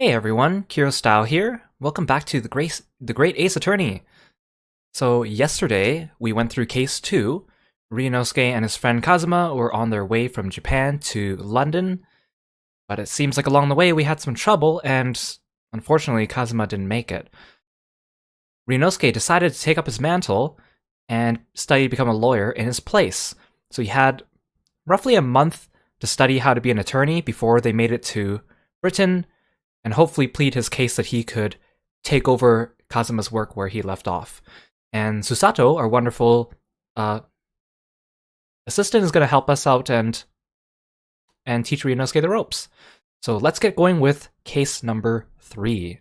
Hey everyone, Kirostyle here. Welcome back to the Great Ace Attorney. So yesterday we went through case 2. Ryunosuke and his friend Kazuma were on their way from Japan to London, but it seems like along the way we had some trouble and unfortunately Kazuma didn't make it. Ryunosuke decided to take up his mantle and study to become a lawyer in his place. So he had roughly a month to study how to be an attorney before they made it to Britain and hopefully plead his case that he could take over Kazuma's work where he left off. And Susato, our wonderful assistant, is going to help us out and teach Ryunosuke the ropes. So let's get going with case number 3.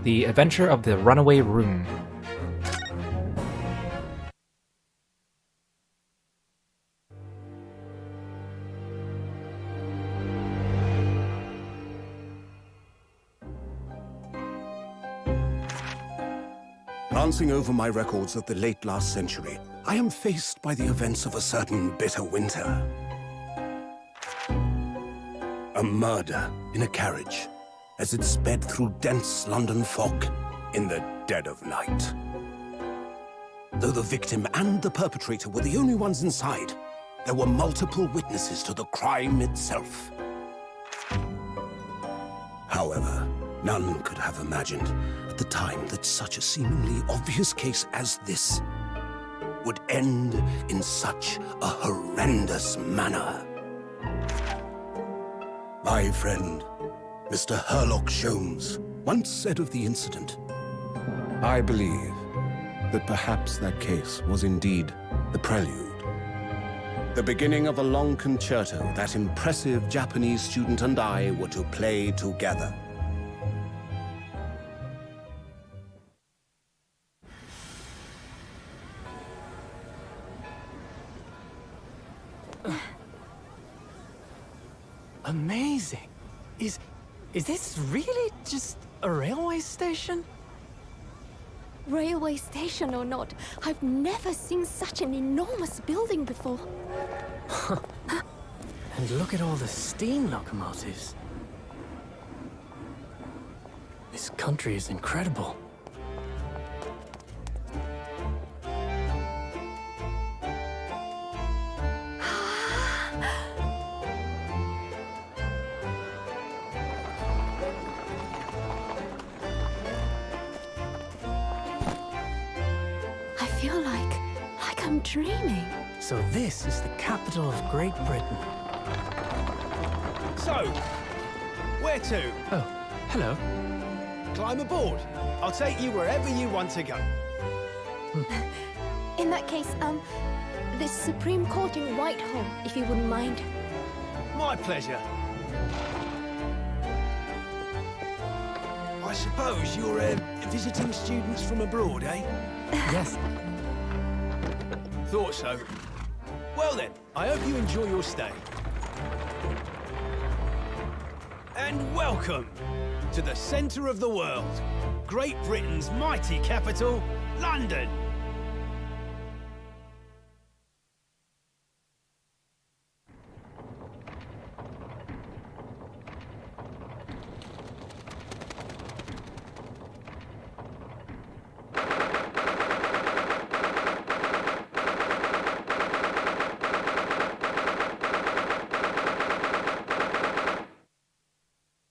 The Adventure of the Runaway Room. Glancing over my records of the late last century, I am faced by the events of a certain bitter winter. A murder in a carriage as it sped through dense London fog in the dead of night. Though the victim and the perpetrator were the only ones inside, there were multiple witnesses to the crime itself. However, none could have imagined at the time that such a seemingly obvious case as this would end in such a horrendous manner. My friend, Mr. Herlock Sholmes, once said of the incident, "I believe that perhaps that case was indeed the prelude. The beginning of a long concerto that impressive Japanese student and I were to play together." Amazing. Is this really just a railway station? Railway station or not, I've never seen such an enormous building before. And look at all the steam locomotives. This country is incredible. I feel like I'm dreaming. So this is the capital of Great Britain. So, where to? Oh, hello. Climb aboard. I'll take you wherever you want to go. In that case, the Supreme Court in Whitehall, if you wouldn't mind. My pleasure. I suppose you're visiting students from abroad, eh? Yes. Thought so. Well then, I hope you enjoy your stay. And welcome to the centre of the world, Great Britain's mighty capital, London.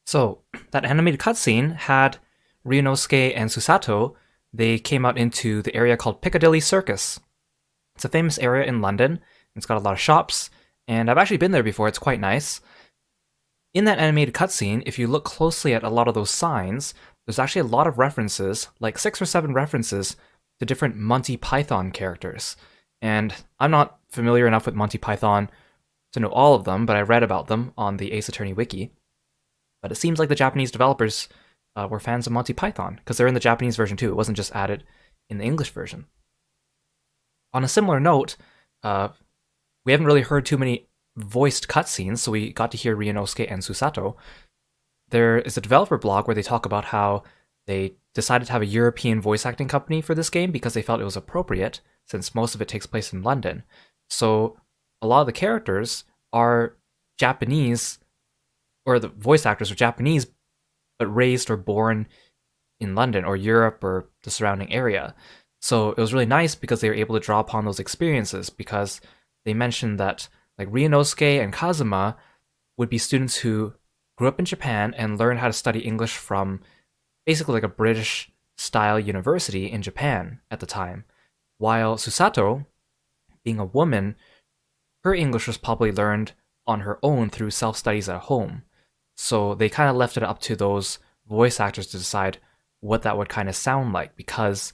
So that animated cutscene had Ryunosuke and Susato. They came out into the area called Piccadilly Circus. It's a famous area in London. It's got a lot of shops, and I've actually been there before. It's quite nice. In that animated cutscene, if you look closely at a lot of those signs, there's actually a lot of references, like 6 or 7 references to different Monty Python characters. And I'm not familiar enough with Monty Python to know all of them, but I read about them on the Ace Attorney wiki. But it seems like the Japanese developers were fans of Monty Python, because they're in the Japanese version too. It wasn't just added in the English version. On a similar note, we haven't really heard too many voiced cutscenes, so we got to hear Ryunosuke and Susato. There is a developer blog where they talk about how they decided to have a European voice acting company for this game because they felt it was appropriate, since most of it takes place in London. So a lot of the characters are Japanese, or the voice actors are Japanese, but raised or born in London or Europe or the surrounding area. So it was really nice because they were able to draw upon those experiences, because they mentioned that like Ryunosuke and Kazuma would be students who grew up in Japan and learned how to study English from basically like a British style university in Japan at the time. While Susato, being a woman, her English was probably learned on her own through self-studies at home. So they kind of left it up to those voice actors to decide what that would kind of sound like, because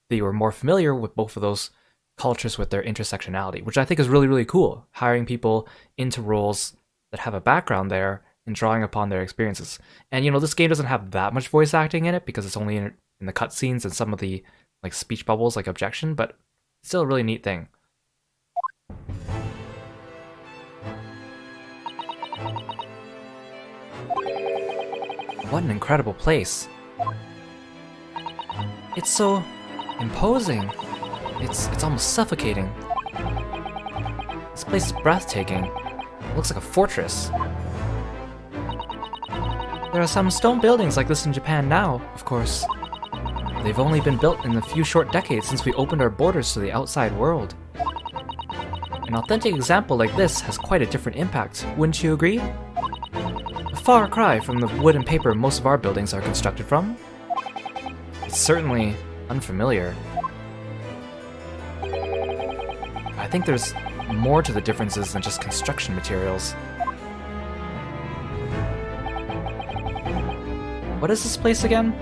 they were more familiar with both of those cultures with their intersectionality, which I think is really, really cool. Hiring people into roles that have a background there and drawing upon their experiences. And this game doesn't have that much voice acting in it because it's only in the cutscenes and some of the like speech bubbles like objection, but it's still a really neat thing. What an incredible place. It's so imposing. It's almost suffocating. This place is breathtaking. It looks like a fortress. There are some stone buildings like this in Japan now, of course. They've only been built in the few short decades since we opened our borders to the outside world. An authentic example like this has quite a different impact, wouldn't you agree? A far cry from the wood and paper most of our buildings are constructed from. It's certainly unfamiliar. I think there's more to the differences than just construction materials. What is this place again?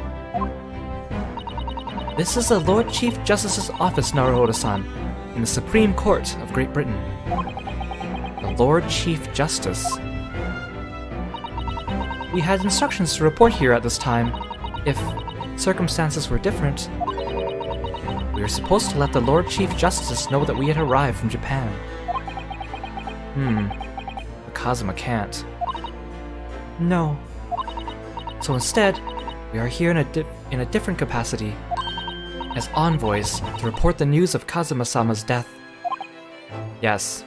This is the Lord Chief Justice's office, Naruhodo-san, in the Supreme Court of Great Britain. The Lord Chief Justice. We had instructions to report here at this time. If circumstances were different, we were supposed to let the Lord Chief Justice know that we had arrived from Japan. But Kazuma can't. No. So instead, we are here in a different capacity, as envoys to report the news of Kazuma-sama's death. Yes.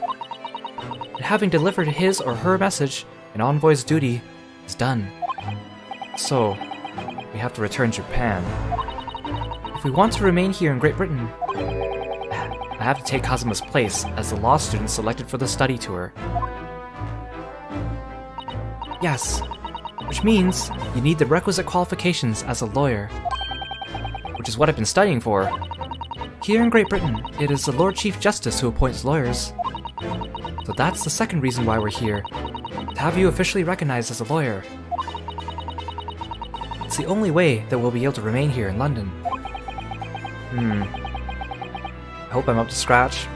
And having delivered his or her message, an envoy's duty is done. So, we have to return to Japan. If we want to remain here in Great Britain, I have to take Kazuma's place as the law student selected for the study tour. Yes, which means you need the requisite qualifications as a lawyer, which is what I've been studying for. Here in Great Britain, it is the Lord Chief Justice who appoints lawyers. So that's the second reason why we're here, to have you officially recognized as a lawyer. It's the only way that we'll be able to remain here in London. I hope I'm up to scratch.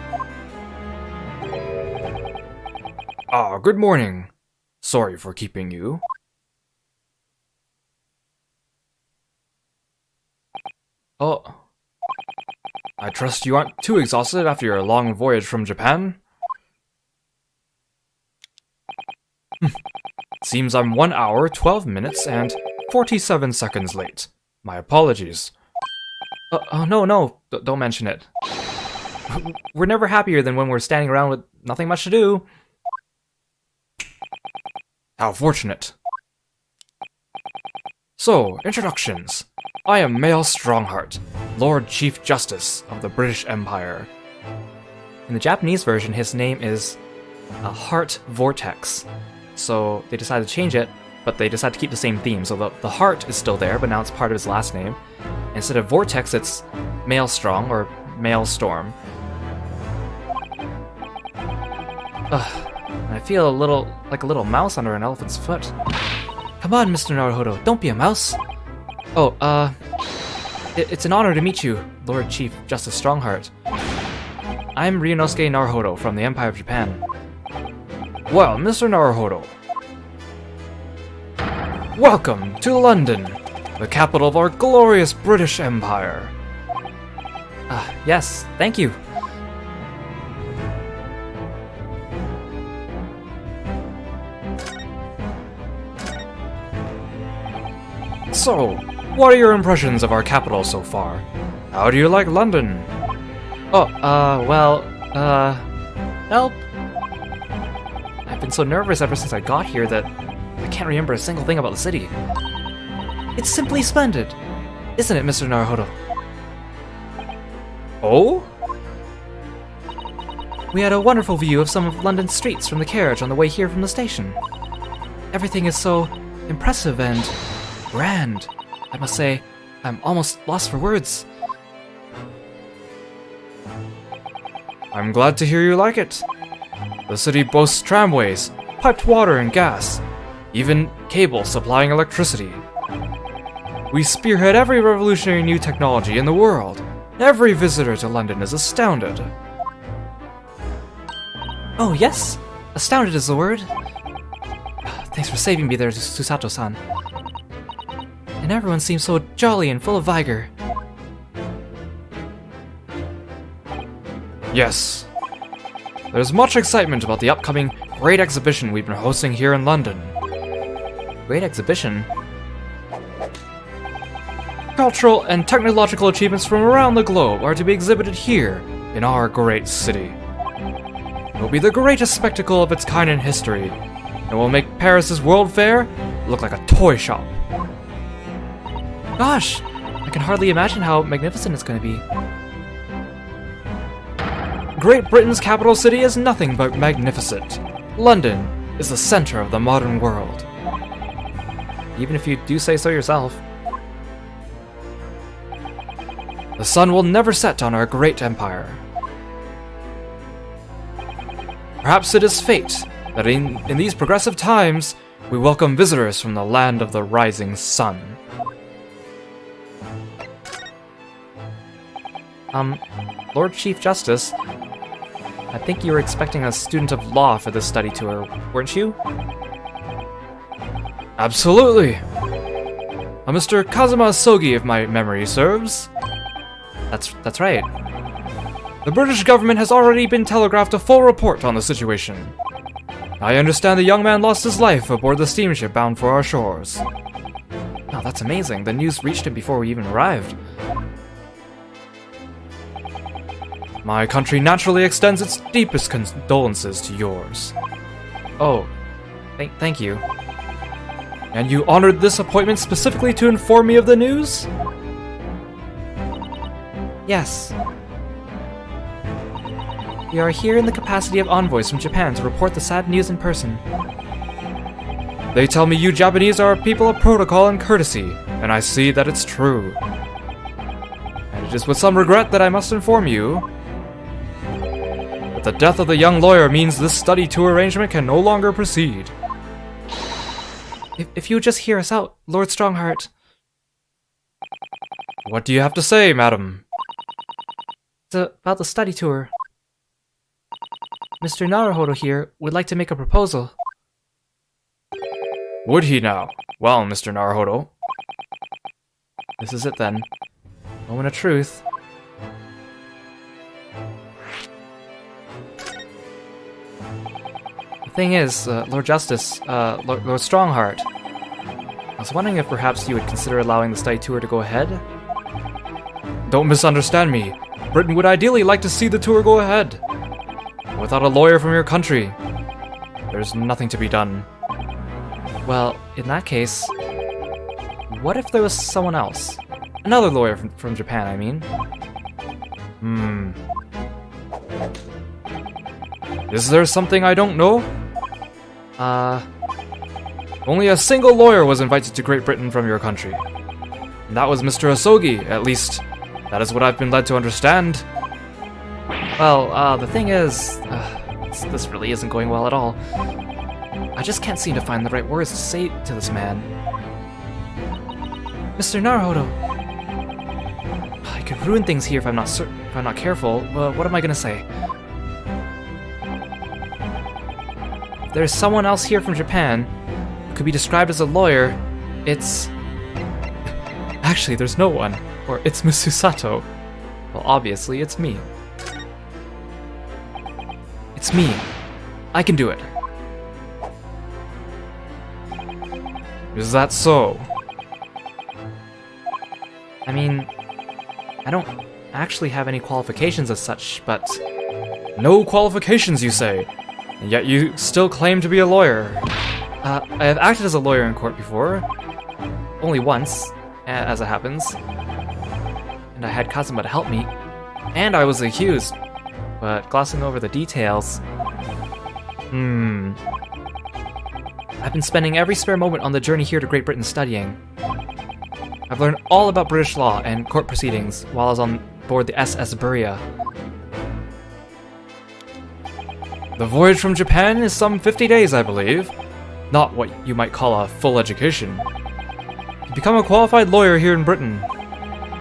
Good morning. Sorry for keeping you. Oh. I trust you aren't too exhausted after your long voyage from Japan? Seems I'm 1 hour, 12 minutes, and 47 seconds late. My apologies. No, don't mention it. We're never happier than when we're standing around with nothing much to do. How fortunate. So, introductions. I am Mael Strongheart, Lord Chief Justice of the British Empire. In the Japanese version, his name is Heart Vortex. So they decided to change it, but they decided to keep the same theme. So the heart is still there, but now it's part of his last name. Instead of Vortex, it's Maelstrong or Maelstorm. I feel like a little mouse under an elephant's foot. Come on, Mr. Naruhodo, don't be a mouse. It's an honor to meet you, Lord Chief Justice Strongheart. I'm Ryunosuke Naruhodo from the Empire of Japan. Well, Mr. Naruhodo, welcome to London, the capital of our glorious British Empire. Yes, thank you. So, what are your impressions of our capital so far? How do you like London? Help. I've been so nervous ever since I got here that I can't remember a single thing about the city. It's simply splendid, isn't it, Mr. Naruhodo? Oh? We had a wonderful view of some of London's streets from the carriage on the way here from the station. Everything is so impressive and grand. I must say, I'm almost lost for words. I'm glad to hear you like it. The city boasts tramways, piped water and gas, even cables supplying electricity. We spearhead every revolutionary new technology in the world. Every visitor to London is astounded. Oh, yes? Astounded is the word. Thanks for saving me there, Susato-san. And everyone seems so jolly and full of vigor. Yes. There's much excitement about the upcoming Great Exhibition we've been hosting here in London. Great exhibition? Cultural and technological achievements from around the globe are to be exhibited here, in our great city. It will be the greatest spectacle of its kind in history, and will make Paris's World Fair look like a toy shop. Gosh, I can hardly imagine how magnificent it's going to be. Great Britain's capital city is nothing but magnificent. London is the center of the modern world. Even if you do say so yourself. The sun will never set on our great empire. Perhaps it is fate that in these progressive times, we welcome visitors from the land of the rising sun. Lord Chief Justice, I think you were expecting a student of law for this study tour, weren't you? Absolutely. A Mr. Kazuma Sogi, if my memory serves. That's right. The British government has already been telegraphed a full report on the situation. I understand the young man lost his life aboard the steamship bound for our shores. Oh, that's amazing. The news reached him before we even arrived. My country naturally extends its deepest condolences to yours. Oh, thank you. And you honored this appointment specifically to inform me of the news? Yes. We are here in the capacity of envoys from Japan to report the sad news in person. They tell me you Japanese are a people of protocol and courtesy, and I see that it's true. And it is with some regret that I must inform you that the death of the young lawyer means this study tour arrangement can no longer proceed. If you would just hear us out, Lord Strongheart. What do you have to say, madam? It's about the study tour. Mr. Naruhodo here would like to make a proposal. Would he now? Well, Mr. Naruhodo. This is it then. Moment of truth. The thing is, Lord Justice, Lord Strongheart, I was wondering if perhaps you would consider allowing the study tour to go ahead? Don't misunderstand me. Britain would ideally like to see the tour go ahead. Without a lawyer from your country, there's nothing to be done. Well, in that case, what if there was someone else? Another lawyer from Japan, I mean. Is there something I don't know? Only a single lawyer was invited to Great Britain from your country. And that was Mr. Asogi, at least. That is what I've been led to understand. Well, the thing is, this really isn't going well at all. I just can't seem to find the right words to say to this man. Mr. Naruhodo, I could ruin things here if I'm not careful. What am I gonna say? If there's someone else here from Japan who could be described as a lawyer, it's... Actually, there's no one. Or it's Miss Susato. Well, obviously, it's me. It's me. I can do it. Is that so? I mean, I don't actually have any qualifications as such, but... No qualifications, you say? And yet you still claim to be a lawyer. I have acted as a lawyer in court before. Only once, as it happens. And I had Kazuma to help me. And I was the accused. But glossing over the details... I've been spending every spare moment on the journey here to Great Britain studying. I've learned all about British law and court proceedings while I was on board the SS Buria. The voyage from Japan is some 50 days, I believe. Not what you might call a full education. To become a qualified lawyer here in Britain,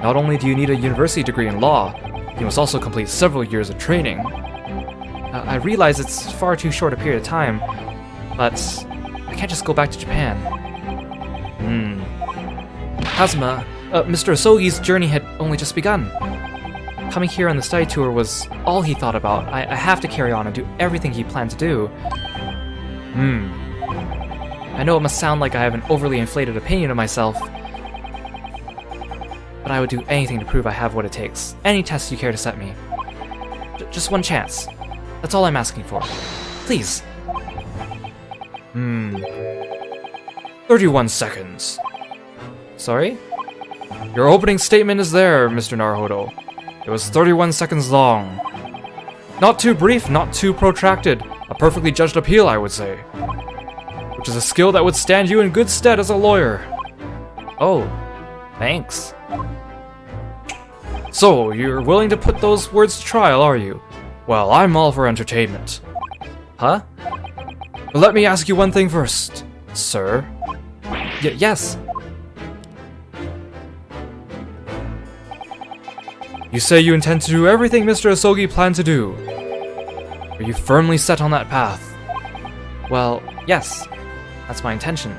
not only do you need a university degree in law, you must also complete several years of training. I realize it's far too short a period of time, but I can't just go back to Japan. Kazuma, Mr. Asogi's journey had only just begun. Coming here on the study tour was all he thought about. I have to carry on and do everything he planned to do. I know it must sound like I have an overly inflated opinion of myself, but I would do anything to prove I have what it takes. Any test you care to set me. Just one chance. That's all I'm asking for. Please. 31 seconds. Sorry? Your opening statement is there, Mr. Naruhodo. It was 31 seconds long. Not too brief, not too protracted. A perfectly judged appeal, I would say. Which is a skill that would stand you in good stead as a lawyer. Oh, thanks. So, you're willing to put those words to trial, are you? Well, I'm all for entertainment. Huh? But let me ask you one thing first, sir. Yes. You say you intend to do everything Mr. Asogi planned to do. Are you firmly set on that path? Well, yes. That's my intention.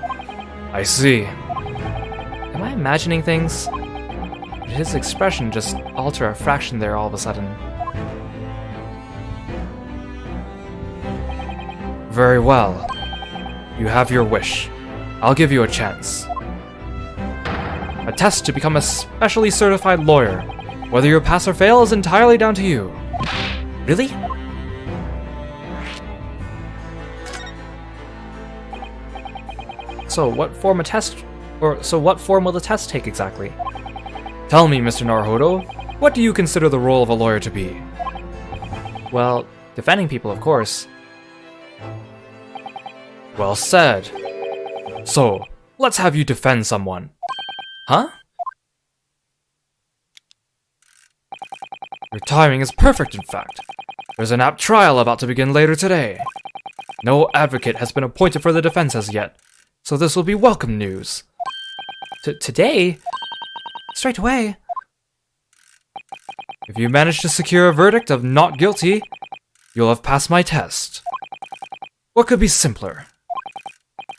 I see. Am I imagining things? Did his expression just alter a fraction there all of a sudden? Very well. You have your wish. I'll give you a chance. A test to become a specially certified lawyer. Whether you pass or fail is entirely down to you. Really? So what form will the test take exactly? Tell me, Mr. Naruhodo, what do you consider the role of a lawyer to be? Well, defending people, of course. Well said. So, let's have you defend someone. Huh? Your timing is perfect, in fact. There's an apt trial about to begin later today. No advocate has been appointed for the defense as yet, so this will be welcome news. Today? Straight away? If you manage to secure a verdict of not guilty, you'll have passed my test. What could be simpler?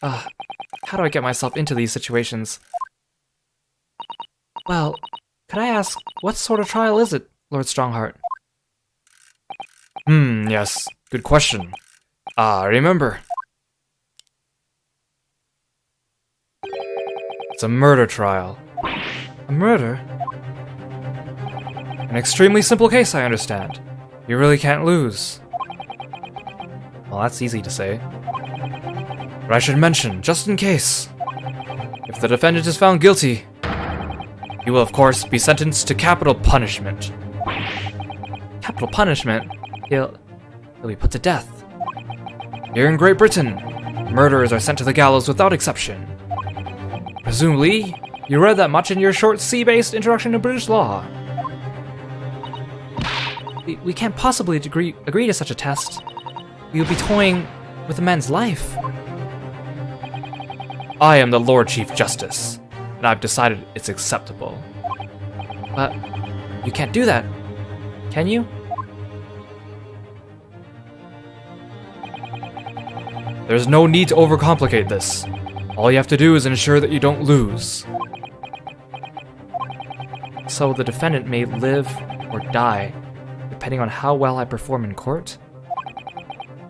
How do I get myself into these situations? Well, could I ask, what sort of trial is it, Lord Strongheart? Yes. Good question. Remember. It's a murder trial. A murder? An extremely simple case, I understand. You really can't lose. Well, that's easy to say. But I should mention, just in case, if the defendant is found guilty, he will of course be sentenced to capital punishment. Capital punishment? He'll be put to death. Here in Great Britain, murderers are sent to the gallows without exception. Presumably, you read that much in your short C-based introduction to British law. We can't possibly agree to such a test. We would be toying with a man's life. I am the Lord Chief Justice, and I've decided it's acceptable. But you can't do that, can you? There's no need to overcomplicate this. All you have to do is ensure that you don't lose. So the defendant may live or die, depending on how well I perform in court?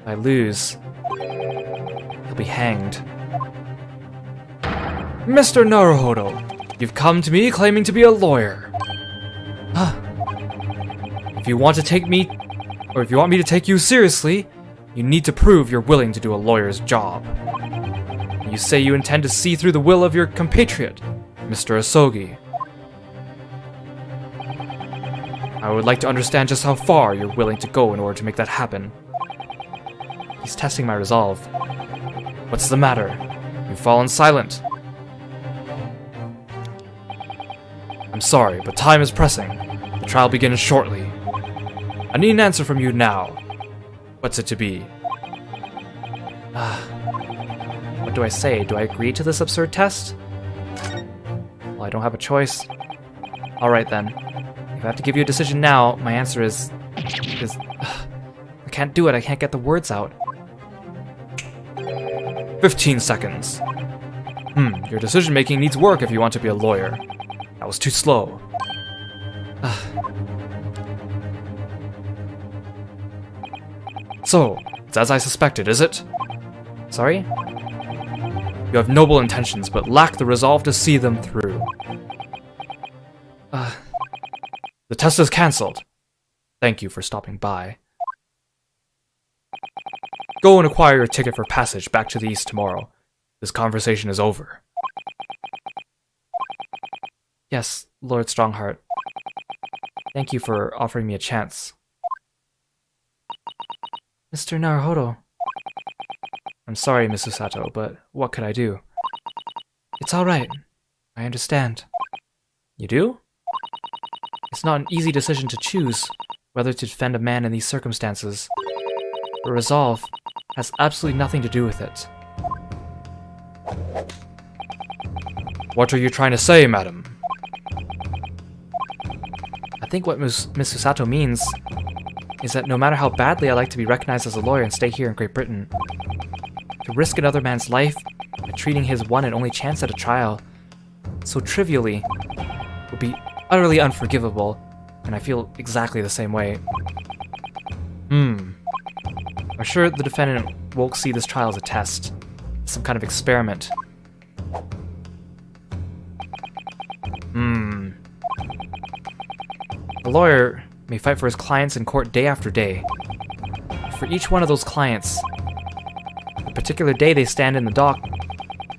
If I lose, he'll be hanged. Mr. Naruhodo, you've come to me claiming to be a lawyer. If you want me to take you seriously, You need to prove you're willing to do a lawyer's job. You say you intend to see through the will of your compatriot, Mr. Asogi. I would like to understand just how far you're willing to go in order to make that happen. He's testing my resolve. What's the matter? You've fallen silent. I'm sorry, but time is pressing. The trial begins shortly. I need an answer from you now. What's it to be? What do I say? Do I agree to this absurd test? Well, I don't have a choice. Alright then. If I have to give you a decision now, my answer is... I can't do it, I can't get the words out. 15 seconds. Your decision-making needs work if you want to be a lawyer. That was too slow. So, it's as I suspected, is it? Sorry? You have noble intentions, but lack the resolve to see them through. The test is cancelled. Thank you for stopping by. Go and acquire your ticket for passage back to the east tomorrow. This conversation is over. Yes, Lord Strongheart. Thank you for offering me a chance. Mr. Naruhodo. I'm sorry, Miss Usato, but what could I do? It's alright. I understand. You do? It's not an easy decision to choose whether to defend a man in these circumstances. The resolve has absolutely nothing to do with it. What are you trying to say, madam? I think what Miss Usato means is that no matter how badly I like to be recognized as a lawyer and stay here in Great Britain, to risk another man's life by treating his one and only chance at a trial so trivially would be utterly unforgivable, and I feel exactly the same way. I'm sure the defendant won't see this trial as a test, some kind of experiment. A lawyer may fight for his clients in court day after day. For each one of those clients, the particular day they stand in the dock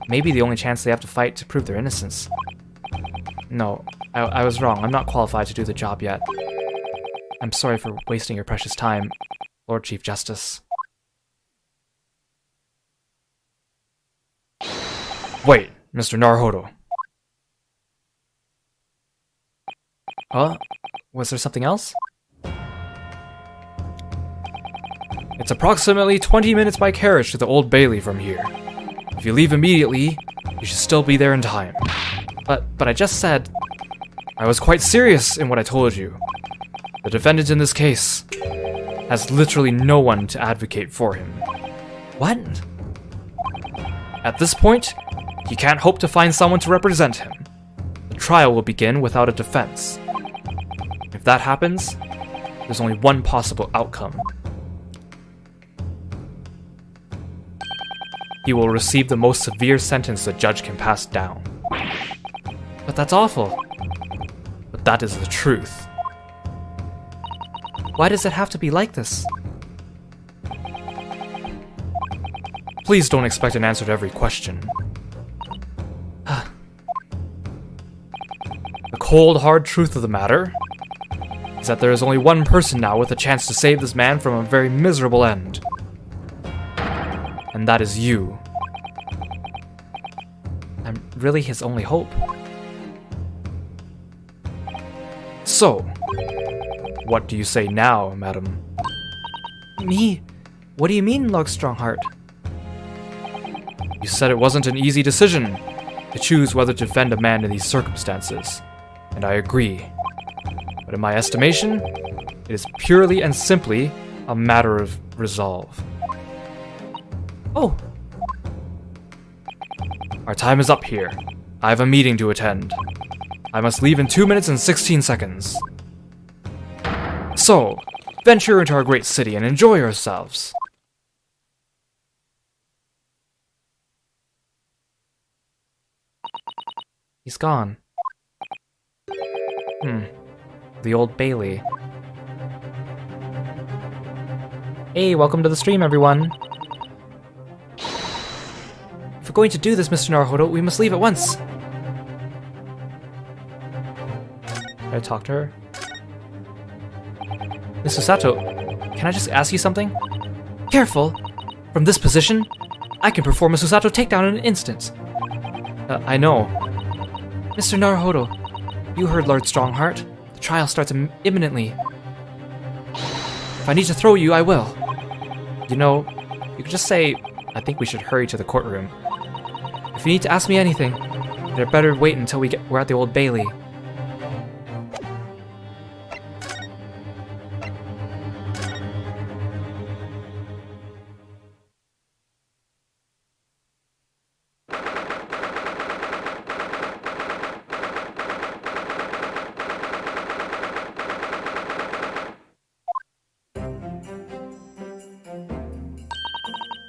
may be the only chance they have to fight to prove their innocence. No, I was wrong. I'm not qualified to do the job yet. I'm sorry for wasting your precious time, Lord Chief Justice. Wait, Mr. Naruhodo. Huh? Was there something else? It's approximately 20 minutes by carriage to the Old Bailey from here. If you leave immediately, you should still be there in time. But I just said... I was quite serious in what I told you. The defendant in this case has literally no one to advocate for him. What? At this point, he can't hope to find someone to represent him. The trial will begin without a defense. If that happens, there's only one possible outcome. He will receive the most severe sentence the judge can pass down. But that's awful. But that is the truth. Why does it have to be like this? Please don't expect an answer to every question. The cold, hard truth of the matter is that there is only one person now with a chance to save this man from a very miserable end. And that is you. I'm really his only hope. So, what do you say now, madam? Me? What do you mean, Lord Strongheart? You said it wasn't an easy decision to choose whether to defend a man in these circumstances, and I agree. But in my estimation, it is purely and simply a matter of resolve. Oh! Our time is up here. I have a meeting to attend. I must leave in 2 minutes and 16 seconds. So, venture into our great city and enjoy yourselves. He's gone. The Old Bailey. Hey, welcome to the stream, everyone. If we're going to do this, Mr. Naruhodo, we must leave at once. Can I talk to her? Miss Susato, can I just ask you something? Careful! From this position, I can perform a Susato takedown in an instant. I know. Mr. Naruhodo, you heard Lord Strongheart. The trial starts imminently. If I need to throw you, I will. You know, you could just say, I think we should hurry to the courtroom. If you need to ask me anything, you'd better wait until we're at the Old Bailey.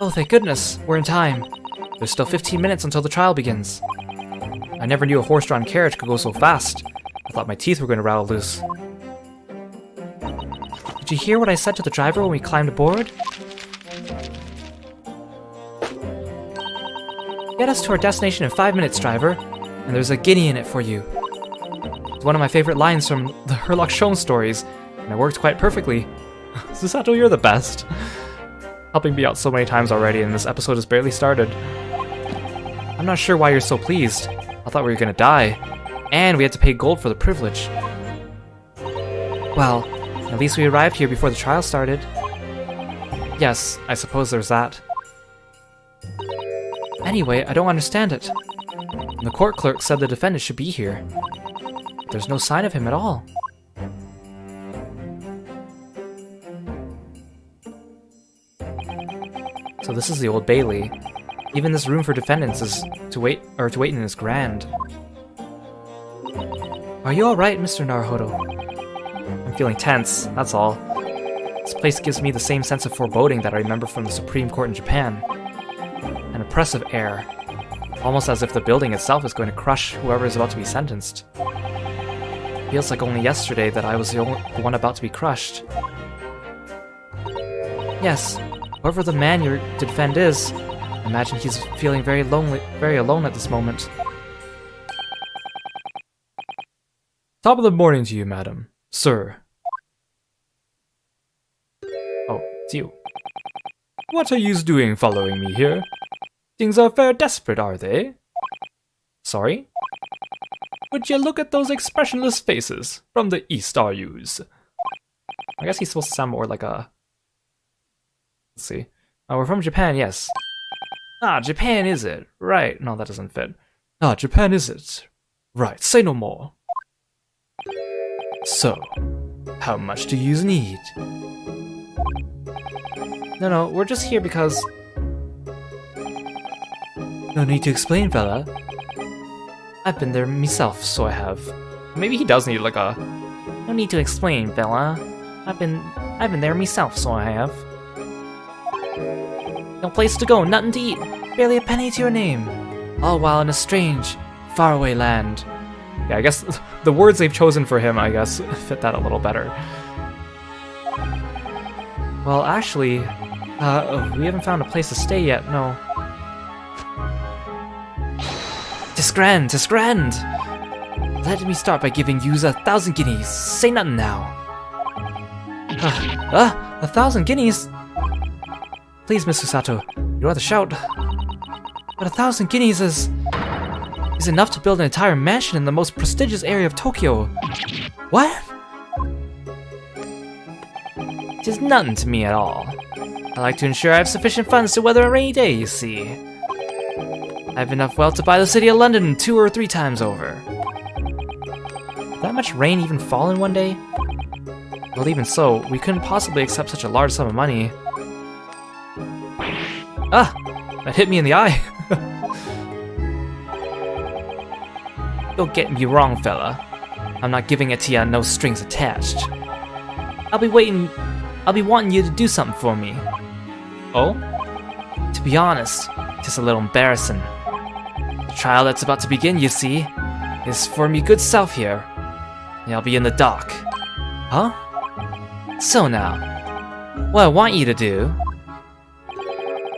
Oh, thank goodness, we're in time. There's still 15 minutes until the trial begins. I never knew a horse-drawn carriage could go so fast. I thought my teeth were going to rattle loose. Did you hear what I said to the driver when we climbed aboard? Get us to our destination in 5 minutes, driver, and there's a guinea in it for you. It's one of my favorite lines from the Herlock Sholmes stories, and it worked quite perfectly. Susato, you're the best. Helping me out so many times already, and this episode has barely started. I'm not sure why you're so pleased. I thought we were gonna die. And we had to pay gold for the privilege. Well, at least we arrived here before the trial started. Yes, I suppose there's that. Anyway, I don't understand it. The court clerk said the defendant should be here. There's no sign of him at all. So this is the Old Bailey. Even this room for defendants is to wait in is grand. Are you alright, Mr. Naruhodo? I'm feeling tense, that's all. This place gives me the same sense of foreboding that I remember from the Supreme Court in Japan. An oppressive air. Almost as if the building itself is going to crush whoever is about to be sentenced. Feels like only yesterday that I was the one about to be crushed. Yes. Whoever the man you're to defend is, I imagine he's feeling very alone at this moment. Top of the morning to you, madam. Sir. Oh, it's you. What are yous doing following me here? Things are fair desperate, are they? Sorry? Would you look at those expressionless faces? From the east, are yous? I guess he's supposed to sound more like a... Let's see. Oh, we're from Japan, yes. Ah, Japan is it? Right. No, that doesn't fit. Ah, Japan is it? Right, say no more. So, how much do yous need? No, we're just here because... No need to explain, fella. I've been there myself, so I have. Maybe he does need like a... No need to explain, fella. I've been there myself, so I have. No place to go, nothing to eat, barely a penny to your name. All while in a strange, faraway land. Yeah, I guess the words they've chosen for him, I guess, fit that a little better. Well, actually, we haven't found a place to stay yet, no. 'Tis grand, tis grand! Let me start by giving yous 1,000 guineas. Say nothing now. 1,000 guineas? Please, Miss Susato, you ought to shout. But 1,000 guineas is enough to build an entire mansion in the most prestigious area of Tokyo. What? It is nothing to me at all. I like to ensure I have sufficient funds to weather a rainy day, you see. I have enough wealth to buy the city of London 2 or 3 times over. Did that much rain even fall in one day? Well, even so, we couldn't possibly accept such a large sum of money. Ah! That hit me in the eye! Don't get me wrong, fella. I'm not giving it to ya no strings attached. I'll be wanting you to do something for me. Oh? To be honest, it's a little embarrassing. The trial that's about to begin, you see, is for me good self here. And I'll be in the dock. Huh? So now, What I want you to do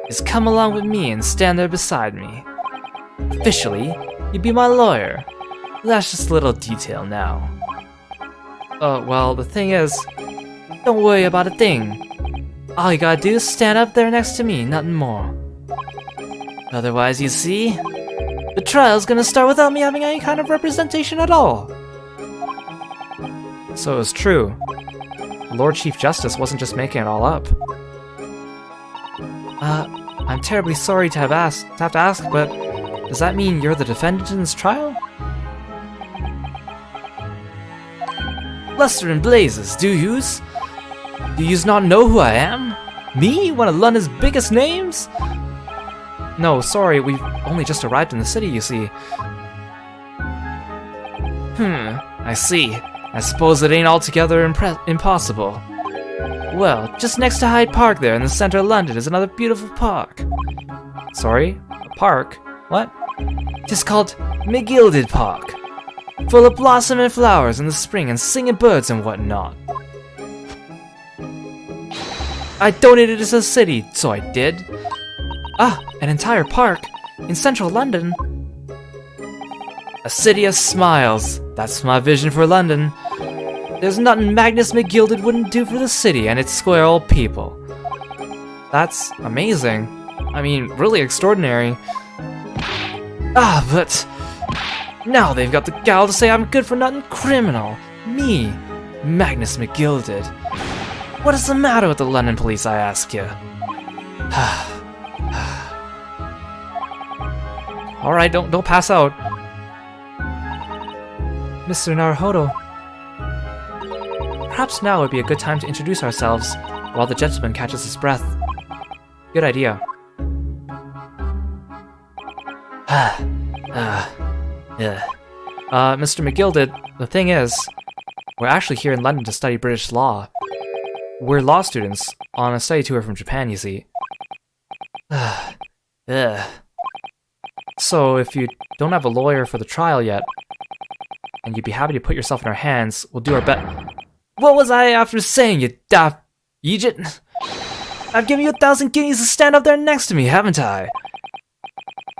is come along with me and stand there beside me. Officially, you'd be my lawyer. That's just a little detail now. Well, the thing is, don't worry about a thing. All you gotta do is stand up there next to me, nothing more. Otherwise, you see, the trial's gonna start without me having any kind of representation at all. So it was true. Lord Chief Justice wasn't just making it all up. I'm terribly sorry to have to ask, but does that mean you're the defendant in this trial? Luster and blazes, do yous? Do yous not know who I am? Me, one of London's biggest names? No, sorry, we've only just arrived in the city, you see. I see. I suppose it ain't altogether impossible. Well, just next to Hyde Park there in the center of London is another beautiful park. Sorry? A park? What? It's called McGilded Park. Full of blossoming flowers in the spring and singing birds and whatnot. I donated it to the city, so I did. An entire park in central London. A city of smiles. That's my vision for London. There's nothing Magnus McGilded wouldn't do for the city and its square old people. That's amazing. I mean, really extraordinary. But now they've got the gall to say I'm good for nothing criminal. Me, Magnus McGilded. What is the matter with the London police, I ask you? Alright, don't pass out. Mr. Naruhodo. Perhaps now would be a good time to introduce ourselves while the gentleman catches his breath. Good idea. Mr. McGilded, the thing is, we're actually here in London to study British law. We're law students on a study tour from Japan, you see. So, if you don't have a lawyer for the trial yet, and you'd be happy to put yourself in our hands, we'll do our best. What was I after saying, you daft Egypt? I've given you 1,000 guineas to stand up there next to me, haven't I?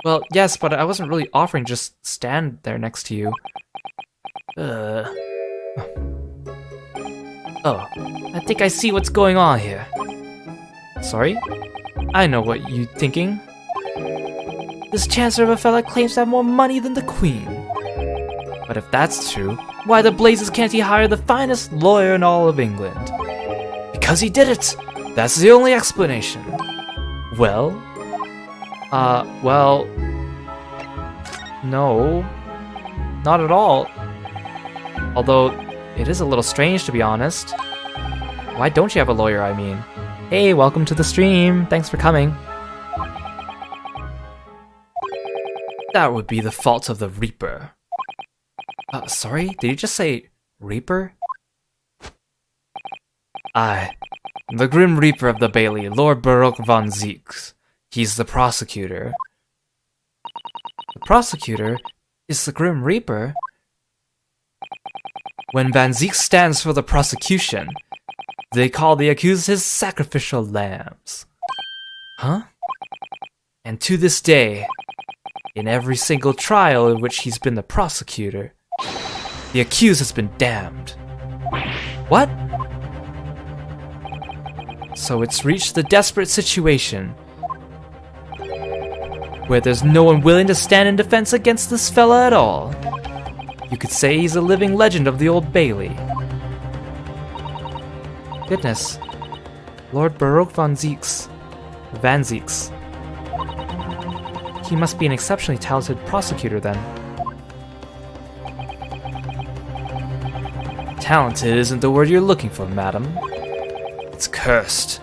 Well, yes, but I wasn't really offering to just stand there next to you. Oh, I think I see what's going on here. Sorry? I know what you're thinking. This Chancellor of a fella claims to have more money than the Queen. But if that's true, why the blazes can't he hire the finest lawyer in all of England? Because he did it! That's the only explanation. Well? No. Not at all. Although, it is a little strange to be honest. Why don't you have a lawyer, I mean? Hey, welcome to the stream. Thanks for coming. That would be the fault of the Reaper. Sorry? Did you just say Reaper? Aye. The Grim Reaper of the Bailey, Lord Baroque von Zeeks. He's the prosecutor. The prosecutor is the Grim Reaper? When Van Zeek stands for the prosecution, they call the accused his sacrificial lambs. Huh? And to this day, in every single trial in which he's been the prosecutor, the accused has been damned. What? So it's reached the desperate situation where there's no one willing to stand in defense against this fella at all. You could say he's a living legend of the Old Bailey. Goodness. Lord Baroque von Zeeks. Van Zeeks. He must be an exceptionally talented prosecutor then. Talented isn't the word you're looking for, madam. It's cursed.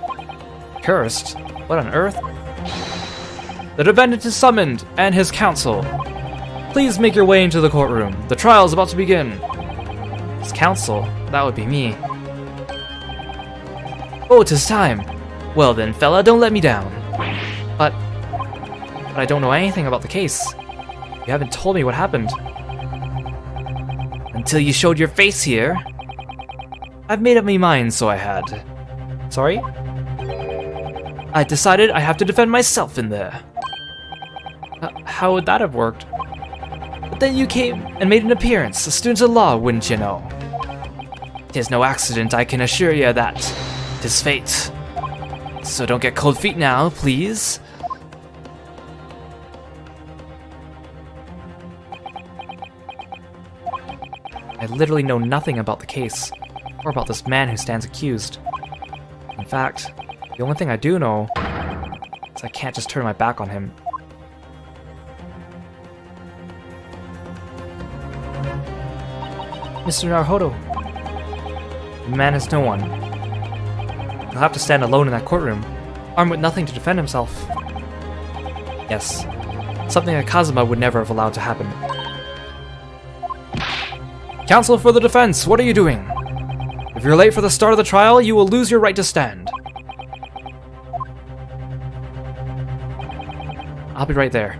Cursed? What on earth? The defendant is summoned, and his counsel. Please make your way into the courtroom. The trial is about to begin. His counsel? That would be me. Oh, 'tis time. Well then, fella, don't let me down. But I don't know anything about the case. You haven't told me what happened. Until you showed your face here. I've made up my mind, so I had. Sorry? I decided I have to defend myself in there. How would that have worked? But then you came and made an appearance, a student of law, wouldn't you know? 'Tis no accident, I can assure you that. 'Tis fate. So don't get cold feet now, please. I literally know nothing about the case, or about this man who stands accused. In fact, the only thing I do know is I can't just turn my back on him. Mr. Naruhodo, the man is no one. He'll have to stand alone in that courtroom, armed with nothing to defend himself. Yes, something that Kazuma would never have allowed to happen. Counsel for the defense, what are you doing? If you're late for the start of the trial, you will lose your right to stand. I'll be right there.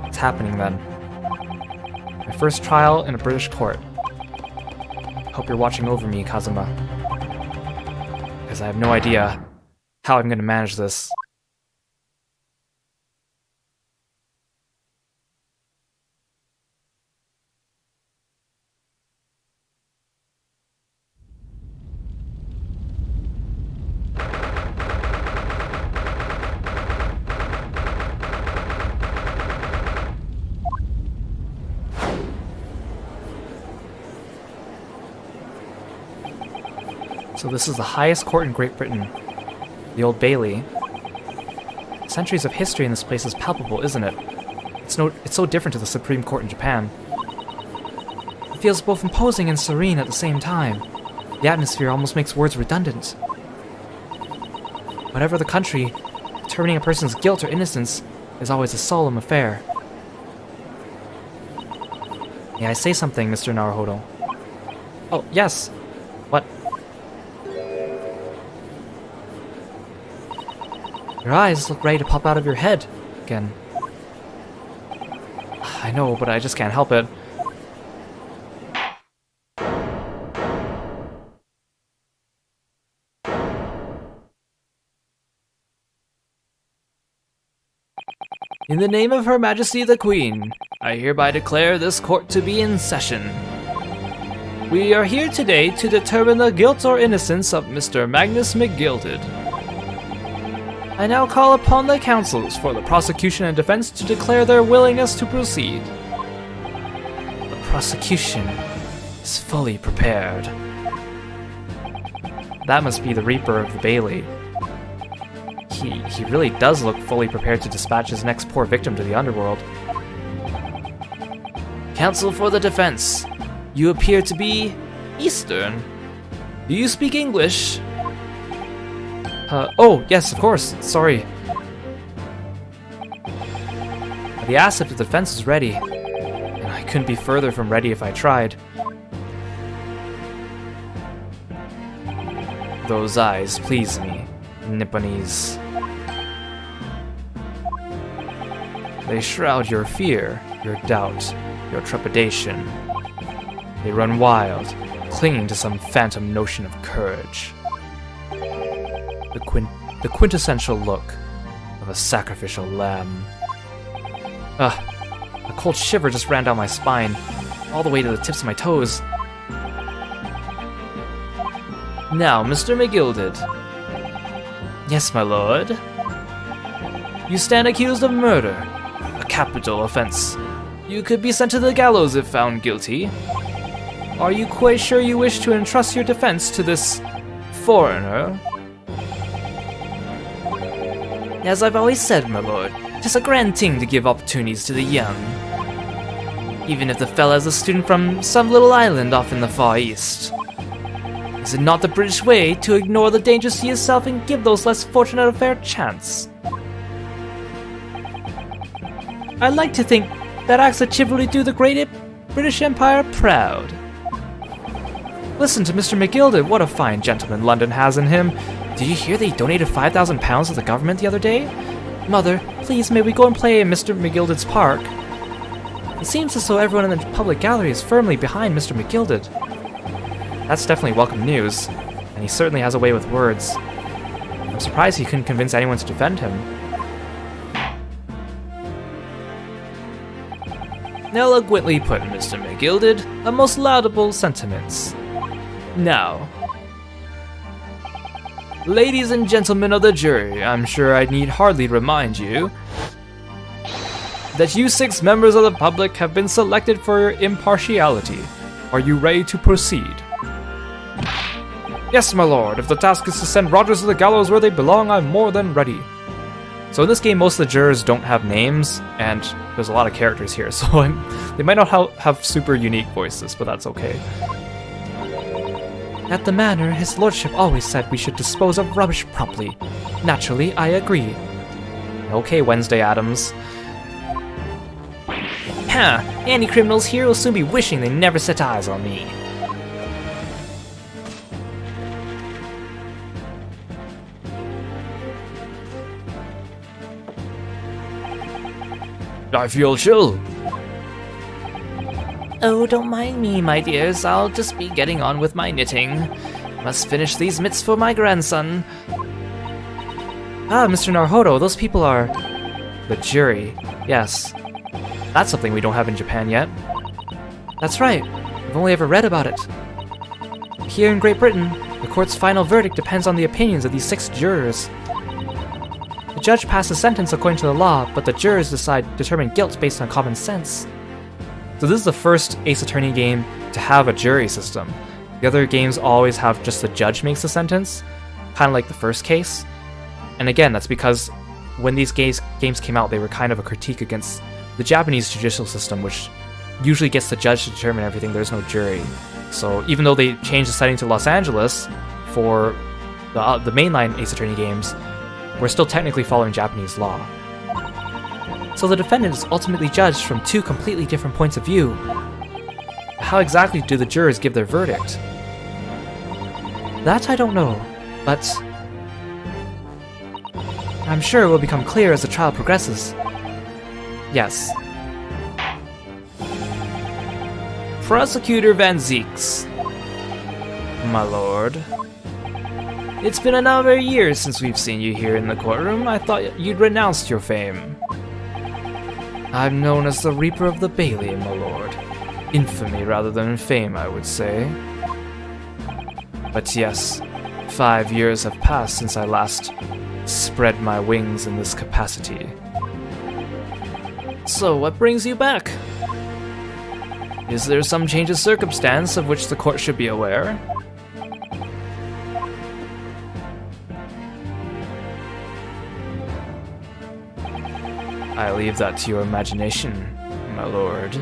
It's happening then. My first trial in a British court. Hope you're watching over me, Kazuma. Because I have no idea how I'm going to manage this. So this is the highest court in Great Britain, the Old Bailey. Centuries of history in this place is palpable, isn't it? It's so different to the Supreme Court in Japan. It feels both imposing and serene at the same time. The atmosphere almost makes words redundant. Whatever the country, determining a person's guilt or innocence is always a solemn affair. May I say something, Mr. Naruhodo? Oh, yes. What? Your eyes look ready to pop out of your head again. I know, but I just can't help it. In the name of Her Majesty the Queen, I hereby declare this court to be in session. We are here today to determine the guilt or innocence of Mr. Magnus McGilded. I now call upon the counsels for the prosecution and defense to declare their willingness to proceed. The prosecution is fully prepared. That must be the Reaper of the Bailey. He really does look fully prepared to dispatch his next poor victim to the underworld. Counsel for the defense, you appear to be Eastern. Do you speak English? Oh, yes, of course. Sorry. The asked if the defense was ready, and I couldn't be further from ready if I tried. Those eyes please me, Nipponese. They shroud your fear, your doubt, your trepidation. They run wild, clinging to some phantom notion of courage. The quintessential look of a sacrificial lamb. A cold shiver just ran down my spine, all the way to the tips of my toes. Now, Mr. McGilded. Yes, my lord. You stand accused of murder, a capital offense. You could be sent to the gallows if found guilty. Are you quite sure you wish to entrust your defense to this foreigner? As I've always said, my lord, 'tis a grand thing to give opportunities to the young. Even if the fella's a student from some little island off in the Far East. Is it not the British way to ignore the dangers to yourself and give those less fortunate a fair chance? I'd like to think that acts of chivalry do the great British Empire proud. Listen to Mr. McGilded, what a fine gentleman London has in him. Did you hear that he donated £5,000 to the government the other day? Mother, please may we go and play in Mr. McGilded's park? It seems as though everyone in the public gallery is firmly behind Mr. McGilded. That's definitely welcome news, and he certainly has a way with words. I'm surprised he couldn't convince anyone to defend him. Eloquently put, Mr. McGilded. A most laudable sentiments. Now, ladies and gentlemen of the jury, I'm sure I need hardly remind you that you 6 members of the public have been selected for your impartiality. Are you ready to proceed? Yes, my lord. If the task is to send Rogers to the gallows where they belong, I'm more than ready. So in this game, most of the jurors don't have names, and there's a lot of characters here, so they might not have super unique voices, but that's okay. At the manor, his lordship always said we should dispose of rubbish promptly. Naturally, I agree. Okay, Wednesday Addams. Huh, any criminals here will soon be wishing they never set eyes on me. I feel chill. Oh, don't mind me, my dears. I'll just be getting on with my knitting. Must finish these mitts for my grandson. Ah, Mr. Naruhodo, those people are... the jury. Yes. That's something we don't have in Japan yet. That's right. I've only ever read about it. Here in Great Britain, the court's final verdict depends on the opinions of these 6 jurors. The judge passes sentence according to the law, but the jurors determine guilt based on common sense. So this is the first Ace Attorney game to have a jury system. The other games always have just the judge makes the sentence, kind of like the first case. And again, that's because when these games came out, they were kind of a critique against the Japanese judicial system, which usually gets the judge to determine everything. There's no jury. So even though they changed the setting to Los Angeles for the mainline Ace Attorney games, we're still technically following Japanese law. So the defendant is ultimately judged from 2 completely different points of view. How exactly do the jurors give their verdict? That I don't know, but I'm sure it will become clear as the trial progresses. Yes. Prosecutor Van Zeeks. My lord. It's been a number of years since we've seen you here in the courtroom. I thought you'd renounced your fame. I'm known as the Reaper of the Bailey, my lord. Infamy rather than fame, I would say. But yes, 5 years have passed since I last spread my wings in this capacity. So, what brings you back? Is there some change of circumstance of which the court should be aware? I leave that to your imagination, my lord.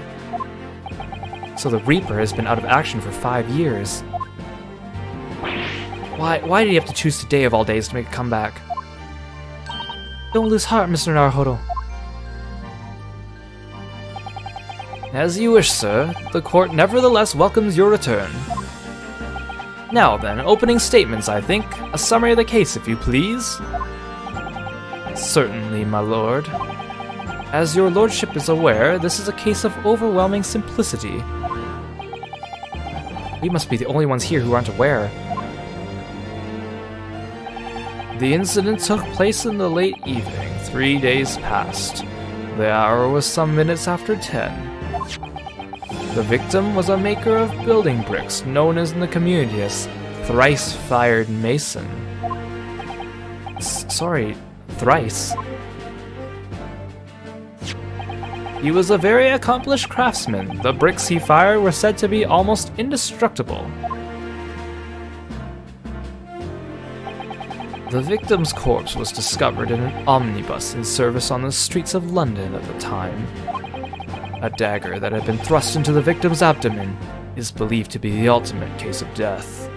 So the Reaper has been out of action for 5 years. Why did he have to choose today of all days to make a comeback? Don't lose heart, Mr. Naruhodo. As you wish, sir. The court nevertheless welcomes your return. Now then, opening statements, I think. A summary of the case, if you please. Certainly, my lord. As your lordship is aware, this is a case of overwhelming simplicity. We must be the only ones here who aren't aware. The incident took place in the late evening, 3 days past. The hour was some minutes after 10. The victim was a maker of building bricks, known as in the community as Thrice-Fired Mason. Sorry, thrice. He was a very accomplished craftsman. The bricks he fired were said to be almost indestructible. The victim's corpse was discovered in an omnibus in service on the streets of London at the time. A dagger that had been thrust into the victim's abdomen is believed to be the ultimate case of death.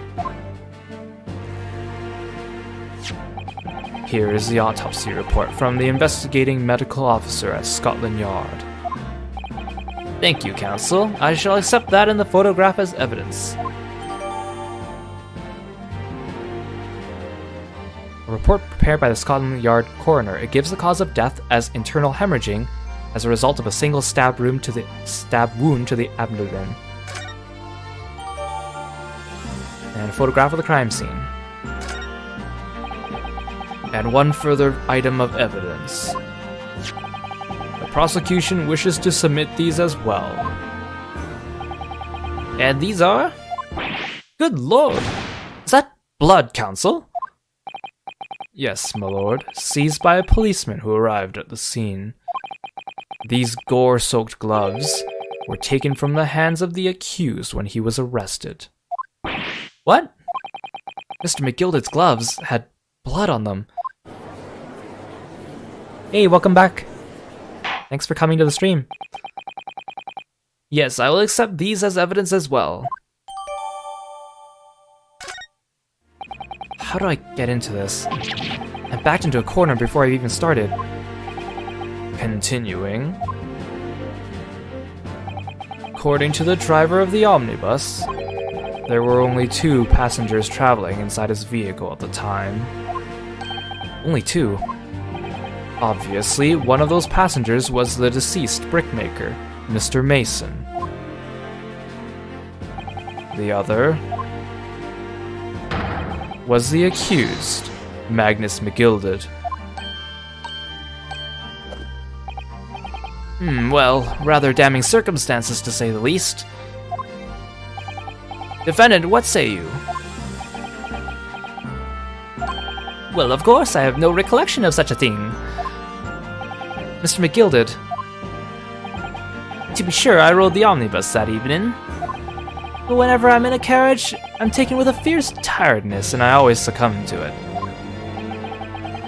Here is the autopsy report from the investigating medical officer at Scotland Yard. Thank you, counsel. I shall accept that and the photograph as evidence. A report prepared by the Scotland Yard coroner. It gives the cause of death as internal hemorrhaging as a result of a single stab wound to the abdomen. And a photograph of the crime scene. And one further item of evidence. The prosecution wishes to submit these as well. And these are? Good lord! Is that blood, counsel? Yes, my lord. Seized by a policeman who arrived at the scene. These gore-soaked gloves were taken from the hands of the accused when he was arrested. What? Mr. McGilded's gloves had blood on them. Hey, welcome back. Thanks for coming to the stream. Yes, I will accept these as evidence as well. How do I get into this? I backed into a corner before I even started. Continuing. According to the driver of the omnibus, there were only 2 passengers traveling inside his vehicle at the time. Only 2? Obviously, one of those passengers was the deceased brickmaker, Mr. Mason. The other was the accused, Magnus McGilded. Well, rather damning circumstances to say the least. Defendant, what say you? Well, of course, I have no recollection of such a thing. Mr. McGilded. To be sure, I rode the omnibus that evening. But whenever I'm in a carriage, I'm taken with a fierce tiredness and I always succumb to it.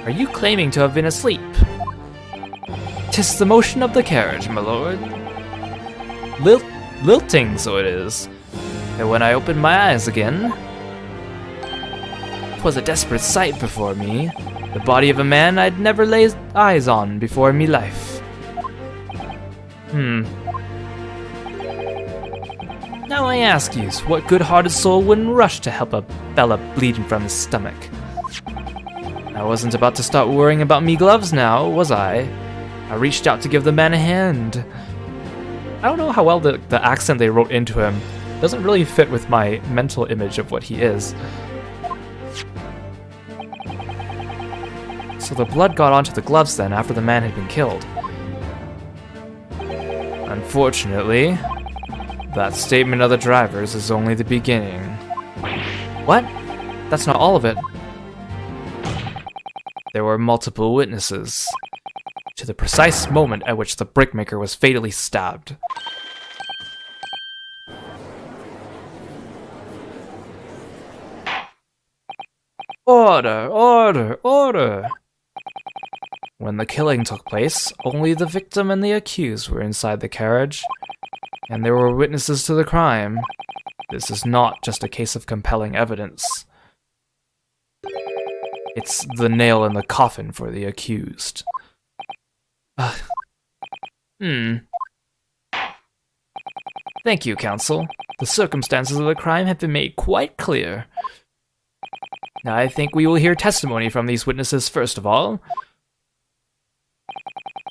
Are you claiming to have been asleep? 'Tis the motion of the carriage, my lord. Lilting, so it is. And when I opened my eyes again, 'twas a desperate sight before me. The body of a man I'd never laid eyes on before in me life. Now I ask you, what good-hearted soul wouldn't rush to help a fella bleeding from his stomach? I wasn't about to start worrying about me gloves now, was I? I reached out to give the man a hand. I don't know how well the accent they wrote into him doesn't really fit with my mental image of what he is. So the blood got onto the gloves then after the man had been killed. Unfortunately, that statement of the driver's is only the beginning. What? That's not all of it. There were multiple witnesses to the precise moment at which the brickmaker was fatally stabbed. Order! Order! Order! When the killing took place, only the victim and the accused were inside the carriage, and there were witnesses to the crime. This is not just a case of compelling evidence. It's the nail in the coffin for the accused. Thank you, counsel. The circumstances of the crime have been made quite clear. Now I think we will hear testimony from these witnesses first of all.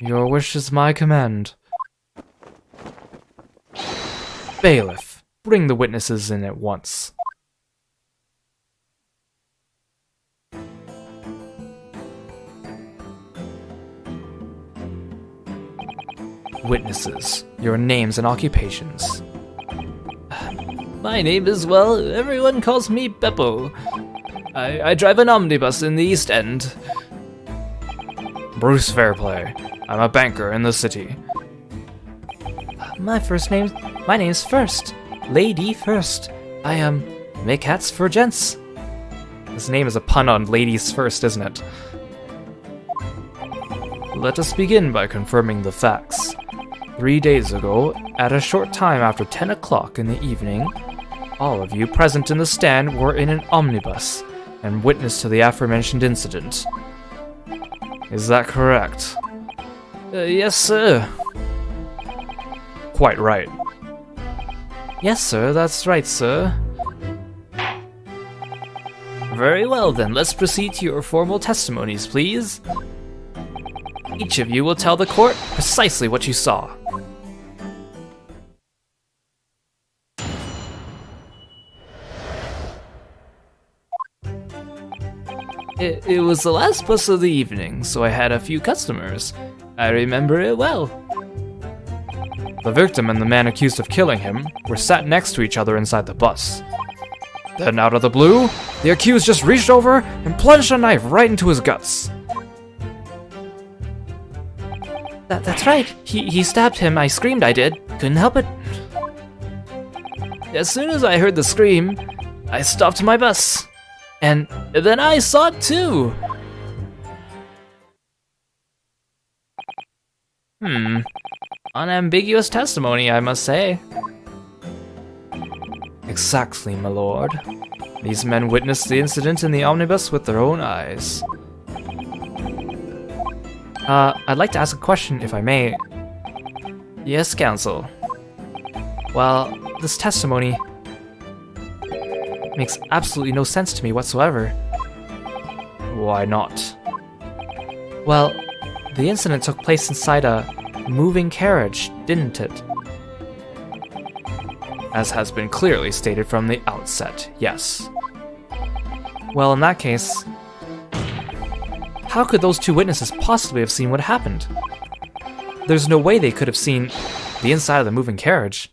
Your wish is my command. Bailiff, bring the witnesses in at once. Witnesses, your names and occupations. My name is, well, everyone calls me Beppo. I drive an omnibus in the East End. Bruce Fairplay. I'm a banker in the city. My name's First. Lady First. I make hats for gents. His name is a pun on ladies first, isn't it? Let us begin by confirming the facts. 3 days ago, at a short time after 10 o'clock in the evening, all of you present in the stand were in an omnibus and witness to the aforementioned incident. Is that correct? Yes, sir. Quite right. Yes, sir, that's right, sir. Very well then, let's proceed to your formal testimonies, please. Each of you will tell the court precisely what you saw. It was the last bus of the evening, so I had a few customers. I remember it well. The victim and the man accused of killing him were sat next to each other inside the bus. Then out of the blue, the accused just reached over and plunged a knife right into his guts. That's right. He stabbed him. I screamed, I did. Couldn't help it. As soon as I heard the scream, I stopped my bus. And then I saw it too. Unambiguous testimony, I must say. Exactly, my lord. These men witnessed the incident in the omnibus with their own eyes. I'd like to ask a question, if I may. Yes, counsel. Well, this testimony makes absolutely no sense to me whatsoever. Why not? Well, the incident took place inside a moving carriage, didn't it? As has been clearly stated from the outset, yes. Well, in that case, how could those two witnesses possibly have seen what happened? There's no way they could have seen the inside of the moving carriage.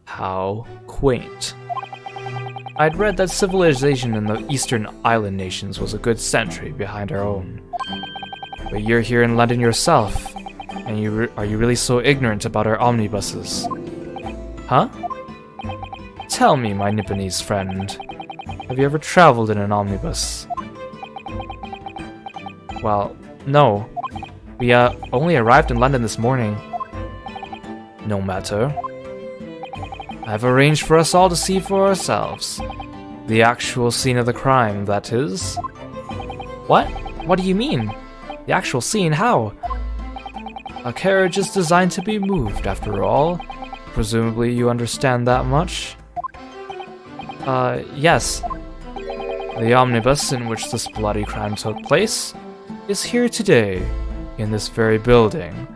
How quaint. I'd read that civilization in the eastern island nations was a good century behind our own. But you're here in London yourself, and are you really so ignorant about our omnibuses? Huh? Tell me, my Nipponese friend, have you ever traveled in an omnibus? Well, no. We only arrived in London this morning. No matter. I've arranged for us all to see for ourselves. The actual scene of the crime, that is. What? What do you mean? The actual scene? How? A carriage is designed to be moved, after all. Presumably you understand that much? Yes. The omnibus in which this bloody crime took place is here today, in this very building.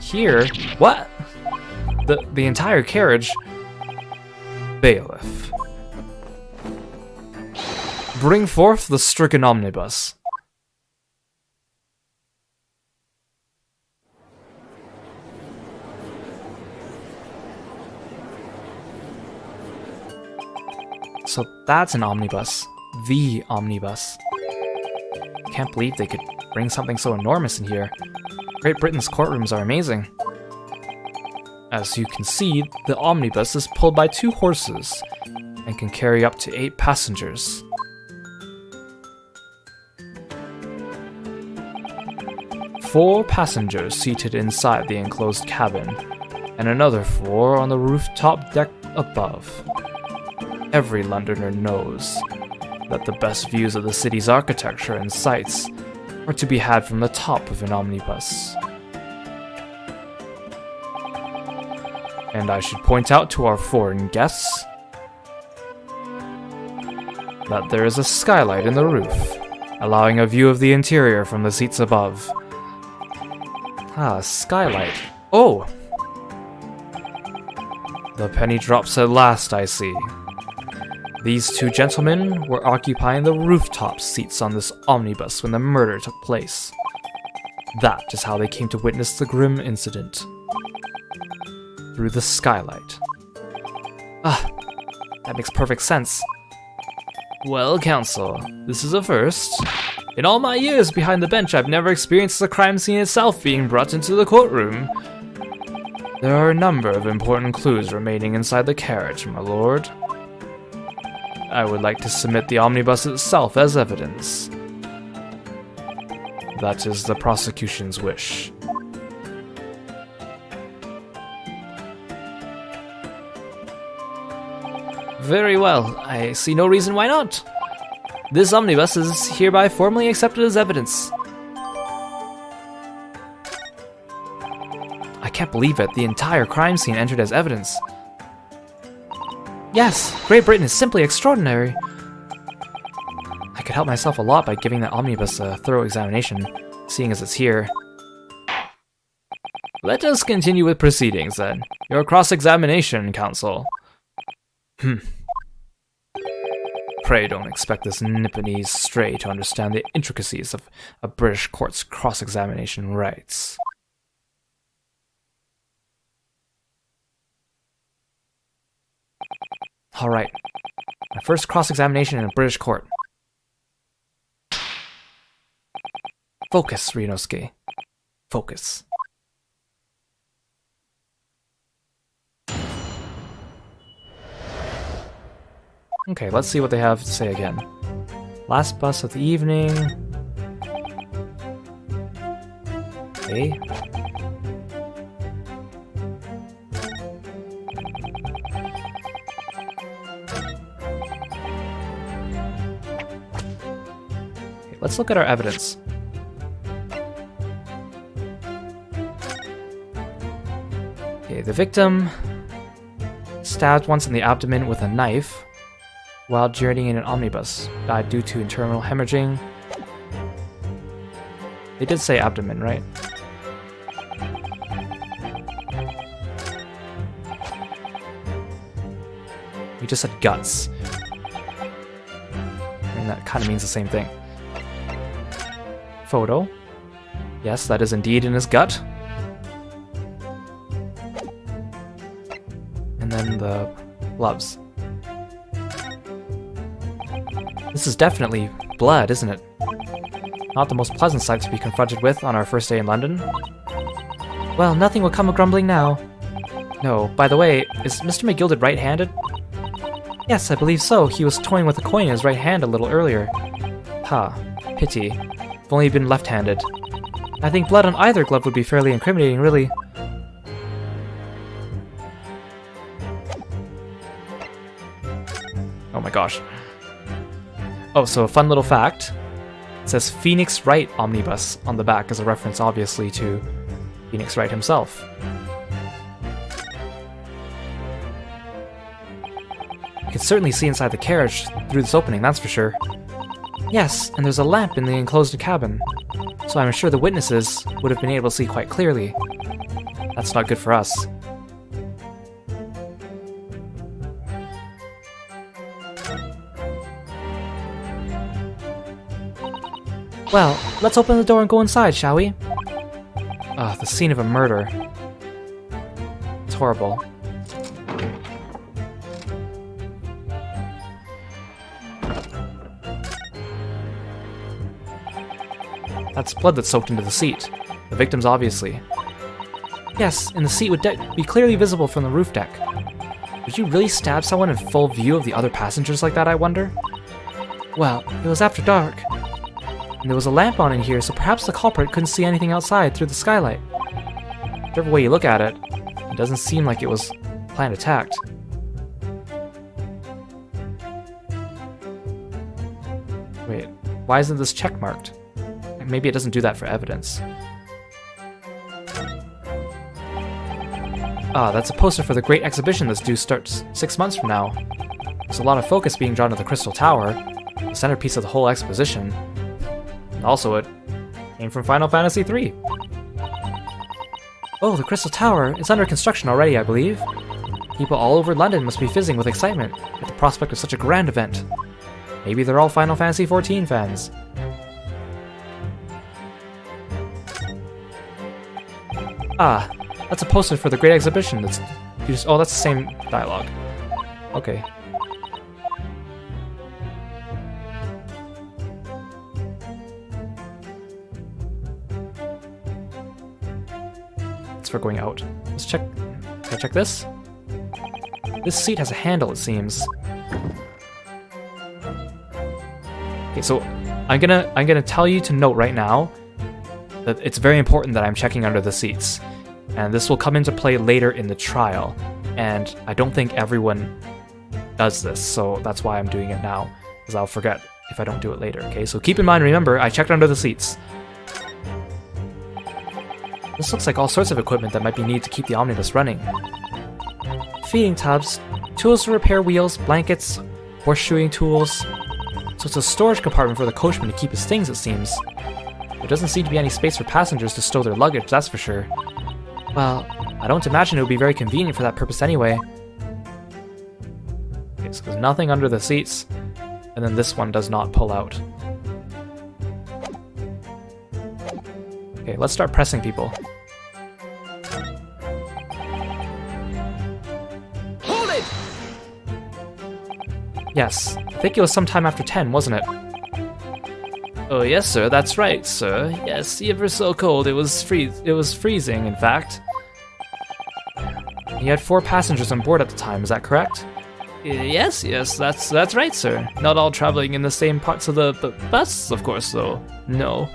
Here? What? The entire carriage? Bailiff. Bring forth the stricken omnibus. So that's an omnibus. The omnibus. Can't believe they could bring something so enormous in here. Great Britain's courtrooms are amazing. As you can see, the omnibus is pulled by 2 horses and can carry up to 8 passengers. Four passengers seated inside the enclosed cabin, and another 4 on the rooftop deck above. Every Londoner knows that the best views of the city's architecture and sights are to be had from the top of an omnibus. And I should point out to our foreign guests that there is a skylight in the roof, allowing a view of the interior from the seats above. Ah, skylight. Oh! The penny drops at last, I see. These 2 gentlemen were occupying the rooftop seats on this omnibus when the murder took place. That is how they came to witness the grim incident. Through the skylight. Ah, that makes perfect sense. Well, counsel, this is a first. In all my years behind the bench, I've never experienced the crime scene itself being brought into the courtroom. There are a number of important clues remaining inside the carriage, my lord. I would like to submit the omnibus itself as evidence. That is the prosecution's wish. Very well. I see no reason why not. This omnibus is hereby formally accepted as evidence. I can't believe it. The entire crime scene entered as evidence. Yes, Great Britain is simply extraordinary. I could help myself a lot by giving that omnibus a thorough examination, seeing as it's here. Let us continue with proceedings, then. Your cross-examination, counsel. Pray don't expect this Nipponese stray to understand the intricacies of a British court's cross-examination rights. Alright. My first cross-examination in a British court. Focus, Ryunosuke. Focus. Okay, let's see what they have to say again. Last bus of the evening. Okay. Let's look at our evidence. Okay, the victim stabbed once in the abdomen with a knife while journeying in an omnibus. Died due to internal hemorrhaging. They did say abdomen, right? We just said guts. And that kind of means the same thing. Photo. Yes, that is indeed in his gut. And then the gloves. This is definitely blood, isn't it? Not the most pleasant sight to be confronted with on our first day in London. Well, nothing will come of grumbling now. No, by the way, is Mr. McGilded right-handed? Yes, I believe so. He was toying with a coin in his right hand a little earlier. Ha, pity. If only he'd been left-handed. I think blood on either glove would be fairly incriminating, really. Oh my gosh. Oh, so a fun little fact. It says Phoenix Wright Omnibus on the back as a reference, obviously, to Phoenix Wright himself. You can certainly see inside the carriage through this opening, that's for sure. Yes, and there's a lamp in the enclosed cabin, so I'm sure the witnesses would have been able to see quite clearly. That's not good for us. Well, let's open the door and go inside, shall we? Ah, the scene of a murder. It's horrible. That's blood that's soaked into the seat. The victim's obviously. Yes, and the seat would be clearly visible from the roof deck. Did you really stab someone in full view of the other passengers like that, I wonder? Well, it was after dark. And there was a lamp on in here, so perhaps the culprit couldn't see anything outside through the skylight. Whichever way you look at it, it doesn't seem like it was planned attack. Wait, why isn't this check marked? Maybe it doesn't do that for evidence. Ah, that's a poster for the Great Exhibition that's due starts 6 months from now. There's a lot of focus being drawn to the Crystal Tower, the centerpiece of the whole exposition. And also, it came from Final Fantasy III. Oh, the Crystal Tower is under construction already, I believe. People all over London must be fizzing with excitement at the prospect of such a grand event. Maybe they're all Final Fantasy XIV fans. Ah, that's a poster for the Great Exhibition. Oh, that's the same dialogue. Okay. It's for going out. Let's check. Can I check this? This seat has a handle, it seems. Okay, so I'm gonna tell you to note right now that it's very important that I'm checking under the seats. And this will come into play later in the trial. And I don't think everyone does this, so that's why I'm doing it now. Because I'll forget if I don't do it later, okay? So keep in mind, remember, I checked under the seats. This looks like all sorts of equipment that might be needed to keep the omnibus running. Feeding tubs, tools to repair wheels, blankets, horseshoeing tools. So it's a storage compartment for the coachman to keep his things, it seems. There doesn't seem to be any space for passengers to stow their luggage, that's for sure. Well, I don't imagine it would be very convenient for that purpose anyway. Okay, so there's nothing under the seats, and then this one does not pull out. Okay, let's start pressing people. Hold it! Yes, I think it was sometime after 10, wasn't it? Oh yes, sir, that's right, sir. Yes, ever so cold. It was freezing, in fact. You had 4 passengers on board at the time, is that correct? Yes, that's right, sir. Not all traveling in the same parts of the bus, of course, though. No.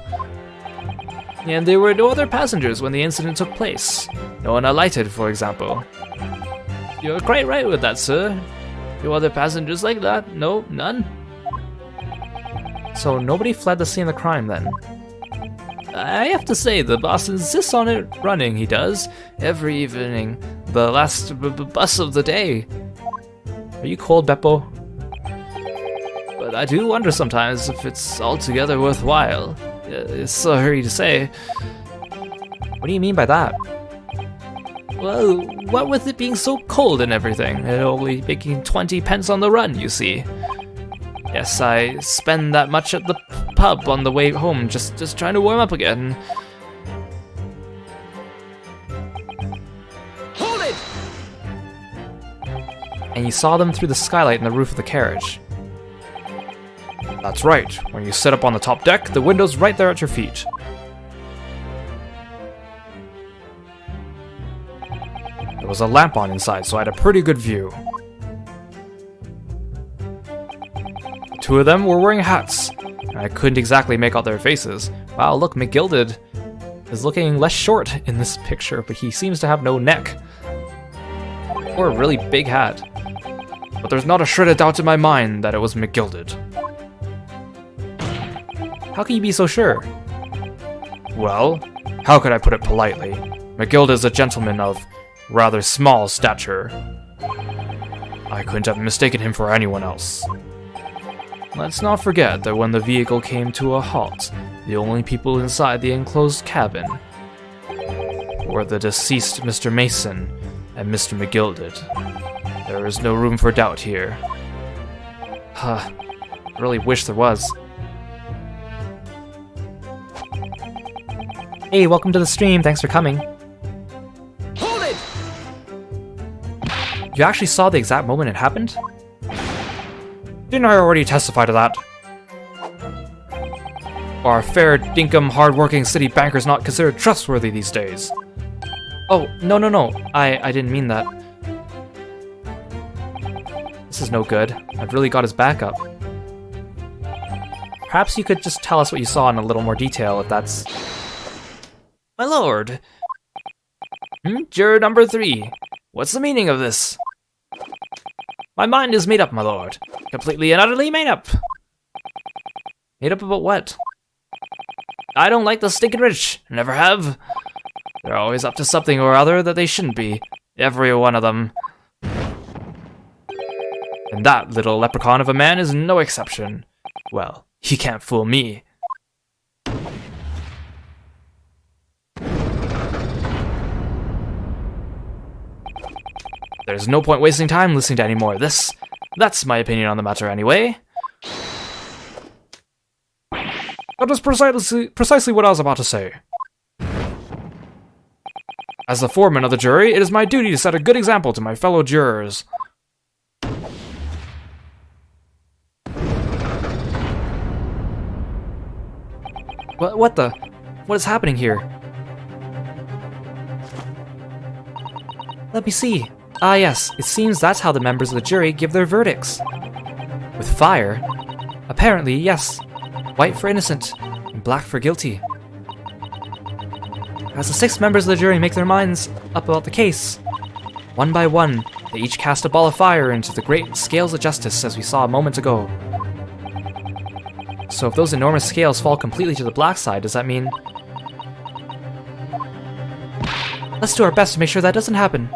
And there were no other passengers when the incident took place. No one alighted, for example. You're quite right with that, sir. No other passengers like that? No, none. So nobody fled the scene of the crime then? I have to say, the boss insists on it running, he does. Every evening. The last bus of the day. Are you cold, Beppo? But I do wonder sometimes if it's altogether worthwhile. Sorry to say. What do you mean by that? Well, what with it being so cold and everything, and only making 20 pence on the run, you see. Yes, I spend that much at the pub on the way home, just trying to warm up again. Hold it! And you saw them through the skylight in the roof of the carriage. That's right. When you sit up on the top deck, the window's right there at your feet. There was a lamp on inside, so I had a pretty good view. The 2 of them were wearing hats. I couldn't exactly make out their faces. Wow, look, McGilded is looking less short in this picture, but he seems to have no neck. Or a really big hat. But there's not a shred of doubt in my mind that it was McGilded. How can you be so sure? Well, how could I put it politely? McGild is a gentleman of rather small stature. I couldn't have mistaken him for anyone else. Let's not forget that when the vehicle came to a halt, the only people inside the enclosed cabin were the deceased Mr. Mason and Mr. McGilded. There is no room for doubt here. Huh. I really wish there was. Hey, welcome to the stream. Thanks for coming. Hold it! You actually saw the exact moment it happened? Didn't I already testify to that? Are fair, dinkum, hard-working city bankers not considered trustworthy these days? Oh, no. I didn't mean that. This is no good. I've really got his back up. Perhaps you could just tell us what you saw in a little more detail, if that's... My lord! Juror number 3. What's the meaning of this? My mind is made up, my lord. Completely and utterly made up. Made up about what? I don't like the stinking rich. Never have. They're always up to something or other that they shouldn't be. Every one of them. And that little leprechaun of a man is no exception. Well, he can't fool me. There's no point wasting time listening to any more of this. That's my opinion on the matter anyway. That is precisely what I was about to say. As the foreman of the jury, it is my duty to set a good example to my fellow jurors. What is happening here? Let me see. Ah yes, it seems that's how the members of the jury give their verdicts. With fire? Apparently, yes. White for innocent, and black for guilty. As the 6 members of the jury make their minds up about the case, one by one, they each cast a ball of fire into the great scales of justice as we saw a moment ago. So if those enormous scales fall completely to the black side, does that mean... Let's do our best to make sure that doesn't happen.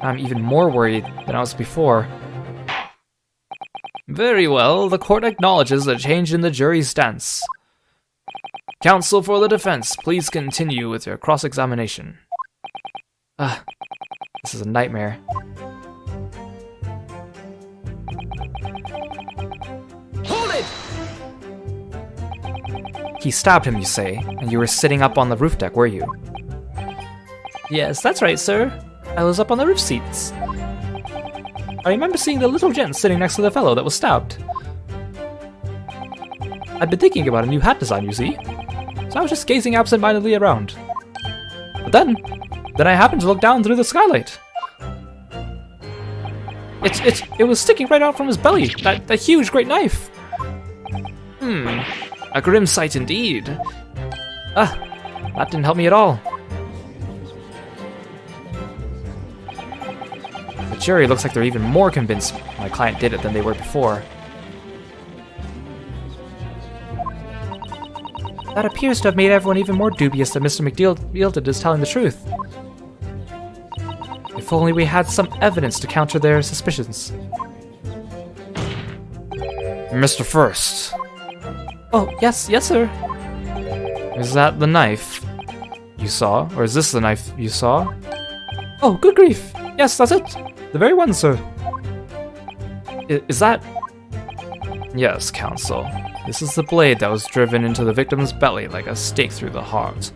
I'm even more worried than I was before. Very well, the court acknowledges a change in the jury's stance. Counsel for the defense, please continue with your cross-examination. This is a nightmare. Hold it! He stabbed him, you say, and you were sitting up on the roof deck, were you? Yes, that's right, sir. I was up on the roof seats. I remember seeing the little gent sitting next to the fellow that was stabbed. I'd been thinking about a new hat design, you see, so I was just gazing absent-mindedly around. But then I happened to look down through the skylight. It was sticking right out from his belly, that huge great knife. A grim sight indeed. That didn't help me at all. The jury looks like they're even more convinced my client did it than they were before. That appears to have made everyone even more dubious that Mr. McDielton is telling the truth. If only we had some evidence to counter their suspicions. Mr. First. Oh, yes, sir. Is that the knife you saw? Or is this the knife you saw? Oh, good grief. Yes, that's it. The very one, sir. Is that... Yes, counsel. This is the blade that was driven into the victim's belly like a stake through the heart.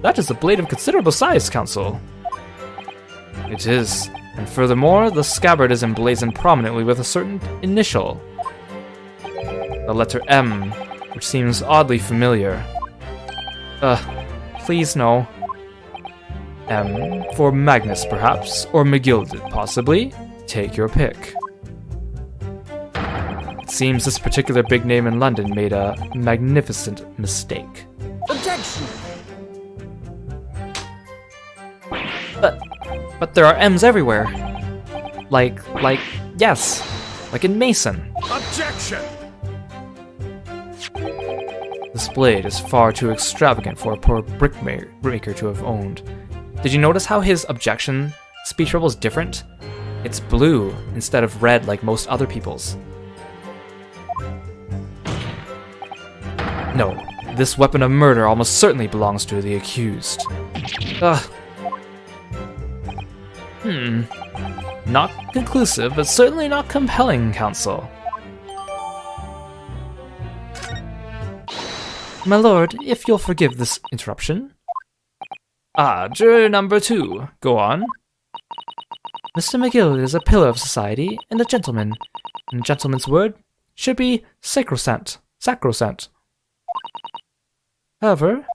That is a blade of considerable size, counsel. It is. And furthermore, the scabbard is emblazoned prominently with a certain initial. The letter M, which seems oddly familiar. Please no. M for Magnus, perhaps, or McGilded, possibly. Take your pick. It seems this particular big name in London made a magnificent mistake. Objection! But there are M's everywhere. Yes. Like in Mason. Objection! This blade is far too extravagant for a poor brickmaker to have owned. Did you notice how his objection speech bubble is different? It's blue instead of red like most other people's. No, this weapon of murder almost certainly belongs to the accused. Not conclusive, but certainly not compelling, counsel. My lord, if you'll forgive this interruption. Juror number 2, go on. Mr. McGill is a pillar of society and a gentleman, and a gentleman's word should be sacrosanct. However,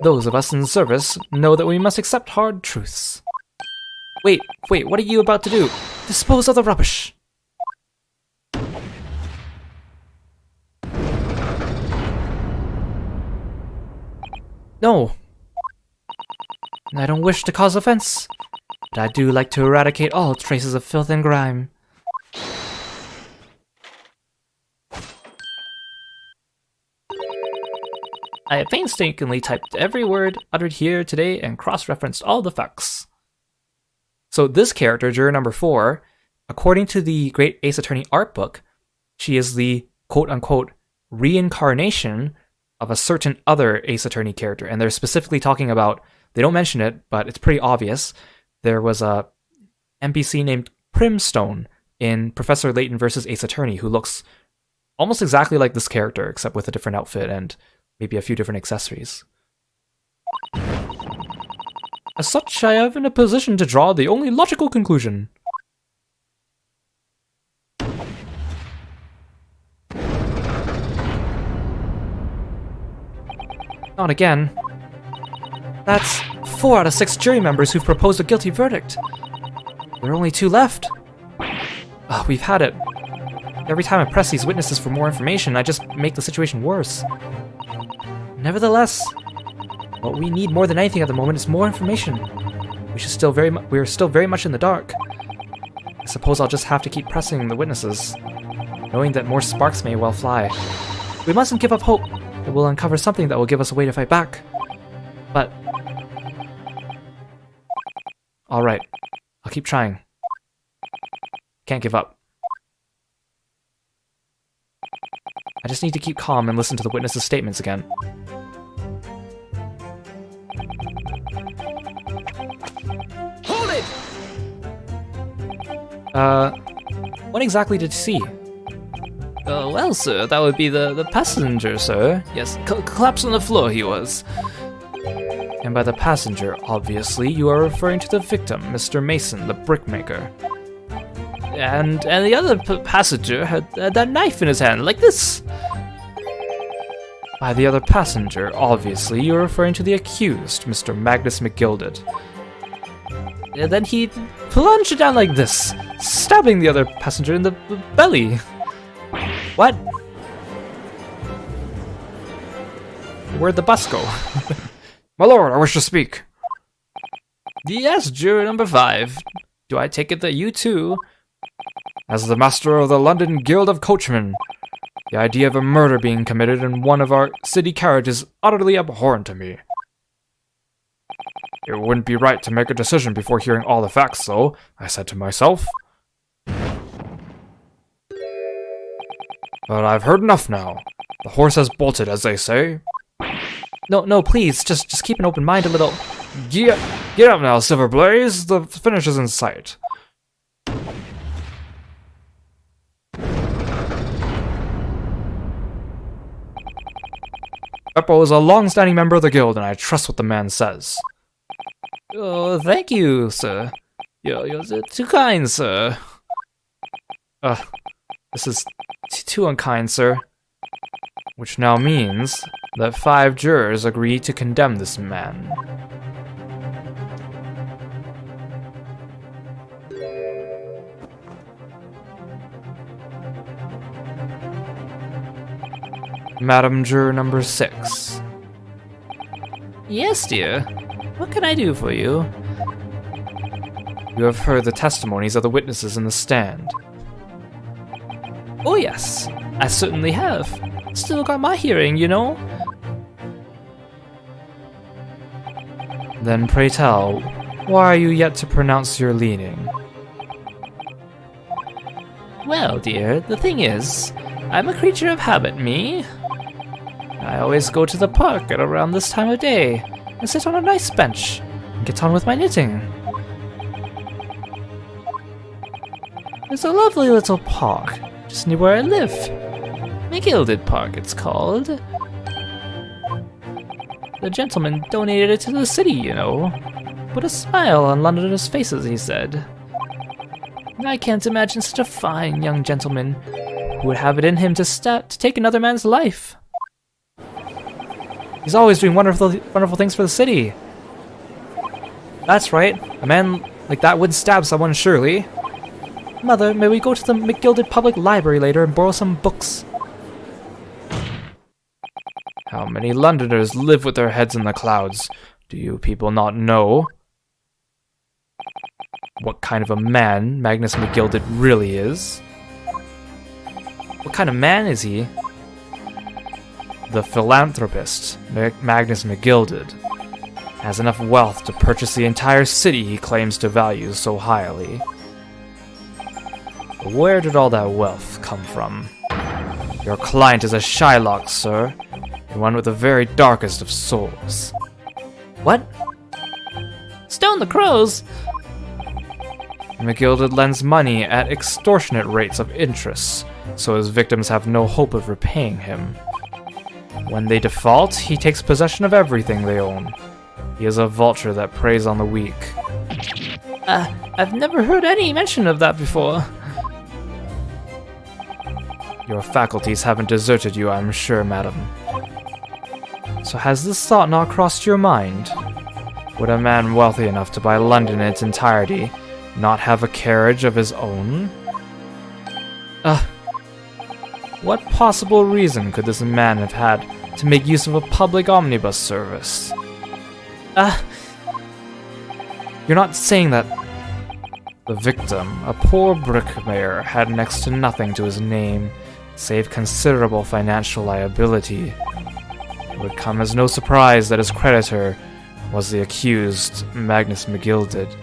those of us in service know that we must accept hard truths. Wait, what are you about to do? Dispose of the rubbish! No! I don't wish to cause offense, but I do like to eradicate all traces of filth and grime. I have painstakingly typed every word uttered here today and cross-referenced all the facts. So this character, juror number 4, according to the Great Ace Attorney art book, she is the quote-unquote reincarnation of a certain other Ace Attorney character. And they're specifically talking about, they don't mention it, but it's pretty obvious. There was a NPC named Primstone in Professor Layton vs. Ace Attorney who looks almost exactly like this character, except with a different outfit and maybe a few different accessories. As such, I am in a position to draw the only logical conclusion. Not again. That's 4 out of 6 jury members who've proposed a guilty verdict. There are only 2 left. We've had it. Every time I press these witnesses for more information, I just make the situation worse. Nevertheless, what we need more than anything at the moment is more information. We're still very much in the dark. I suppose I'll just have to keep pressing the witnesses, knowing that more sparks may well fly. We mustn't give up hope that we'll uncover something that will give us a way to fight back. But... alright, I'll keep trying. Can't give up. I just need to keep calm and listen to the witness's statements again. Hold it! What exactly did you see? Well, sir, that would be the passenger, sir. Yes, collapsed on the floor he was. And by the passenger, obviously, you are referring to the victim, Mr. Mason, the brickmaker. And the other passenger had that knife in his hand, like this. By the other passenger, obviously, you are referring to the accused, Mr. Magnus McGilded. And then he plunged it down like this, stabbing the other passenger in the belly. What? Where'd the bus go? My lord, I wish to speak. Yes, juror number 5. Do I take it that you too? As the master of the London Guild of Coachmen, the idea of a murder being committed in one of our city carriages is utterly abhorrent to me. It wouldn't be right to make a decision before hearing all the facts, though, I said to myself. But I've heard enough now. The horse has bolted, as they say. No, please, just keep an open mind a little. Get up now, Silver Blaze. The finish is in sight. Beppo is a long-standing member of the guild, and I trust what the man says. Oh, thank you, sir. You're too kind, sir. This is too unkind, sir. Which now means that 5 jurors agree to condemn this man. Madam Juror number 6. Yes, dear. What can I do for you? You have heard the testimonies of the witnesses in the stand. Oh yes, I certainly have. Still got my hearing, you know. Then pray tell, why are you yet to pronounce your leaning? Well, dear, the thing is, I'm a creature of habit, me. I always go to the park at around this time of day and sit on a nice bench and get on with my knitting. There's a lovely little park just near where I live. McGilded Park, it's called. The gentleman donated it to the city, you know. Put a smile on Londoners' faces, he said. I can't imagine such a fine young gentleman who would have it in him to take another man's life. He's always doing wonderful things for the city. That's right. A man like that wouldn't stab someone, surely. Mother, may we go to the McGilded Public Library later and borrow some books? How many Londoners live with their heads in the clouds? Do you people not know what kind of a man Magnus McGilded really is? What kind of man is he? The philanthropist, Magnus McGilded, has enough wealth to purchase the entire city he claims to value so highly. But where did all that wealth come from? Your client is a Shylock, sir, and one with the very darkest of souls. What? Stone the crows! McGilded lends money at extortionate rates of interest, so his victims have no hope of repaying him. When they default, he takes possession of everything they own. He is a vulture that preys on the weak. I've never heard any mention of that before. Your faculties haven't deserted you, I'm sure, madam. So has this thought not crossed your mind? Would a man wealthy enough to buy London in its entirety not have a carriage of his own? What possible reason could this man have had to make use of a public omnibus service? You're not saying that the victim, a poor brickmaker, had next to nothing to his name, save considerable financial liability. It would come as no surprise that his creditor was the accused, Magnus McGilded.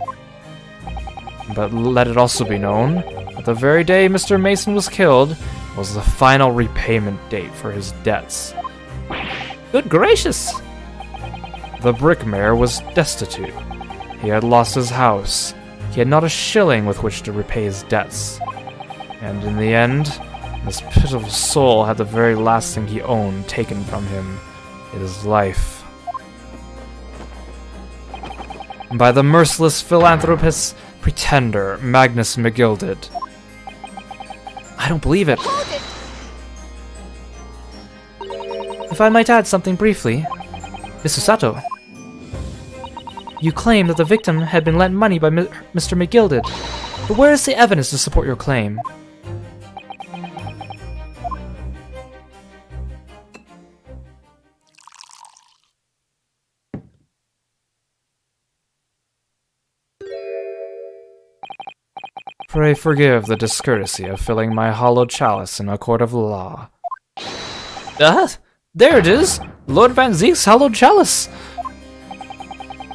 But let it also be known that the very day Mr. Mason was killed, was the final repayment date for his debts. Good gracious! The brickmayer was destitute. He had lost his house. He had not a shilling with which to repay his debts. And in the end, this pitiful soul had the very last thing he owned taken from him, his life. By the merciless philanthropist's pretender, Magnus McGilded. I don't believe it. Hold it! If I might add something briefly, Mr. Sato, you claim that the victim had been lent money by Mr. McGilded, but where is the evidence to support your claim? Pray forgive the discourtesy of filling my hollow chalice in a court of law. There it is! Lord Van Zeek's hallowed chalice!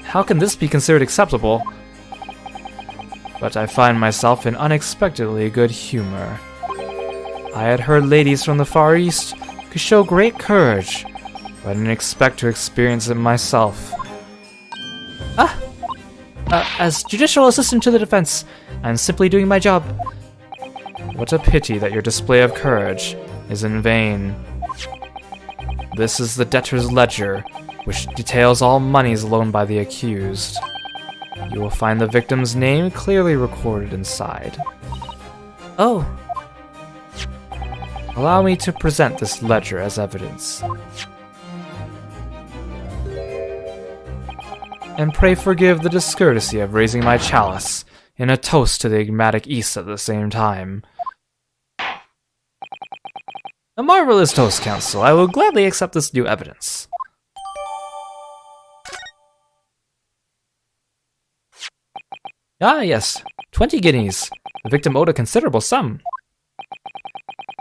How can this be considered acceptable? But I find myself in unexpectedly good humor. I had heard ladies from the Far East could show great courage, but I didn't expect to experience it myself. As judicial assistant to the defense, I'm simply doing my job. What a pity that your display of courage is in vain. This is the debtor's ledger, which details all monies loaned by the accused. You will find the victim's name clearly recorded inside. Oh, Allow me to present this ledger as evidence. And pray forgive the discourtesy of raising my chalice in a toast to the enigmatic East at the same time. a marvelous toast, Counsel. I will gladly accept this new evidence. Ah, yes. 20 guineas. The victim owed a considerable sum.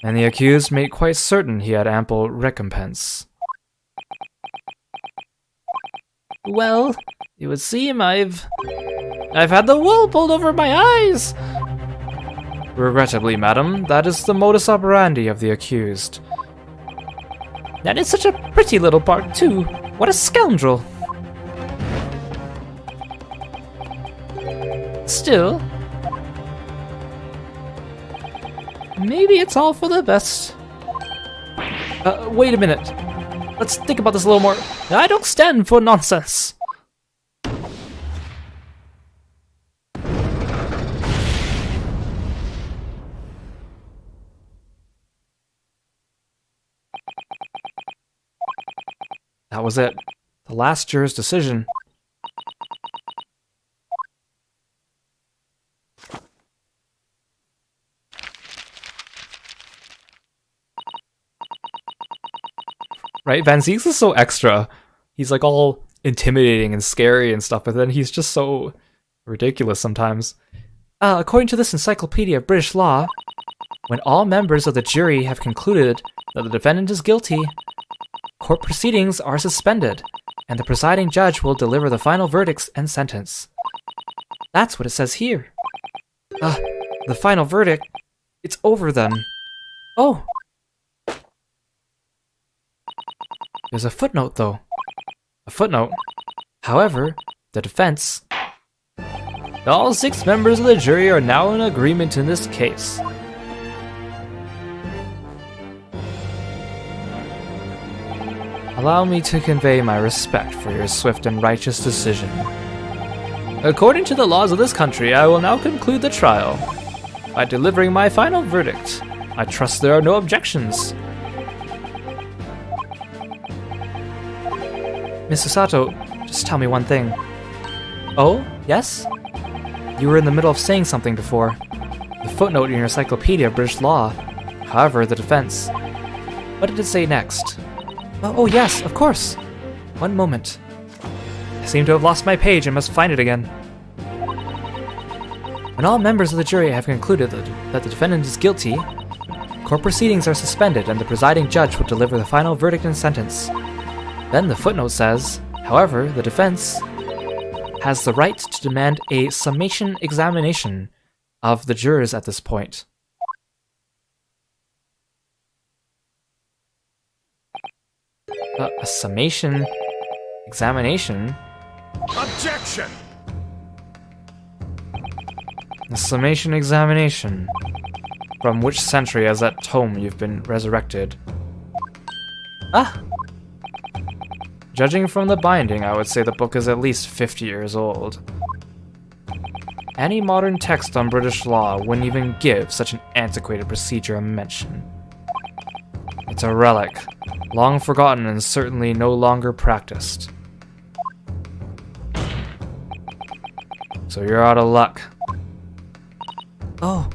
And the accused made quite certain he had ample recompense. Well, it would seem I've had the wool pulled over my eyes. Regrettably, madam, that is the modus operandi of the accused. That is such a pretty little part, too. What a scoundrel. Still, maybe it's all for the best. Wait a minute. Let's think about this a little more. I don't stand for nonsense. That was it. The last juror's decision. Right? Van Zieks is so extra. He's like all intimidating and scary and stuff, but then he's just so ridiculous sometimes. According to this Encyclopedia of British Law, when all members of the jury have concluded that the defendant is guilty, court proceedings are suspended, and the presiding judge will deliver the final verdicts and sentence. That's what it says here. The final verdict? It's over then. Oh! There's a footnote, though. A footnote. However, the defense... All 6 members of the jury are now in agreement in this case. Allow me to convey my respect for your swift and righteous decision. According to the laws of this country, I will now conclude the trial by delivering my final verdict. I trust there are no objections. Mr. Sato, just tell me one thing. Oh, yes? You were in the middle of saying something before. The footnote in your Encyclopedia of British Law. However, the defense. What did it say next? Oh, yes, of course. One moment. I seem to have lost my page and must find it again. When all members of the jury have concluded that the defendant is guilty, court proceedings are suspended and the presiding judge will deliver the final verdict and sentence. Then the footnote says, however, the defense has the right to demand a summation examination of the jurors at this point. A summation examination? Objection! A summation examination. From which century has that tome you've been resurrected? Ah! Judging from the binding, I would say the book is at least 50 years old. Any modern text on British law wouldn't even give such an antiquated procedure a mention. It's a relic, long forgotten and certainly no longer practiced. So you're out of luck. Oh.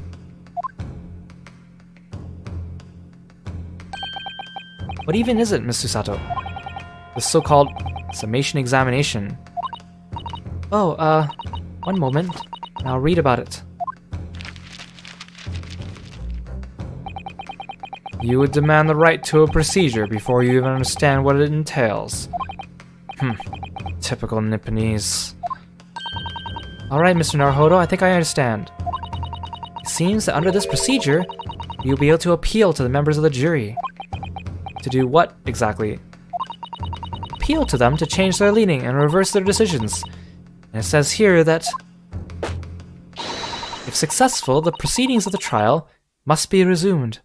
What even is it, Miss Susato? The so-called summation examination. Oh, one moment. I'll read about it. You would demand the right to a procedure before you even understand what it entails. Typical Nipponese. Alright, Mr. Naruhodo, I think I understand. It seems that under this procedure, you'll be able to appeal to the members of the jury. To do what, exactly? Appeal to them to change their leaning and reverse their decisions. And it says here that if successful, the proceedings of the trial must be resumed.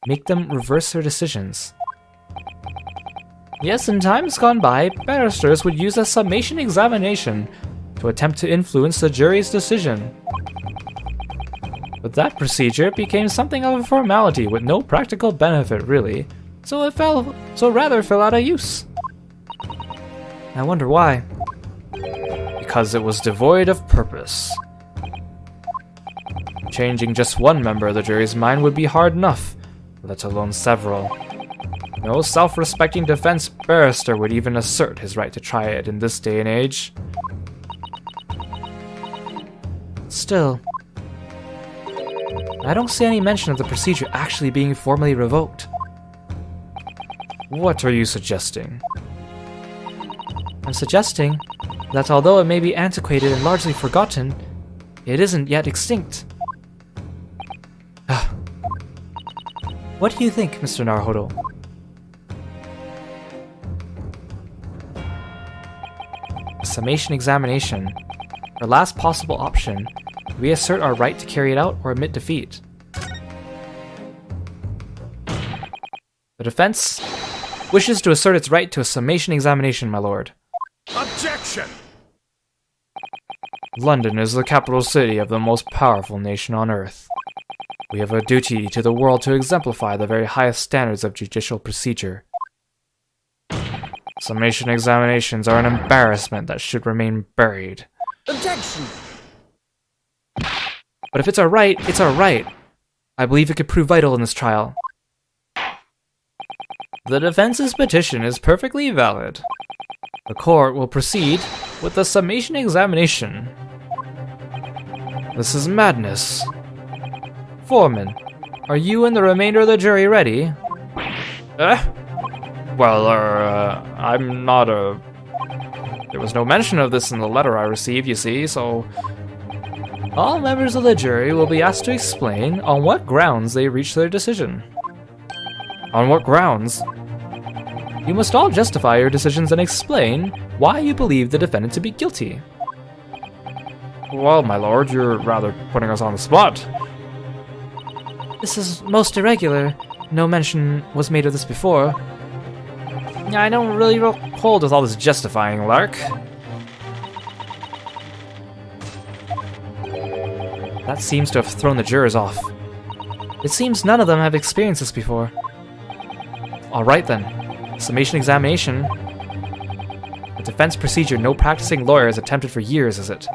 Make them reverse their decisions. Yes, in times gone by, barristers would use a summation examination to attempt to influence the jury's decision. But that procedure became something of a formality with no practical benefit, really, so rather fell out of use. I wonder why. Because it was devoid of purpose. Changing just one member of the jury's mind would be hard enough, let alone several. No self-respecting defense barrister would even assert his right to try it in this day and age. Still, I don't see any mention of the procedure actually being formally revoked. What are you suggesting? I'm suggesting that although it may be antiquated and largely forgotten, it isn't yet extinct. What do you think, Mr. Naruhodo? A summation examination. Our last possible option. We assert our right to carry it out or admit defeat. The defense wishes to assert its right to a summation examination, my lord. Objection! London is the capital city of the most powerful nation on earth. We have a duty to the world to exemplify the very highest standards of judicial procedure. Summation examinations are an embarrassment that should remain buried. Objection! But if it's our right, it's our right. I believe it could prove vital in this trial. The defense's petition is perfectly valid. The court will proceed with the summation examination. This is madness. Foreman, are you and the remainder of the jury ready? Well, I'm not There was no mention of this in the letter I received, you see, so... All members of the jury will be asked to explain on what grounds they reached their decision. On what grounds? You must all justify your decisions and explain why you believe the defendant to be guilty. Well, my lord, you're rather putting us on the spot. This is most irregular. No mention was made of this before. I don't really hold with all this justifying, Lark. That seems to have thrown the jurors off. It seems none of them have experienced this before. Alright then. Summation examination. A defense procedure no practicing lawyer has attempted for years, is it?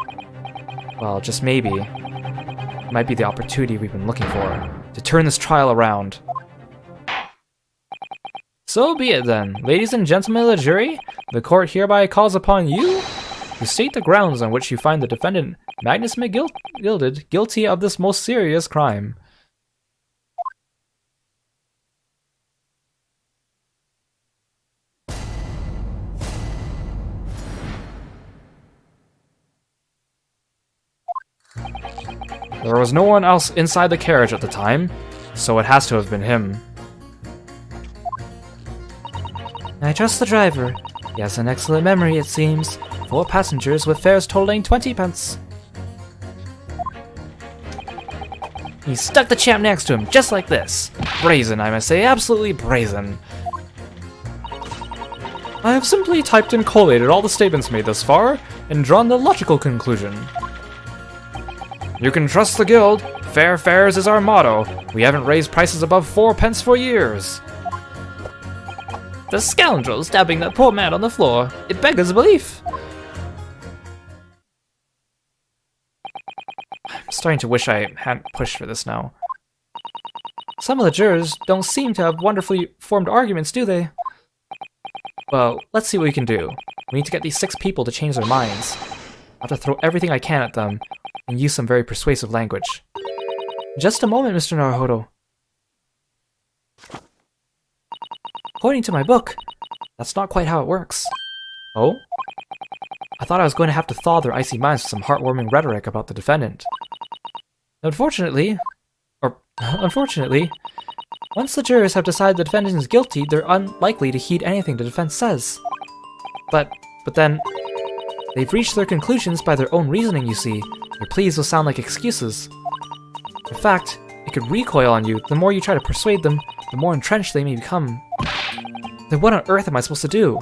Well, just maybe. It might be the opportunity we've been looking for, to turn this trial around. So be it then. Ladies and gentlemen of the jury, the court hereby calls upon you to state the grounds on which you find the defendant, Magnus McGilded, guilty of this most serious crime. There was no one else inside the carriage at the time, so it has to have been him. I trust the driver. He has an excellent memory, it seems. 4 passengers with fares totaling 20 pence. He stuck the chap next to him, just like this. Brazen, I must say, absolutely brazen. I have simply typed and collated all the statements made thus far, and drawn the logical conclusion. You can trust the guild. Fair fares is our motto. We haven't raised prices above 4 pence for years. The scoundrel stabbing that poor man on the floor. It beggars belief. I'm starting to wish I hadn't pushed for this now. Some of the jurors don't seem to have wonderfully formed arguments, do they? Well, let's see what we can do. We need to get these 6 people to change their minds. I have to throw everything I can at them and use some very persuasive language. Just a moment, Mr. Naruhodo. According to my book, that's not quite how it works. Oh? I thought I was going to have to thaw their icy minds with some heartwarming rhetoric about the defendant. Unfortunately, once the jurors have decided the defendant is guilty, they're unlikely to heed anything the defense says. But then, they've reached their conclusions by their own reasoning, you see. Your pleas will sound like excuses. In fact, it could recoil on you. The more you try to persuade them, the more entrenched they may become. Then what on earth am I supposed to do?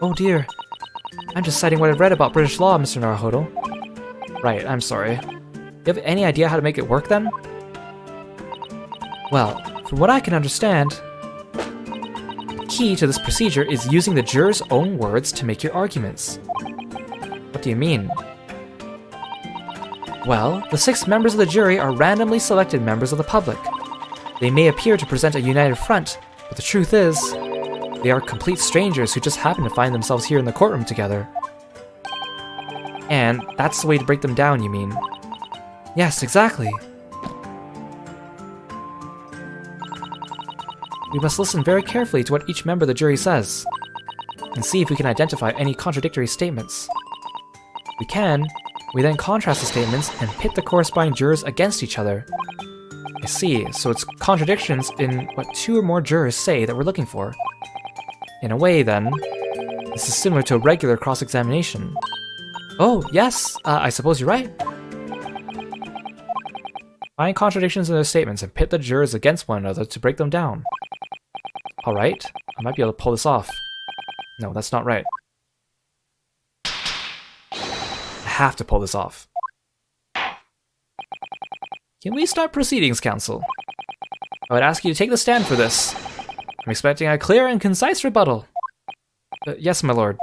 Oh dear. I'm just citing what I've read about British law, Mr. Naruhodo. Right, I'm sorry. You have any idea how to make it work then? Well, from what I can understand, the key to this procedure is using the jurors' own words to make your arguments. What do you mean? Well, the 6 members of the jury are randomly selected members of the public. They may appear to present a united front, but the truth is, they are complete strangers who just happen to find themselves here in the courtroom together. And that's the way to break them down, you mean? Yes, exactly. We must listen very carefully to what each member of the jury says, and see if we can identify any contradictory statements. If we can, we then contrast the statements and pit the corresponding jurors against each other. I see, so it's contradictions in what 2 or more jurors say that we're looking for. In a way, then, this is similar to a regular cross-examination. Oh, yes, I suppose you're right. Find contradictions in their statements and pit the jurors against one another to break them down. Alright, I might be able to pull this off. No, that's not right. I have to pull this off. Can we start proceedings, counsel? I would ask you to take the stand for this. I'm expecting a clear and concise rebuttal. Yes, my lord.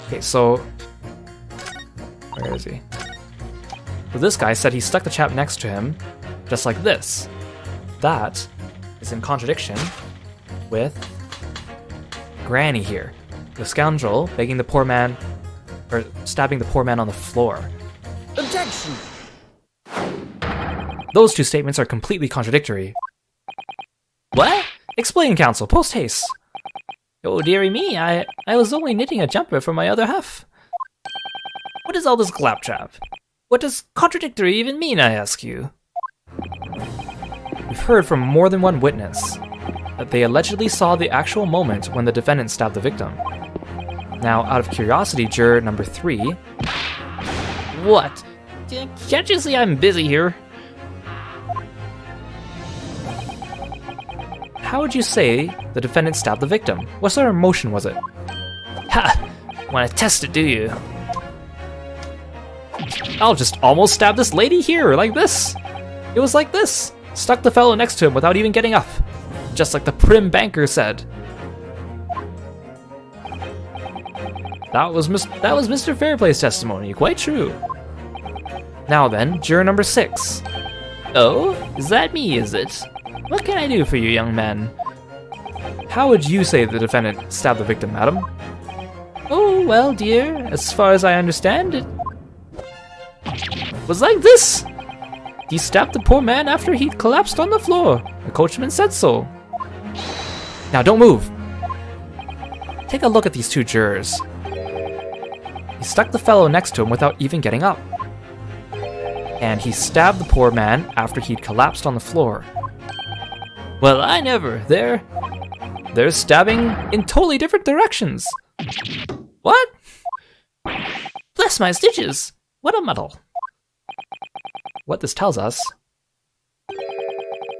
Okay, so... where is he? So this guy said he stuck the chap next to him, just like this. That is in contradiction with Granny here. The scoundrel begging the poor man, or stabbing the poor man on the floor. Objection! Those 2 statements are completely contradictory. What? Explain, counsel, post haste. Oh dearie me, I was only knitting a jumper for my other half. What is all this claptrap? What does contradictory even mean, I ask you? We've heard from more than one witness that they allegedly saw the actual moment when the defendant stabbed the victim. Now, out of curiosity, juror number 3... What? Can't you see I'm busy here? How would you say the defendant stabbed the victim? What sort of motion was it? Ha! Wanna test it, do you? I'll just almost stab this lady here, like this. It was like this. Stuck the fellow next to him without even getting up. Just like the prim banker said. That was Mr. Fairplay's testimony, quite true. Now then, juror number 6. Oh, is that me, is it? What can I do for you, young man? How would you say the defendant stabbed the victim, madam? Oh, well, dear, as far as I understand it was like this. He stabbed the poor man after he collapsed on the floor. The coachman said so. Now don't move. Take a look at these two jurors. He stuck the fellow next to him without even getting up. And he stabbed the poor man after he'd collapsed on the floor. Well, I never. They're stabbing in totally different directions. What? Bless my stitches! What a muddle. What this tells us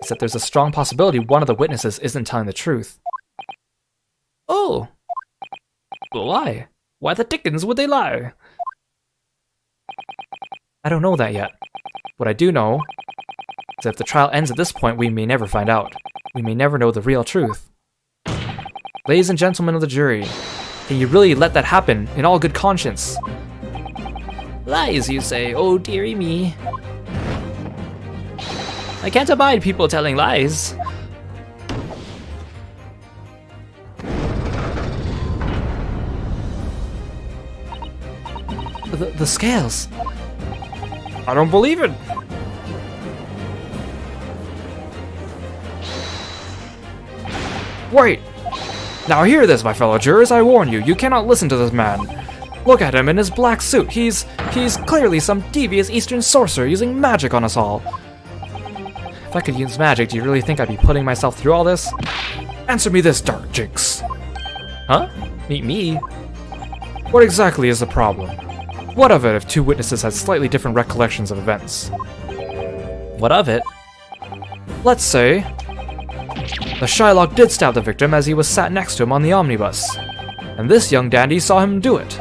is that there's a strong possibility one of the witnesses isn't telling the truth. Oh! Well, why? Why the dickens would they lie? I don't know that yet. What I do know is that if the trial ends at this point, we may never find out. We may never know the real truth. Ladies and gentlemen of the jury, can you really let that happen in all good conscience? Lies, you say? Oh, dearie me. I can't abide people telling lies. The scales. I don't believe it. Wait. Now hear this, my fellow jurors. I warn you, you cannot listen to this man. Look at him in his black suit. He's clearly some devious Eastern sorcerer using magic on us all. If I could use magic, do you really think I'd be putting myself through all this? Answer me this, Dark Jinx. Huh? Me? What exactly is the problem? What of it if two witnesses had slightly different recollections of events? What of it? Let's say the Shylock did stab the victim as he was sat next to him on the omnibus, and this young dandy saw him do it.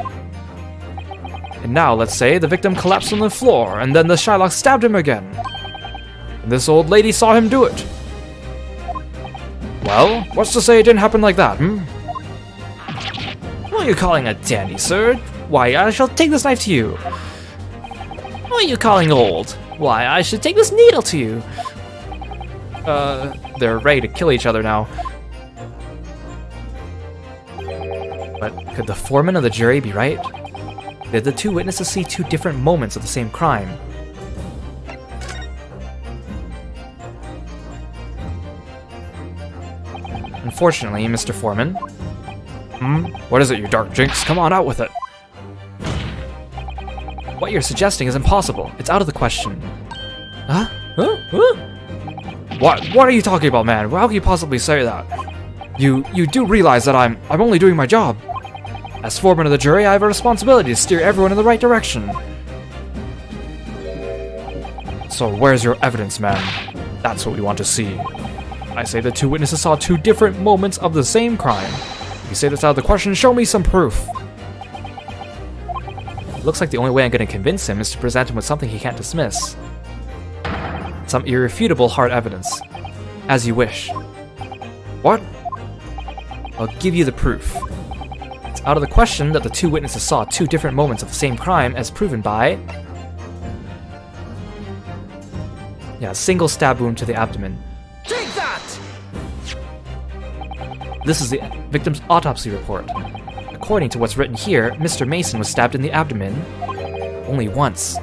And now let's say the victim collapsed on the floor, and then the Shylock stabbed him again. And this old lady saw him do it. Well, what's to say it didn't happen like that, What are you calling a dandy, sir? Why, I shall take this knife to you. What are you calling old? Why, I should take this needle to you. They're ready to kill each other now. But could the foreman of the jury be right? Did the two witnesses see two different moments of the same crime? Unfortunately, Mr. Foreman. What is it, you Dark Jinx? Come on, out with it. What you're suggesting is impossible. It's out of the question. Huh? What are you talking about, man? How can you possibly say that? You do realize that I'm only doing my job. As foreman of the jury, I have a responsibility to steer everyone in the right direction. So where's your evidence, man? That's what we want to see. I say the two witnesses saw two different moments of the same crime. If you say that's out of the question, show me some proof. Looks like the only way I'm going to convince him is to present him with something he can't dismiss. Some irrefutable hard evidence. As you wish. What? I'll give you the proof. It's out of the question that the two witnesses saw two different moments of the same crime as proven by... a single stab wound to the abdomen. Take that! This is the victim's autopsy report. According to what's written here, Mr. Mason was stabbed in the abdomen only once.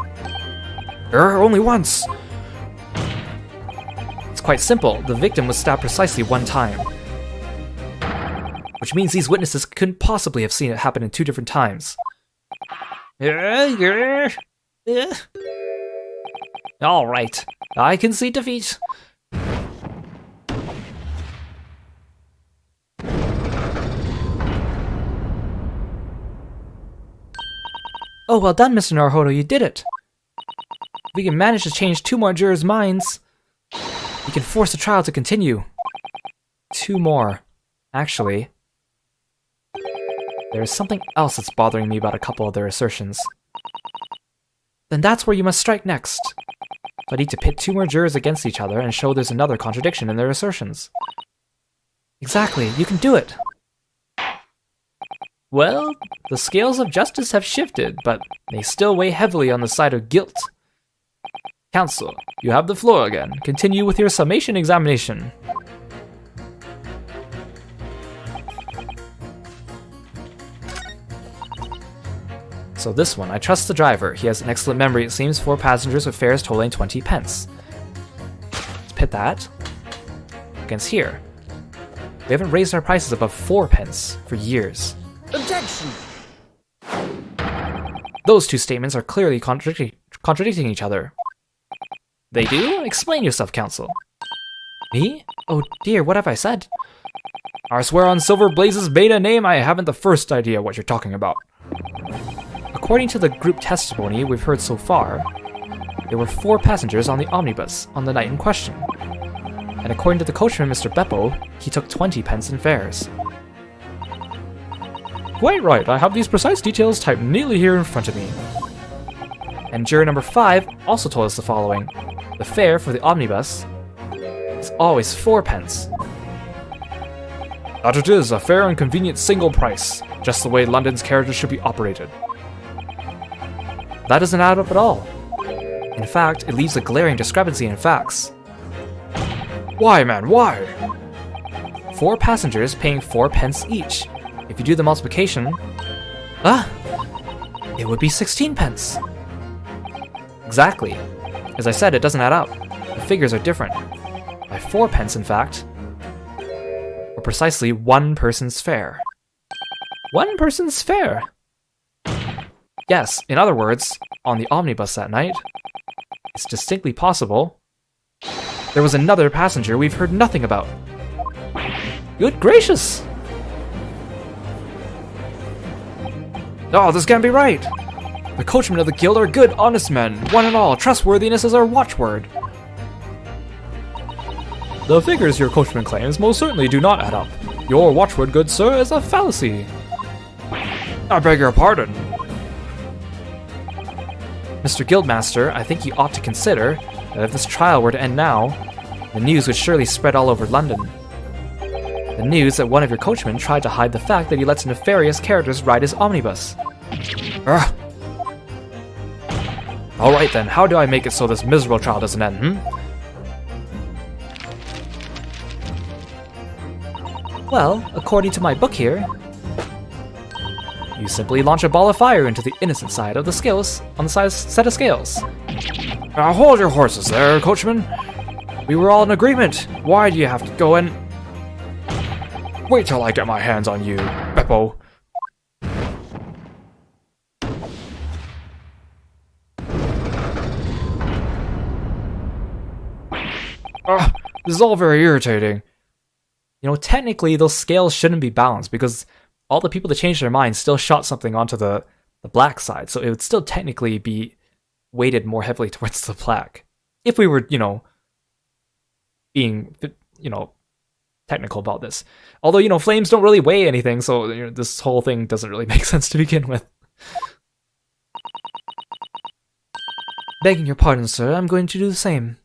Only once? It's quite simple. The victim was stabbed precisely one time. Which means these witnesses couldn't possibly have seen it happen in two different times. Alright, I concede defeat. Oh, well done, Mr. Naruhodo, you did it! If we can manage to change two more jurors' minds, we can force the trial to continue. Two more. Actually, there is something else that's bothering me about a couple of their assertions. Then that's where you must strike next. I need to pit two more jurors against each other and show there's another contradiction in their assertions. Exactly, you can do it! Well, the scales of justice have shifted, but they still weigh heavily on the side of guilt. Counsel, you have the floor again. Continue with your summation examination. So this one, I trust the driver. He has an excellent memory, it seems, for passengers with fares totaling 20 pence. Let's pit that against here. We haven't raised our prices above 4 pence for years. Objection! Those two statements are clearly contradicting each other. They do? Explain yourself, counsel. Me? Oh dear, what have I said? I swear on Silver Blaze's beta name, I haven't the first idea what you're talking about. According to the group testimony we've heard so far, there were 4 passengers on the omnibus on the night in question. And according to the coachman, Mr. Beppo, he took 20 pence in fares. Quite right, I have these precise details typed neatly here in front of me. And juror number 5 also told us the following. The fare for the omnibus is always 4 pence. That it is, a fair and convenient single price, just the way London's carriages should be operated. That doesn't add up at all. In fact, it leaves a glaring discrepancy in facts. Why, man, why? 4 passengers paying 4 pence each. If you do the multiplication, it would be 16 pence. Exactly. As I said, it doesn't add up. The figures are different. By 4 pence, in fact. Or precisely 1 person's fare. 1 person's fare? Yes, in other words, on the omnibus that night, it's distinctly possible there was another passenger we've heard nothing about. Good gracious! Oh, this can't be right! The coachmen of the guild are good, honest men, one and all. Trustworthiness is our watchword. The figures your coachman claims most certainly do not add up. Your watchword, good sir, is a fallacy. I beg your pardon. Mr. Guildmaster, I think you ought to consider that if this trial were to end now, the news would surely spread all over London. The news that one of your coachmen tried to hide the fact that he lets nefarious characters ride his omnibus. Alright then, how do I make it so this miserable trial doesn't end, Well, according to my book here, you simply launch a ball of fire into the innocent side of the scales on the set of scales. Hold your horses there, coachman. We were all in agreement. Why do you have to go and... Wait till I get my hands on you, Beppo. This is all very irritating. You know, technically those scales shouldn't be balanced because all the people that changed their minds still shot something onto the black side, so it would still technically be weighted more heavily towards the black. If we were, being, technical about this. Although, flames don't really weigh anything, so this whole thing doesn't really make sense to begin with. Begging your pardon, sir, I'm going to do the same.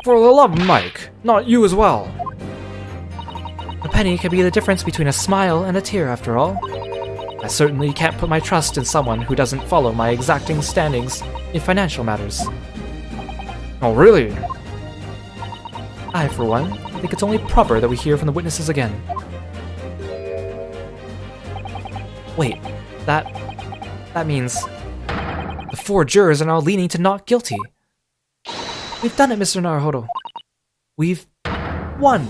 For the love of Mike, not you as well. A penny could be the difference between a smile and a tear, after all. I certainly can't put my trust in someone who doesn't follow my exacting standings in financial matters. Oh, really? I, for one, think it's only proper that we hear from the witnesses again. Wait, that means the 4 jurors are now leaning to not guilty. We've done it, Mr. Naruhodo. We've won.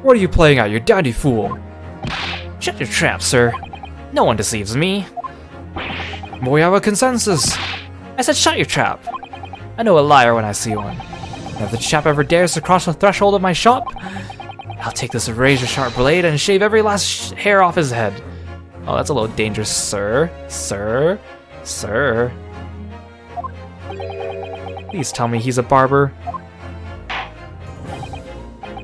What are you playing at, you dandy fool? Shut your trap, sir. No one deceives me. We have a consensus. I said shut your trap. I know a liar when I see one. And if the chap ever dares to cross the threshold of my shop, I'll take this razor-sharp blade and shave every last hair off his head. Oh, that's a little dangerous, sir. Sir. Please tell me he's a barber.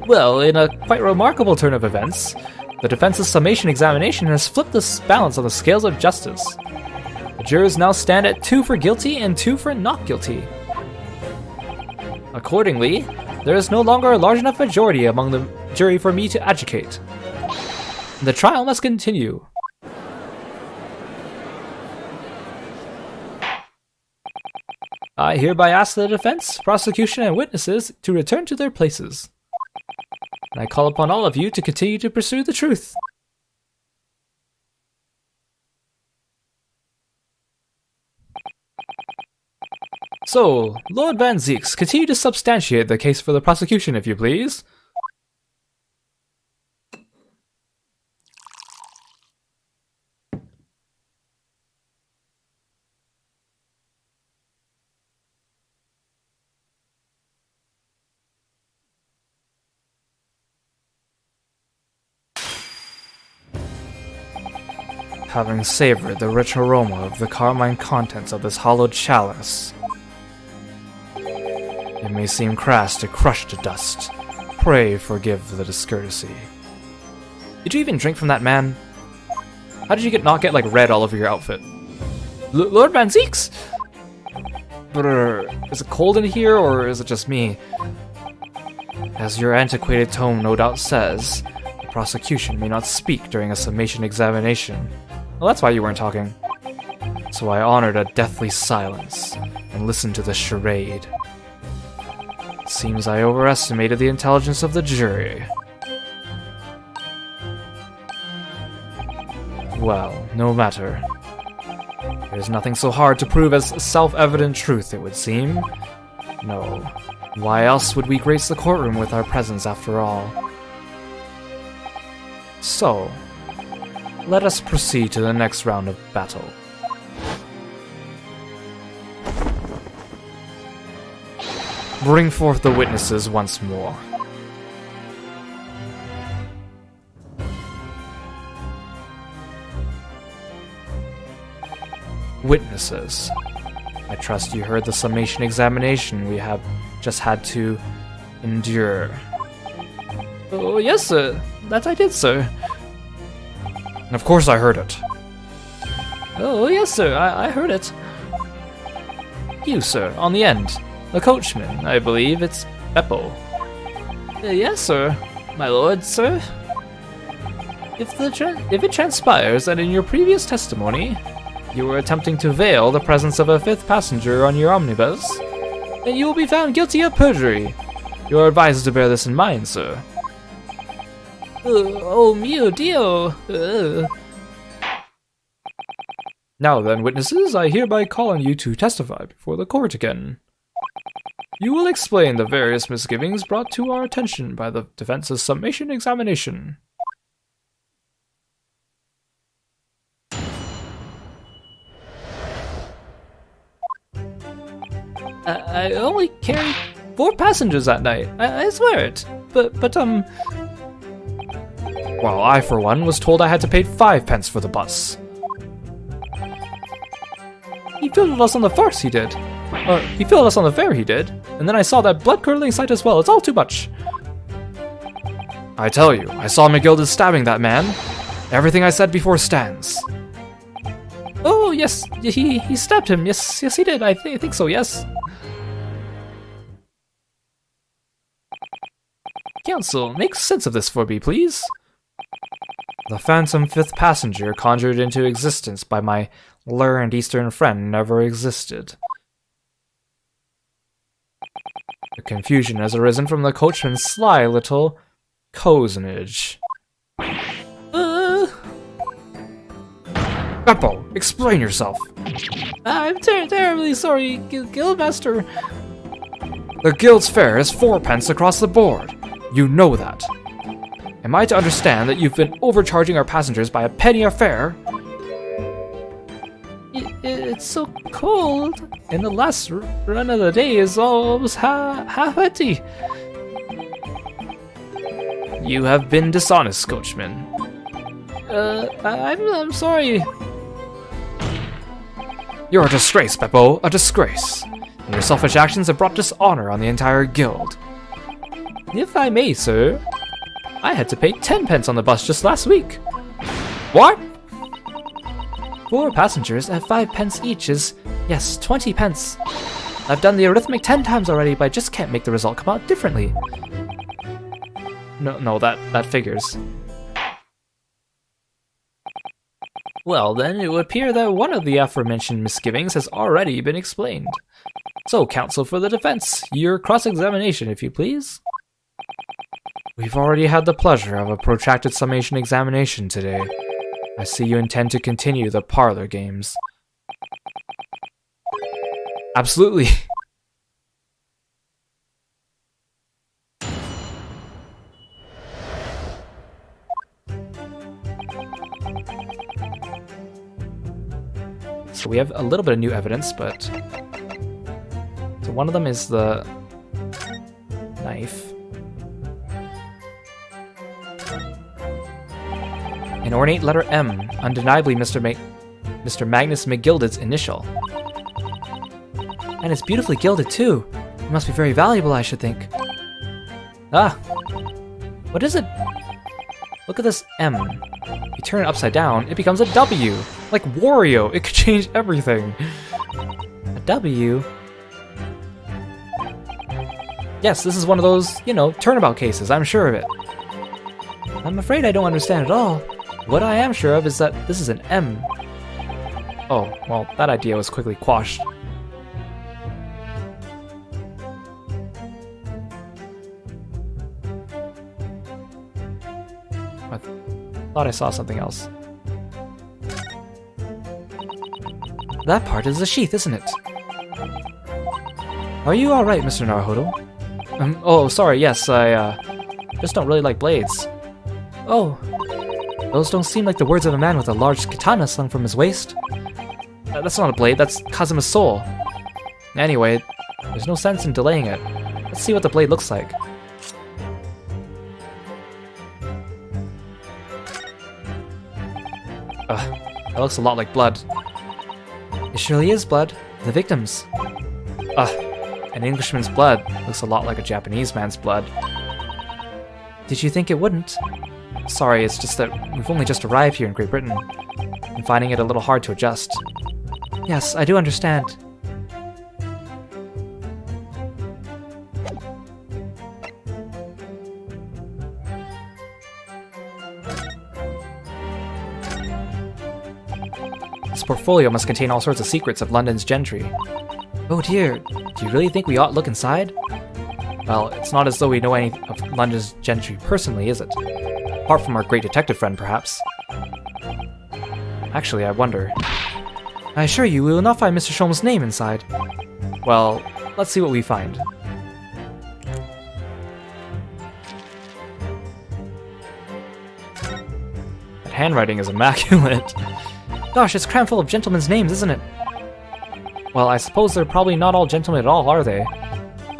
Well, in a quite remarkable turn of events, the defense's summation examination has flipped the balance on the scales of justice. The jurors now stand at 2 for guilty and 2 for not guilty. Accordingly, there is no longer a large enough majority among the jury for me to adjudicate. The trial must continue. I hereby ask the defense, prosecution, and witnesses to return to their places. And I call upon all of you to continue to pursue the truth. So, Lord Van Zeeks, continue to substantiate the case for the prosecution, if you please. Having savored the rich aroma of the carmine contents of this hollowed chalice, it may seem crass to crush to dust. Pray forgive the discourtesy. Did you even drink from that man? How did you not get like red all over your outfit? Lord Van Zeeks? Is it cold in here, or is it just me? As your antiquated tome no doubt says, the prosecution may not speak during a summation examination. Well, that's why you weren't talking. So I honored a deathly silence and listened to the charade. It seems I overestimated the intelligence of the jury. Well, no matter. There's nothing so hard to prove as self-evident truth, it would seem. No. Why else would we grace the courtroom with our presence after all? So, let us proceed to the next round of battle. Bring forth the witnesses once more. Witnesses. I trust you heard the summation examination we have just had to endure. Oh, yes, sir. That I did, sir. Of course I heard it. Oh, yes, sir, I heard it. You, sir, on the end. The coachman, I believe it's Beppo. Yes, sir. My lord, sir. If it transpires that in your previous testimony you were attempting to veil the presence of a fifth passenger on your omnibus, then you will be found guilty of perjury. You are advised to bear this in mind, sir. Oh mio Dio! Now then, witnesses, I hereby call on you to testify before the court again. You will explain the various misgivings brought to our attention by the defense's summation examination. I only carried 4 passengers that night. I swear it. But well, I, for one, was told I had to pay 5 pence for the bus. He filled us on the farce, he did. He filled us on the fare, he did. And then I saw that blood-curdling sight as well. It's all too much. I tell you, I saw McGilded stabbing that man. Everything I said before stands. Oh, yes, he stabbed him. Yes, he did. I think so, yes. Counsel, make sense of this for me, please. The phantom fifth passenger conjured into existence by my learned Eastern friend never existed. The confusion has arisen from the coachman's sly little cozenage. Beppo, explain yourself. I'm terribly sorry, Guildmaster. The guild's fare is 4 pence across the board. You know that. Am I to understand that you've been overcharging our passengers by a penny a fare? It's so cold, and the last run of the day is almost half empty. You have been dishonest, coachman. I'm sorry. You're a disgrace, Beppo, a disgrace. And your selfish actions have brought dishonor on the entire guild. If I may, sir, I had to pay 10 pence on the bus just last week. What? 4 passengers at 5 pence each is, yes, 20 pence. I've done the arithmetic 10 times already, but I just can't make the result come out differently. No, that figures. Well, then, it would appear that one of the aforementioned misgivings has already been explained. So, counsel for the defense, your cross-examination, if you please. We've already had the pleasure of a protracted summation examination today. I see you intend to continue the parlor games. Absolutely. So we have a little bit of new evidence, but... So one of them is the knife. An ornate letter M, undeniably Mr. Magnus McGilded's initial. And it's beautifully gilded too. It must be very valuable, I should think. Ah! What is it? Look at this M. You turn it upside down, it becomes a W! Like Wario, it could change everything! A W? Yes, this is one of those, you know, turnabout cases, I'm sure of it. I'm afraid I don't understand at all. What I am sure of is that this is an M. Oh, well, that idea was quickly quashed. I thought I saw something else. That part is the sheath, isn't it? Are you alright, Mr. Naruhodo? Oh, sorry, yes, I, just don't really like blades. Oh, those don't seem like the words of a man with a large katana slung from his waist. That's not a blade, that's Kazuma's soul. Anyway, there's no sense in delaying it. Let's see what the blade looks like. That looks a lot like blood. It surely is blood. The victim's. An Englishman's blood looks a lot like a Japanese man's blood. Did you think it wouldn't? Sorry, it's just that we've only just arrived here in Great Britain. I'm finding it a little hard to adjust. Yes, I do understand. This portfolio must contain all sorts of secrets of London's gentry. Oh dear, do you really think we ought look inside? Well, it's not as though we know any of London's gentry personally, is it? Apart from our great detective friend, perhaps. Actually, I wonder. I assure you, we will not find Mr. Sholm's name inside. Well, let's see what we find. That handwriting is immaculate. Gosh, it's crammed full of gentlemen's names, isn't it? Well, I suppose they're probably not all gentlemen at all, are they?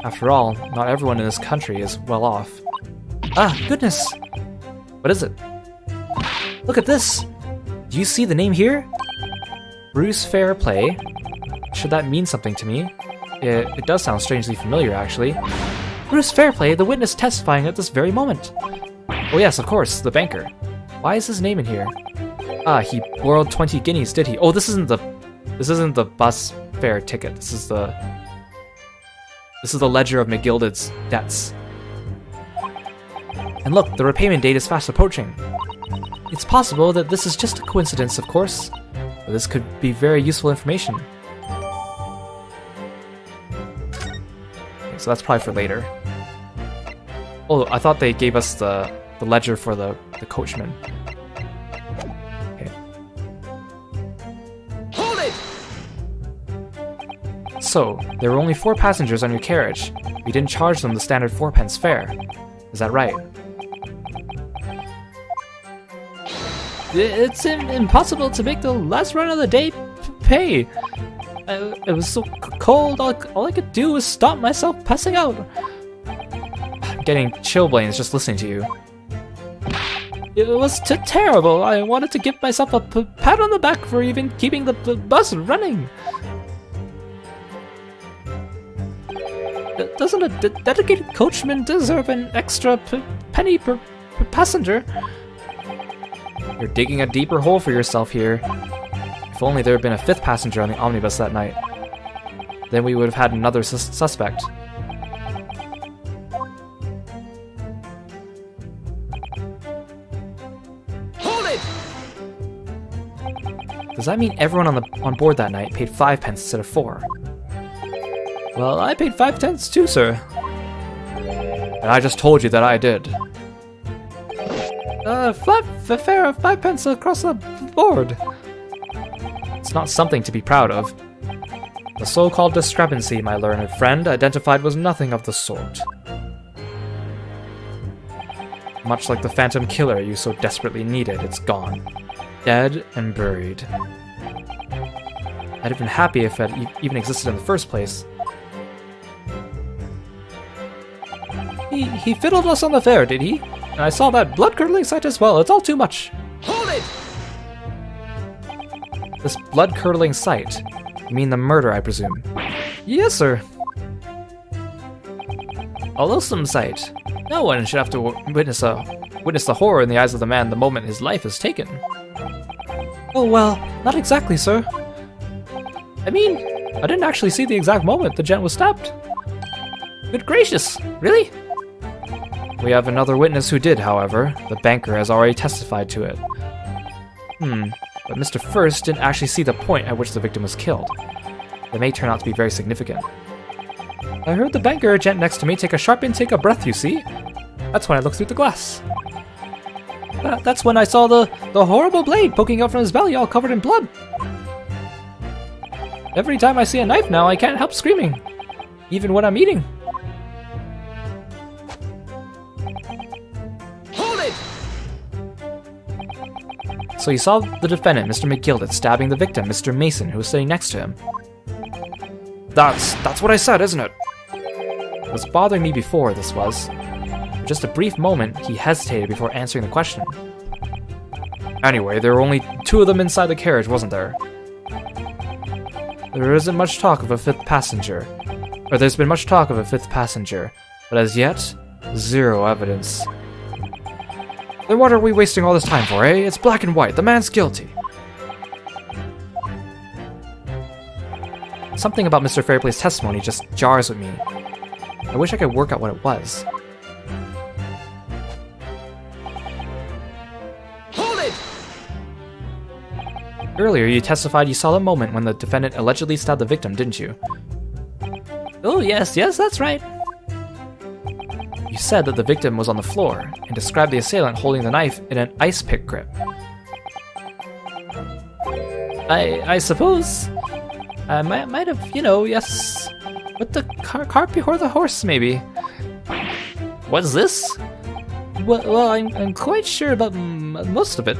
After all, not everyone in this country is well off. Ah, goodness! What is it? Look at this! Do you see the name here? Bruce Fairplay. Should that mean something to me? It does sound strangely familiar, actually. Bruce Fairplay, the witness testifying at this very moment. Oh yes, of course, the banker. Why is his name in here? Ah, he borrowed 20 guineas, did he? Oh, this isn't the bus fare ticket. This is the ledger of McGilded's debts. And look, the repayment date is fast approaching. It's possible that this is just a coincidence, of course, but this could be very useful information. Okay, so that's probably for later. Oh, I thought they gave us the ledger for the coachman. Okay. Hold it! So, there were only 4 passengers on your carriage. We didn't charge them the standard 4p fare. Is that right? It's impossible to make the last run of the day pay. It was so cold, all I could do was stop myself passing out. I'm getting chilblains just listening to you. It was terrible. I wanted to give myself a pat on the back for even keeping the bus running. Doesn't a dedicated coachman deserve an extra penny per passenger? You're digging a deeper hole for yourself here. If only there had been a 5th passenger on the omnibus that night. Then we would have had another suspect. Hold it! Does that mean everyone on board that night paid 5p instead of 4? Well, I paid 5p too, sir. And I just told you that I did. Flat fare of 5p across the board. It's not something to be proud of. The so-called discrepancy, my learned friend, identified was nothing of the sort. Much like the phantom killer you so desperately needed, it's gone. Dead and buried. I'd have been happy if it even existed in the first place. He fiddled us on the fair, did he? And I saw that blood-curdling sight as well. It's all too much. Hold it! This blood-curdling sight? You mean the murder, I presume? Yes, sir. A loathsome sight. No one should have to witness the horror in the eyes of the man the moment his life is taken. Oh, well, not exactly, sir. I mean, I didn't actually see the exact moment the gent was stabbed. Good gracious, really? We have another witness who did, however. The banker has already testified to it. But Mr. First didn't actually see the point at which the victim was killed. It may turn out to be very significant. I heard the banker gent next to me take a sharp intake of breath, you see? That's when I looked through the glass. That's when I saw the horrible blade poking out from his belly all covered in blood. Every time I see a knife now, I can't help screaming. Even when I'm eating. Hold it! So you saw the defendant, Mr. McGilded, stabbing the victim, Mr. Mason, who was sitting next to him. That's what I said, isn't it? It was bothering me before, this was. For just a brief moment, he hesitated before answering the question. Anyway, there were only 2 of them inside the carriage, wasn't there? There's been much talk of a fifth passenger, but as yet, 0 evidence. Then what are we wasting all this time for, eh? It's black and white. The man's guilty. Something about Mr. Fairplay's testimony just jars with me. I wish I could work out what it was. Hold it! Earlier, you testified you saw the moment when the defendant allegedly stabbed the victim, didn't you? Oh, yes, that's right. You said that the victim was on the floor, and described the assailant holding the knife in an ice pick grip. I suppose... I might have, yes... With the cart before the horse, maybe. What's this? Well, I'm quite sure about most of it.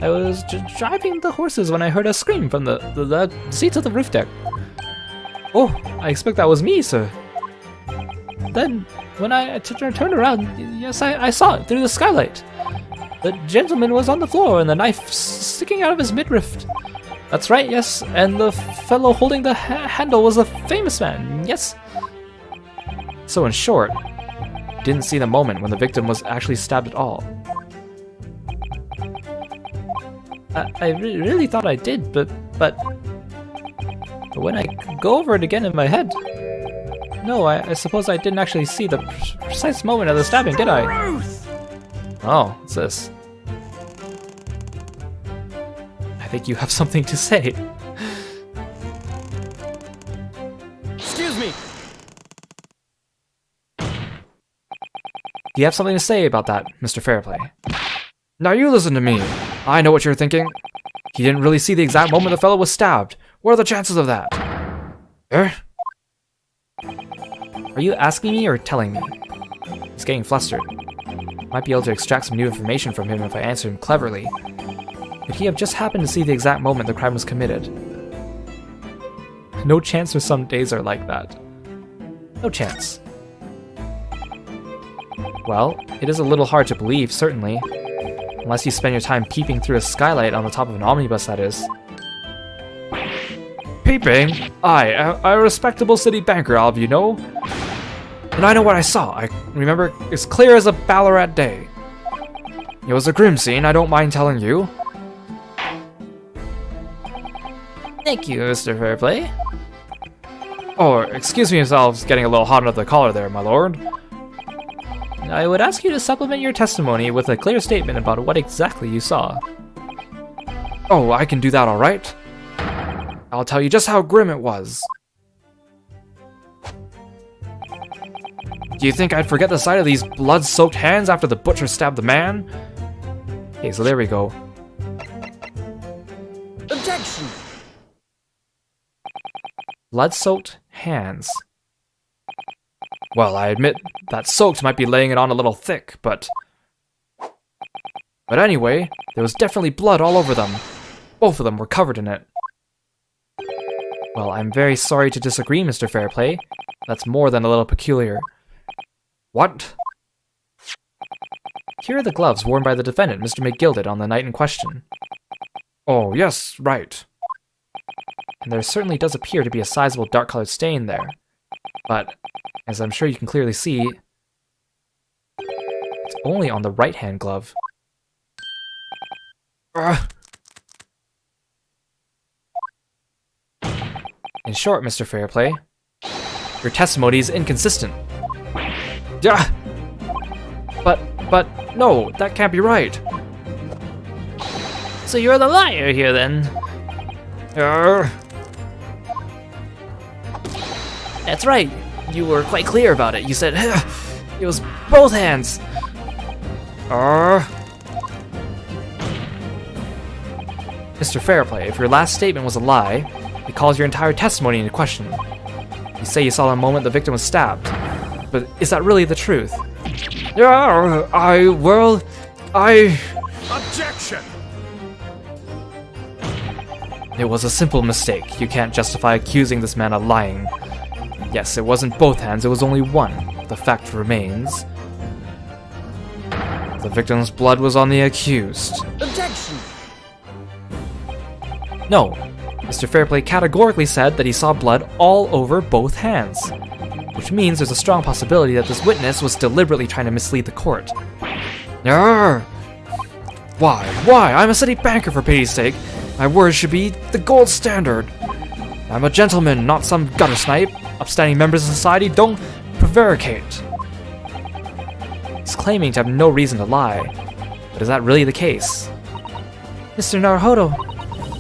I was driving the horses when I heard a scream from the seats of the roof deck. Oh, I expect that was me, sir. Then, when I turned around, yes, I saw it through the skylight. The gentleman was on the floor and the knife sticking out of his midriff. That's right, yes, and the fellow holding the handle was a famous man, yes. So in short, didn't see the moment when the victim was actually stabbed at all. I really thought I did, but when I go over it again in my head, no, I suppose I didn't actually see the precise moment of the stabbing, did I? Oh, what's this? I think you have something to say. Excuse me! Do you have something to say about that, Mr. Fairplay? Now you listen to me. I know what you're thinking. He didn't really see the exact moment the fellow was stabbed. What are the chances of that? Are you asking me or telling me? He's getting flustered. Might be able to extract some new information from him if I answer him cleverly. Could he have just happened to see the exact moment the crime was committed? No chance, for some days are like that. No chance. Well, it is a little hard to believe, certainly. Unless you spend your time peeping through a skylight on the top of an omnibus, that is. Peeping? A respectable city banker, I'll have you know. And I know what I saw. I remember as clear as a Ballarat day. It was a grim scene, I don't mind telling you. Thank you, Mr. Fairplay. Oh, excuse me if I was getting a little hot under the collar there, my lord. I would ask you to supplement your testimony with a clear statement about what exactly you saw. Oh, I can do that all right. I'll tell you just how grim it was. Do you think I'd forget the sight of these blood-soaked hands after the butcher stabbed the man? Okay, so there we go. Objection! Blood-soaked hands. Well, I admit that soaked might be laying it on a little thick, but anyway, there was definitely blood all over them. Both of them were covered in it. Well, I'm very sorry to disagree, Mr. Fairplay. That's more than a little peculiar. What? Here are the gloves worn by the defendant, Mr. McGilded, on the night in question. Oh, yes, right. And there certainly does appear to be a sizable dark-colored stain there. But, as I'm sure you can clearly see, it's only on the right-hand glove. In short, Mr. Fairplay, your testimony is inconsistent. Yeah. But, no, that can't be right. So you're the liar here, then? That's right. You were quite clear about it. You said, it was both hands. Mr. Fairplay, if your last statement was a lie, it calls your entire testimony into question. You say you saw the moment the victim was stabbed, but is that really the truth? Objection! It was a simple mistake. You can't justify accusing this man of lying. Yes, it wasn't both hands, it was only one. The fact remains. The victim's blood was on the accused. Objection! No, Mr. Fairplay categorically said that he saw blood all over both hands. Which means there's a strong possibility that this witness was deliberately trying to mislead the court. Why? I'm a city banker, for pity's sake. My words should be the gold standard. I'm a gentleman, not some gutter snipe. Upstanding members of society don't prevaricate. He's claiming to have no reason to lie. But is that really the case? Mr. Naruhodo,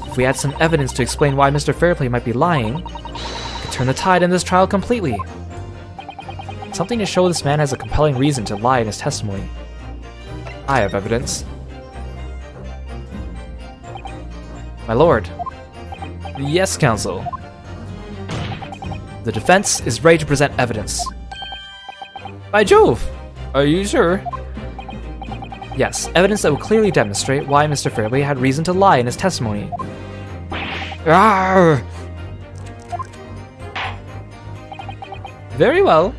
if we had some evidence to explain why Mr. Fairplay might be lying, it could turn the tide in this trial completely. Something to show this man has a compelling reason to lie in his testimony. I have evidence. My lord. Yes, counsel. The defense is ready to present evidence. By Jove! Are you sure? Yes, evidence that will clearly demonstrate why Mr. Fairplay had reason to lie in his testimony. Very well.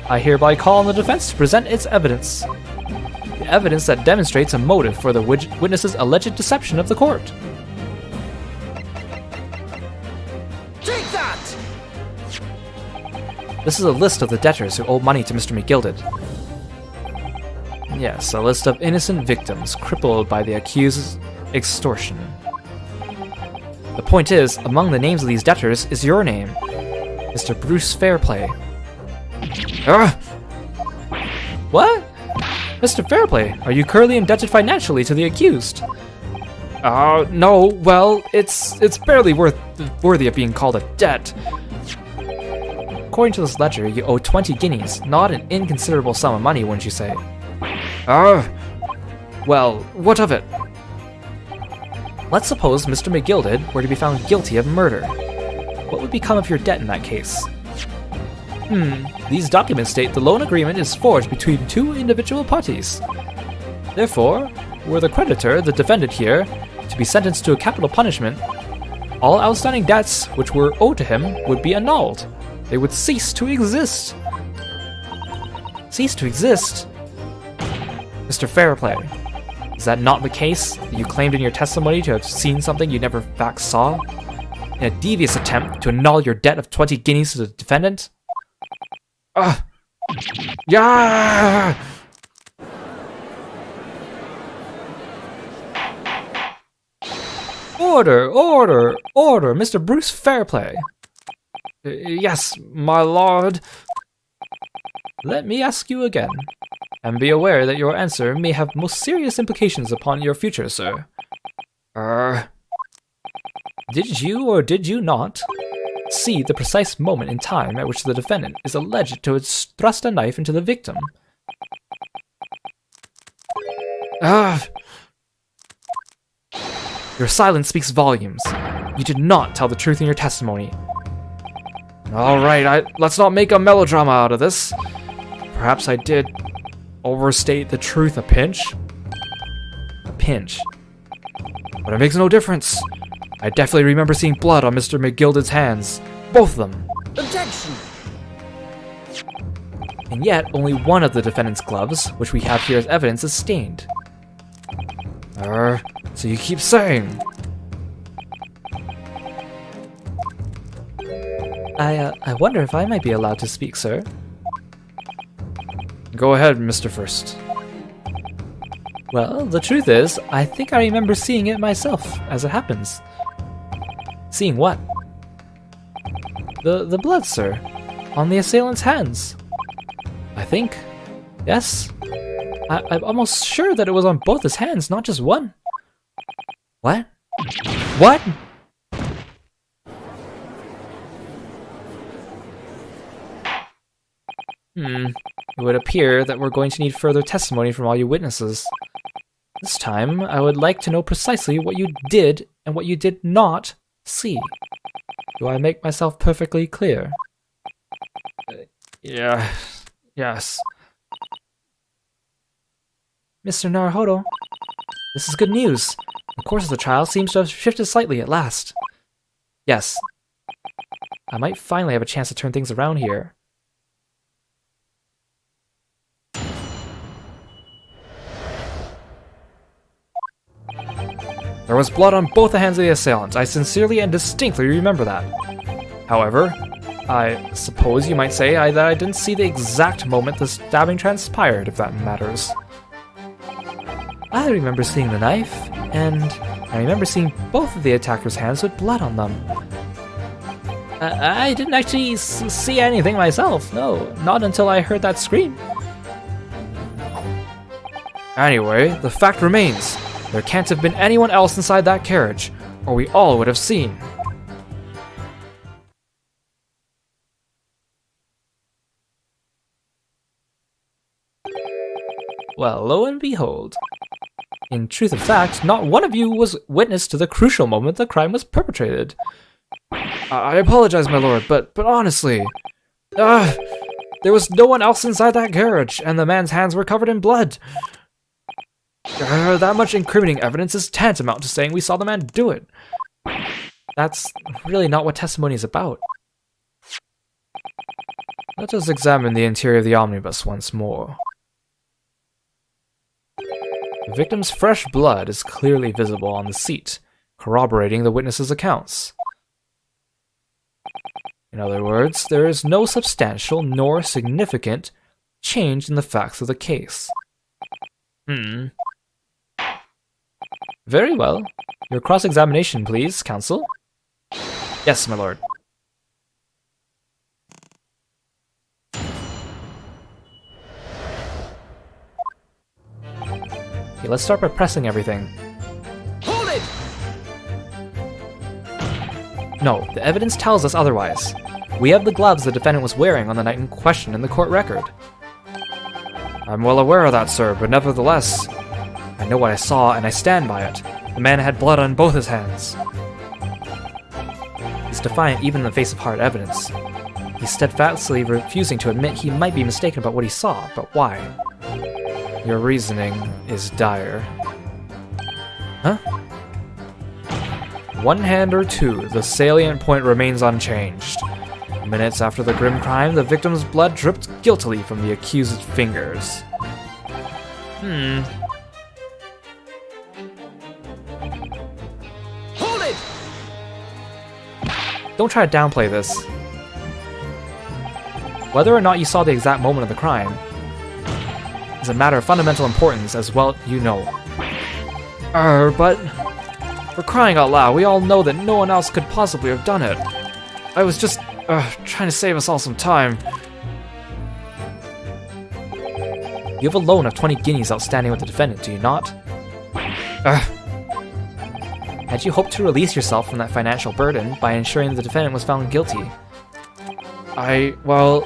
I hereby call on the defense to present its evidence. The evidence that demonstrates a motive for the witness's alleged deception of the court. Take that! This is a list of the debtors who owe money to Mr. McGilded. Yes, a list of innocent victims crippled by the accused's extortion. The point is, among the names of these debtors is your name, Mr. Bruce Fairplay. What? Mr. Fairplay, are you currently indebted financially to the accused? No, well, it's barely worthy of being called a debt. According to this ledger, you owe 20 guineas, not an inconsiderable sum of money, wouldn't you say? Well, what of it? Let's suppose Mr. McGilded were to be found guilty of murder. What would become of your debt in that case? These documents state the loan agreement is forged between two individual parties. Therefore, were the creditor, the defendant here, to be sentenced to a capital punishment, all outstanding debts which were owed to him would be annulled. They would cease to exist. Cease to exist? Mr. Fairplay, is that not the case? You claimed in your testimony to have seen something you never in fact saw? In a devious attempt to annul your debt of 20 guineas to the defendant? Yeah! Order! Mr. Bruce Fairplay. Yes, my lord. Let me ask you again, and be aware that your answer may have most serious implications upon your future, sir. Did you or did you not see the precise moment in time at which the defendant is alleged to have thrust a knife into the victim? Your silence speaks volumes. You did not tell the truth in your testimony. Alright, let's not make a melodrama out of this. Perhaps I did overstate the truth a pinch. A pinch. But it makes no difference. I definitely remember seeing blood on Mr. McGilded's hands. Both of them. Objection! And yet, only one of the defendant's gloves, which we have here as evidence, is stained. So you keep saying. I wonder if I might be allowed to speak, sir. Go ahead, Mr. First. Well, the truth is, I think I remember seeing it myself, as it happens. Seeing what? The blood, sir. On the assailant's hands. I think. Yes. I'm almost sure that it was on both his hands, not just one. What? What? It would appear that we're going to need further testimony from all you witnesses. This time, I would like to know precisely what you did and what you did not see. Do I make myself perfectly clear? Yeah. Yes. Mr. Naruhodo, this is good news. The course of the trial seems to have shifted slightly at last. Yes. I might finally have a chance to turn things around here. There was blood on both the hands of the assailant. I sincerely and distinctly remember that. However, I suppose you might say that I didn't see the exact moment the stabbing transpired, if that matters. I remember seeing the knife, and I remember seeing both of the attacker's hands with blood on them. I didn't actually see anything myself, no, not until I heard that scream. Anyway, the fact remains. There can't have been anyone else inside that carriage, or we all would have seen. Well, lo and behold. In truth of fact, not one of you was witness to the crucial moment the crime was perpetrated. I apologize, my lord, but honestly... there was no one else inside that carriage, and the man's hands were covered in blood. That much incriminating evidence is tantamount to saying we saw the man do it. That's really not what testimony is about. Let us examine the interior of the omnibus once more. The victim's fresh blood is clearly visible on the seat, corroborating the witness's accounts. In other words, there is no substantial nor significant change in the facts of the case. Very well. Your cross-examination, please, counsel. Yes, my lord. Okay, let's start by pressing everything. Hold it! No, the evidence tells us otherwise. We have the gloves the defendant was wearing on the night in question in the court record. I'm well aware of that, sir, but nevertheless... I know what I saw, and I stand by it. The man had blood on both his hands. He's defiant even in the face of hard evidence. He's steadfastly refusing to admit he might be mistaken about what he saw, but why? Your reasoning is dire. Huh? One hand or two, the salient point remains unchanged. Minutes after the grim crime, the victim's blood dripped guiltily from the accused's fingers. Hold it! Don't try to downplay this. Whether or not you saw the exact moment of the crime is a matter of fundamental importance, as well you know. But... for crying out loud, we all know that no one else could possibly have done it. I was just, trying to save us all some time. You have a loan of 20 guineas outstanding with the defendant, do you not? Had you hoped to release yourself from that financial burden by ensuring the defendant was found guilty? Well,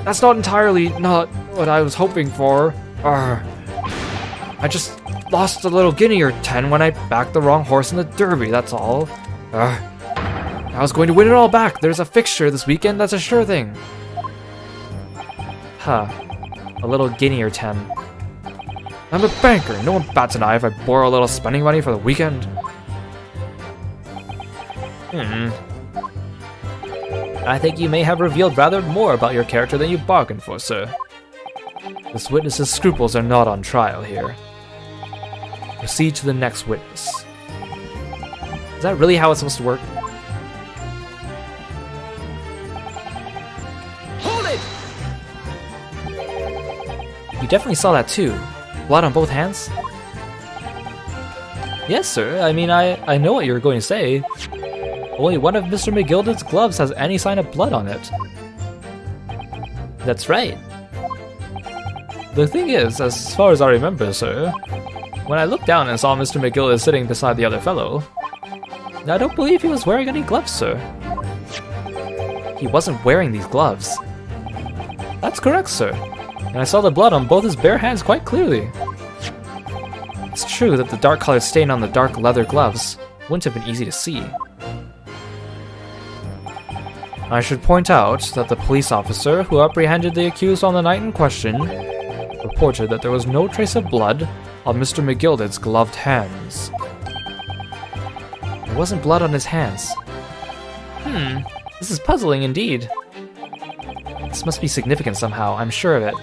that's not entirely not what I was hoping for. I just lost a little guinea or 10 when I backed the wrong horse in the derby, that's all. I was going to win it all back. There's a fixture this weekend, that's a sure thing. Huh. A little guinea or 10. I'm a banker. No one bats an eye if I borrow a little spending money for the weekend. I think you may have revealed rather more about your character than you bargained for, sir. This witness's scruples are not on trial here. Proceed to the next witness. Is that really how it's supposed to work? Hold it! You definitely saw that too. Blood on both hands? Yes, sir. I mean, I know what you're going to say. Only one of Mr. McGilden's gloves has any sign of blood on it. That's right. The thing is, as far as I remember, sir, when I looked down and saw Mr. McGilden sitting beside the other fellow, I don't believe he was wearing any gloves, sir. He wasn't wearing these gloves. That's correct, sir. And I saw the blood on both his bare hands quite clearly. It's true that the dark colored stain on the dark leather gloves wouldn't have been easy to see. I should point out that the police officer who apprehended the accused on the night in question reported that there was no trace of blood on Mr. McGilden's gloved hands. There wasn't blood on his hands. This is puzzling indeed. This must be significant somehow, I'm sure of it.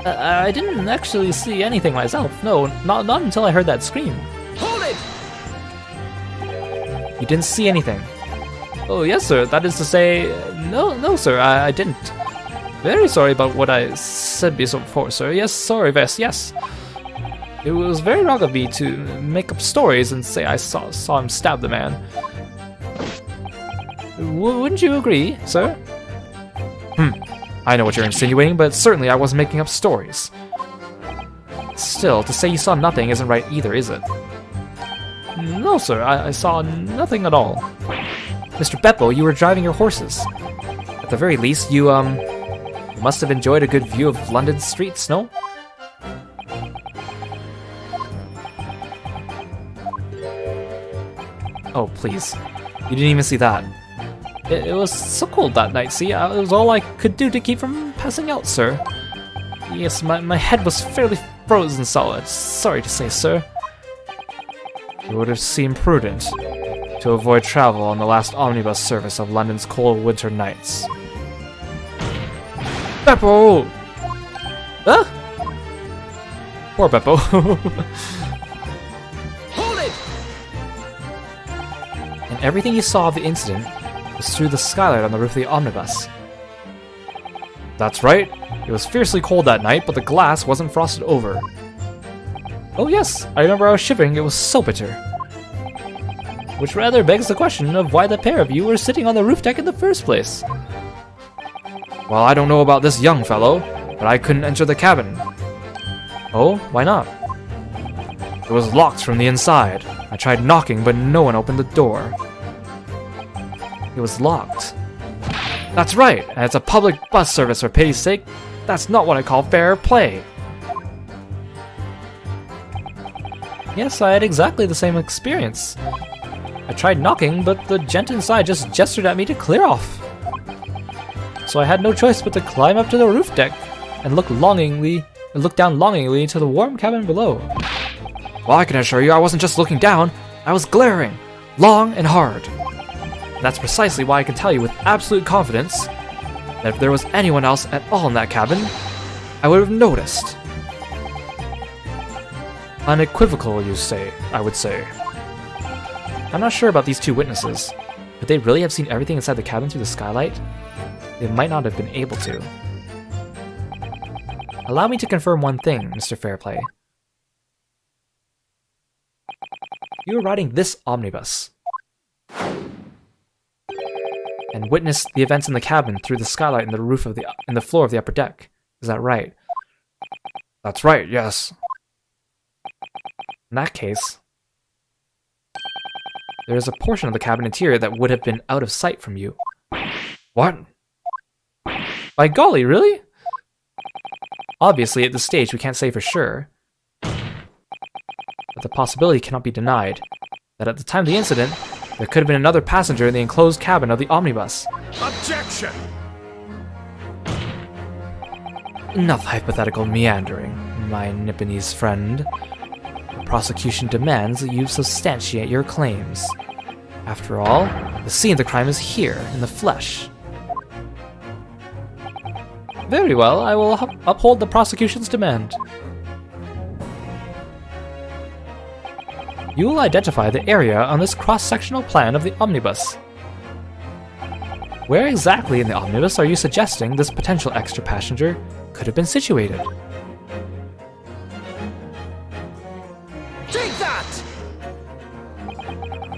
I didn't actually see anything myself. No, not until I heard that scream. Hold it! You didn't see anything? Oh, yes, sir. That is to say, no, sir, I didn't. Very sorry about what I said before, sir. Yes, sorry, Vess, yes. It was very wrong of me to make up stories and say I saw him stab the man. Wouldn't you agree, sir? I know what you're insinuating, but certainly I wasn't making up stories. Still, to say you saw nothing isn't right either, is it? No, sir, I saw nothing at all. Mr. Beppo, you were driving your horses. At the very least, you must have enjoyed a good view of London's streets, no? Oh, please. You didn't even see that. It was so cold that night, see? It was all I could do to keep from passing out, sir. Yes, my head was fairly frozen solid. Sorry to say, sir. It would have seemed prudent to avoid travel on the last omnibus service of London's cold winter nights. Beppo! Huh? Poor Beppo. Hold it! And everything you saw of the incident was through the skylight on the roof of the omnibus. That's right. It was fiercely cold that night, but the glass wasn't frosted over. Oh yes, I remember I was shivering, it was so bitter. Which rather begs the question of why the pair of you were sitting on the roof deck in the first place. Well, I don't know about this young fellow, but I couldn't enter the cabin. Oh, why not? It was locked from the inside. I tried knocking, but no one opened the door. It was locked. That's right, and it's a public bus service for pity's sake. That's not what I call fair play. Yes, I had exactly the same experience. I tried knocking, but the gent inside just gestured at me to clear off. So I had no choice but to climb up to the roof deck and look down longingly to the warm cabin below. Well, I can assure you I wasn't just looking down, I was glaring, long and hard. And that's precisely why I can tell you with absolute confidence that if there was anyone else at all in that cabin, I would have noticed. Unequivocal, you say, I would say. I'm not sure about these two witnesses. Could they really have seen everything inside the cabin through the skylight? They might not have been able to. Allow me to confirm one thing, Mr. Fairplay. You were riding this omnibus and witnessed the events in the cabin through the skylight in the floor of the upper deck. Is that right? That's right, yes. In that case, there is a portion of the cabin interior that would have been out of sight from you. What? By golly, really? Obviously, at this stage, we can't say for sure. But the possibility cannot be denied that at the time of the incident, there could have been another passenger in the enclosed cabin of the omnibus. Objection! Enough hypothetical meandering, my Nipponese friend. The prosecution demands that you substantiate your claims. After all, the scene of the crime is here, in the flesh. Very well, I will uphold the prosecution's demand. You will identify the area on this cross-sectional plan of the omnibus. Where exactly in the omnibus are you suggesting this potential extra passenger could have been situated? Take that!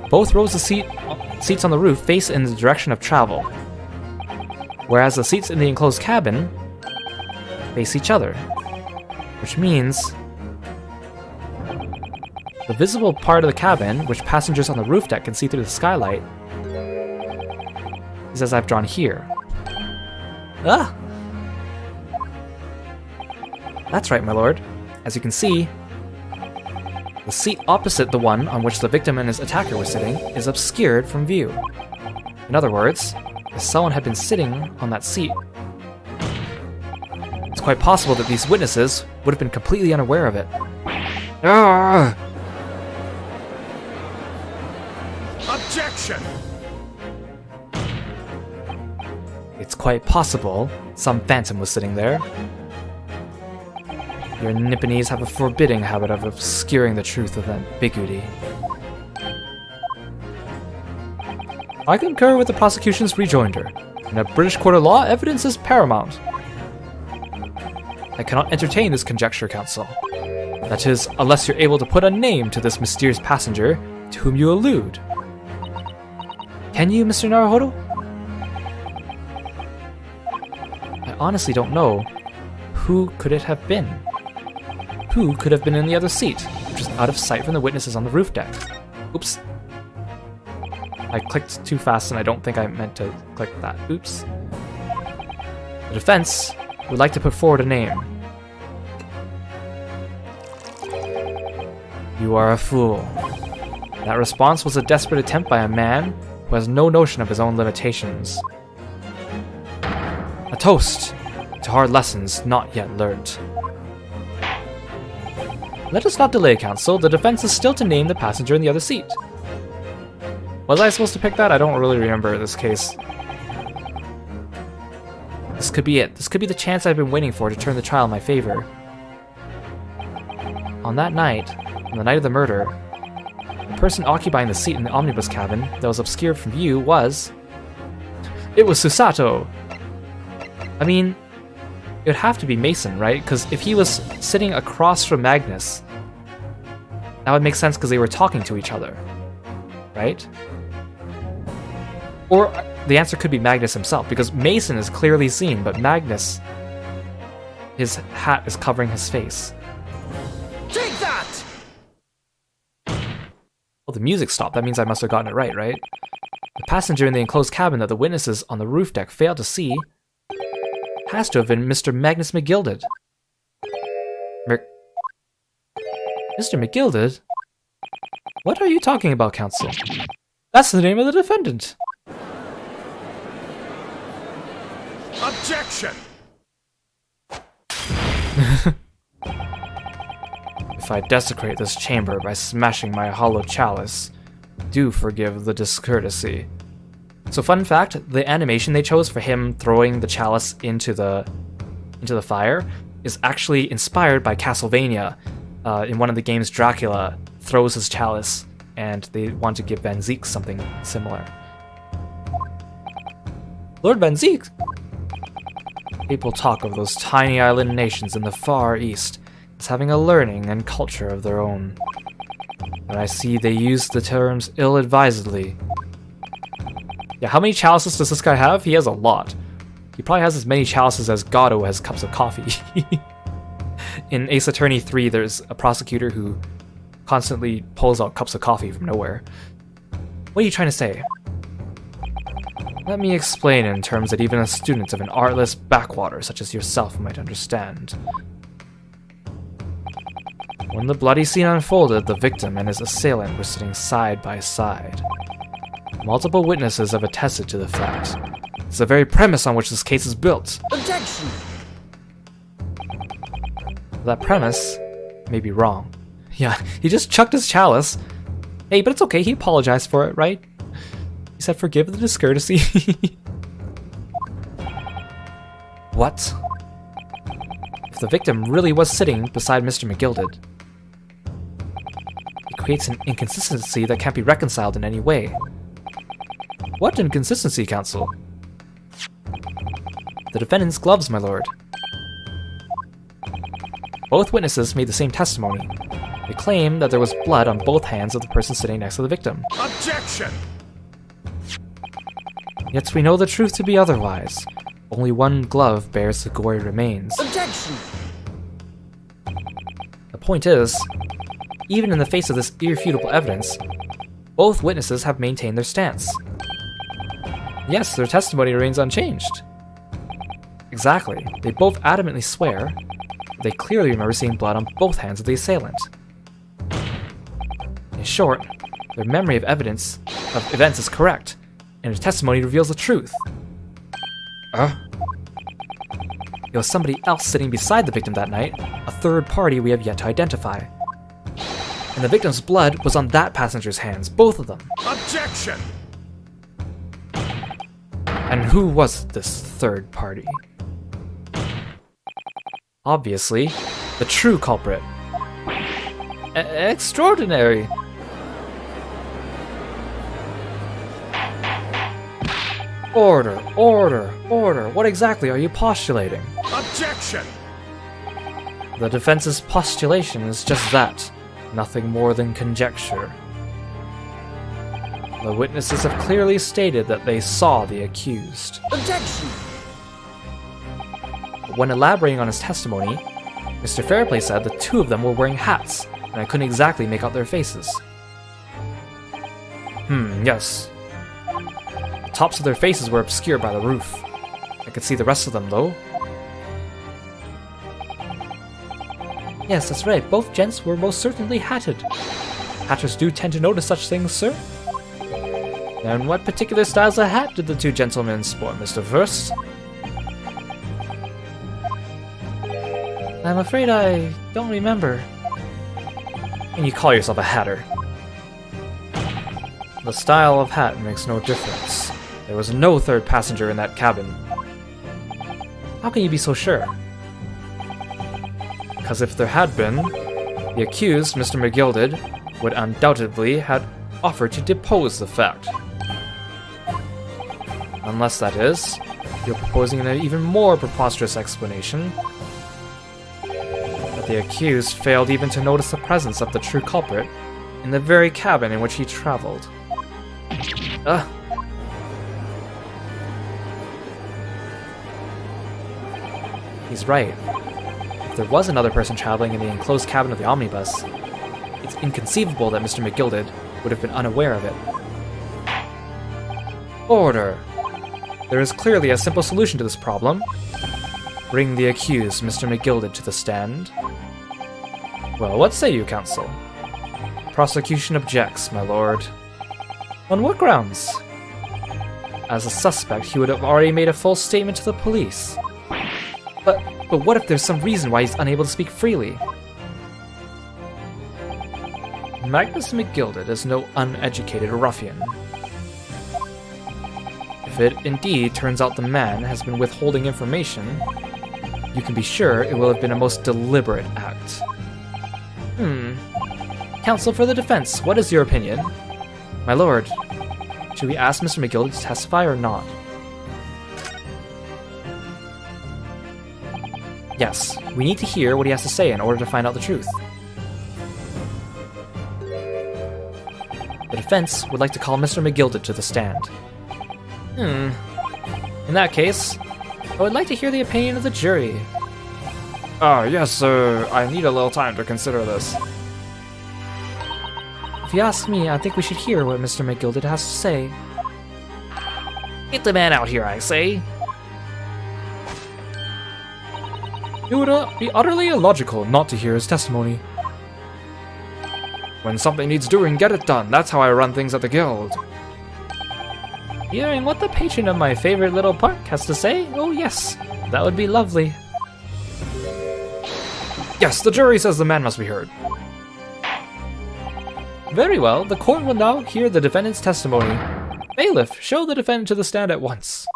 Both rows of seats on the roof face in the direction of travel, whereas the seats in the enclosed cabin face each other, which means the visible part of the cabin, which passengers on the roof deck can see through the skylight, is as I've drawn here. Ah! That's right, my lord. As you can see, the seat opposite the one on which the victim and his attacker were sitting is obscured from view. In other words, if someone had been sitting on that seat, it's quite possible that these witnesses would have been completely unaware of it. Ah! Objection! It's quite possible some phantom was sitting there. Your Nipponese have a forbidding habit of obscuring the truth with ambiguity. I concur with the prosecution's rejoinder. In a British court of law, evidence is paramount. I cannot entertain this conjecture, counsel. That is, unless you're able to put a name to this mysterious passenger to whom you allude. Can you, Mr. Naruhodo? I honestly don't know. Who could it have been? Who could have been in the other seat, which is out of sight from the witnesses on the roof deck? Oops. I clicked too fast and I don't think I meant to click that. Oops. The defense would like to put forward a name. You are a fool. That response was a desperate attempt by a man who has no notion of his own limitations. A toast to hard lessons not yet learnt. Let us not delay, counsel. The defense is still to name the passenger in the other seat. Was I supposed to pick that? I don't really remember this case. This could be it. This could be the chance I've been waiting for to turn the trial in my favor. On that night, on the night of the murder, the person occupying the seat in the omnibus cabin that was obscured from view was... It was Susato! I mean, it would have to be Mason, right? Because if he was sitting across from Magnus, that would make sense because they were talking to each other, right? Or the answer could be Magnus himself, because Mason is clearly seen, but Magnus, his hat is covering his face. Take that! Well, the music stopped. That means I must have gotten it right, right? The passenger in the enclosed cabin that the witnesses on the roof deck failed to see has to have been Mr. Magnus McGilded. Mr. McGilded? What are you talking about, counsel? That's the name of the defendant. Objection! If I desecrate this chamber by smashing my hollow chalice, do forgive the discourtesy. So fun fact, the animation they chose for him throwing the chalice into the fire is actually inspired by Castlevania. In one of the games, Dracula throws his chalice, and they want to give Van Ziek something similar. Lord Van Ziek! People talk of those tiny island nations in the Far East as having a learning and culture of their own. But I see they use the terms ill-advisedly. Yeah, how many chalices does this guy have? He has a lot. He probably has as many chalices as Gato has cups of coffee. In Ace Attorney 3, there's a prosecutor who constantly pulls out cups of coffee from nowhere. What are you trying to say? Let me explain in terms that even a student of an artless backwater such as yourself might understand. When the bloody scene unfolded, the victim and his assailant were sitting side by side. Multiple witnesses have attested to the fact. It's the very premise on which this case is built. Objection! That premise may be wrong. Yeah, he just chucked his chalice. Hey, but it's okay, he apologized for it, right? He said forgive the discourtesy. What? If the victim really was sitting beside Mr. McGilded, it creates an inconsistency that can't be reconciled in any way. What inconsistency, counsel? The defendant's gloves, my lord. Both witnesses made the same testimony. They claim that there was blood on both hands of the person sitting next to the victim. Objection! Yet we know the truth to be otherwise. Only one glove bears the gory remains. Objection! The point is, even in the face of this irrefutable evidence, both witnesses have maintained their stance. Yes, their testimony remains unchanged. Exactly. They both adamantly swear they clearly remember seeing blood on both hands of the assailant. In short, their memory of events is correct, and their testimony reveals the truth. It was somebody else sitting beside the victim that night, a third party we have yet to identify. And the victim's blood was on that passenger's hands, both of them. Objection! And who was this third party? Obviously, the true culprit. Extraordinary! Order, order, order. What exactly are you postulating? Objection! The defense's postulation is just that, nothing more than conjecture. The witnesses have clearly stated that they saw the accused. Objection! When elaborating on his testimony, Mr. Fairplay said the two of them were wearing hats, and I couldn't exactly make out their faces. Yes. The tops of their faces were obscured by the roof. I could see the rest of them, though. Yes, that's right. Both gents were most certainly hatted. Hatters do tend to notice such things, sir. And what particular styles of hat did the two gentlemen sport, Mr. First? I'm afraid I don't remember. And you call yourself a hatter. The style of hat makes no difference. There was no third passenger in that cabin. How can you be so sure? Because if there had been, the accused, Mr. McGilded, would undoubtedly have offered to depose the fact. Unless, that is, you're proposing an even more preposterous explanation. That the accused failed even to notice the presence of the true culprit in the very cabin in which he traveled. He's right. If there was another person traveling in the enclosed cabin of the omnibus, it's inconceivable that Mr. McGilded would have been unaware of it. Order! There is clearly a simple solution to this problem. Bring the accused, Mr. McGilded, to the stand. Well, what say you, counsel? Prosecution objects, my lord. On what grounds? As a suspect, he would have already made a full statement to the police. But what if there's some reason why he's unable to speak freely? Magnus McGilded is no uneducated ruffian. If it indeed turns out the man has been withholding information, you can be sure it will have been a most deliberate act. Counsel for the defense, what is your opinion? My lord, should we ask Mr. McGilded to testify or not? Yes, we need to hear what he has to say in order to find out the truth. The defense would like to call Mr. McGilded to the stand. In that case, I would like to hear the opinion of the jury. Yes, sir. I need a little time to consider this. If you ask me, I think we should hear what Mr. McGilded has to say. Get the man out here, I say. It would be utterly illogical not to hear his testimony. When something needs doing, get it done. That's how I run things at the guild. Hearing what the patron of my favorite little park has to say? Oh yes, that would be lovely. Yes, the jury says the man must be heard. Very well, the court will now hear the defendant's testimony. Bailiff, show the defendant to the stand at once.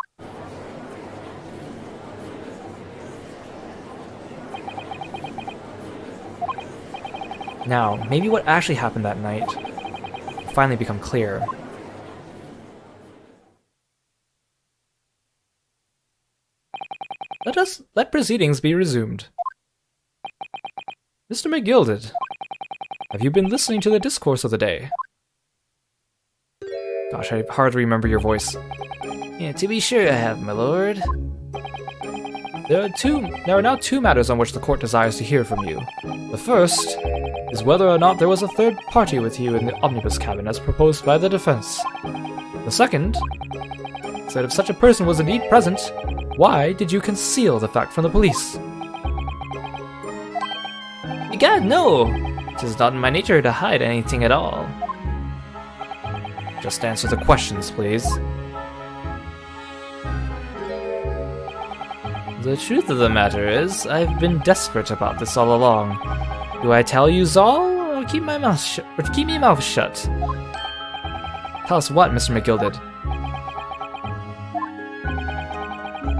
Now, maybe what actually happened that night will finally become clear. Let proceedings be resumed. Mr. McGilded, have you been listening to the discourse of the day? Gosh, I hardly remember your voice. Yeah, to be sure I have, my lord. There are now two matters on which the court desires to hear from you. The first is whether or not there was a third party with you in the omnibus cabin as proposed by the defense. The second is that if such a person was indeed present, why did you conceal the fact from the police? Egad, no! It is not in my nature to hide anything at all. Just answer the questions, please. The truth of the matter is, I've been desperate about this all along. Do I tell you all, or keep my mouth shut? Or keep my mouth shut? Tell us what, Mr. McGilded?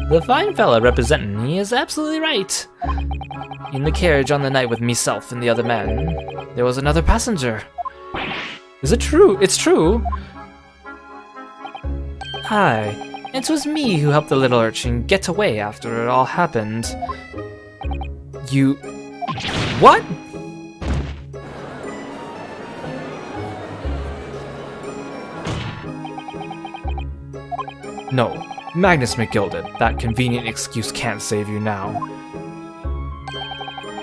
The fine fella representing me is absolutely right. In the carriage on the night with meself and the other man, there was another passenger. Is it true? It's true? Aye. It was me who helped the little urchin get away after it all happened. You... What? No, Magnus McGilded, that convenient excuse can't save you now.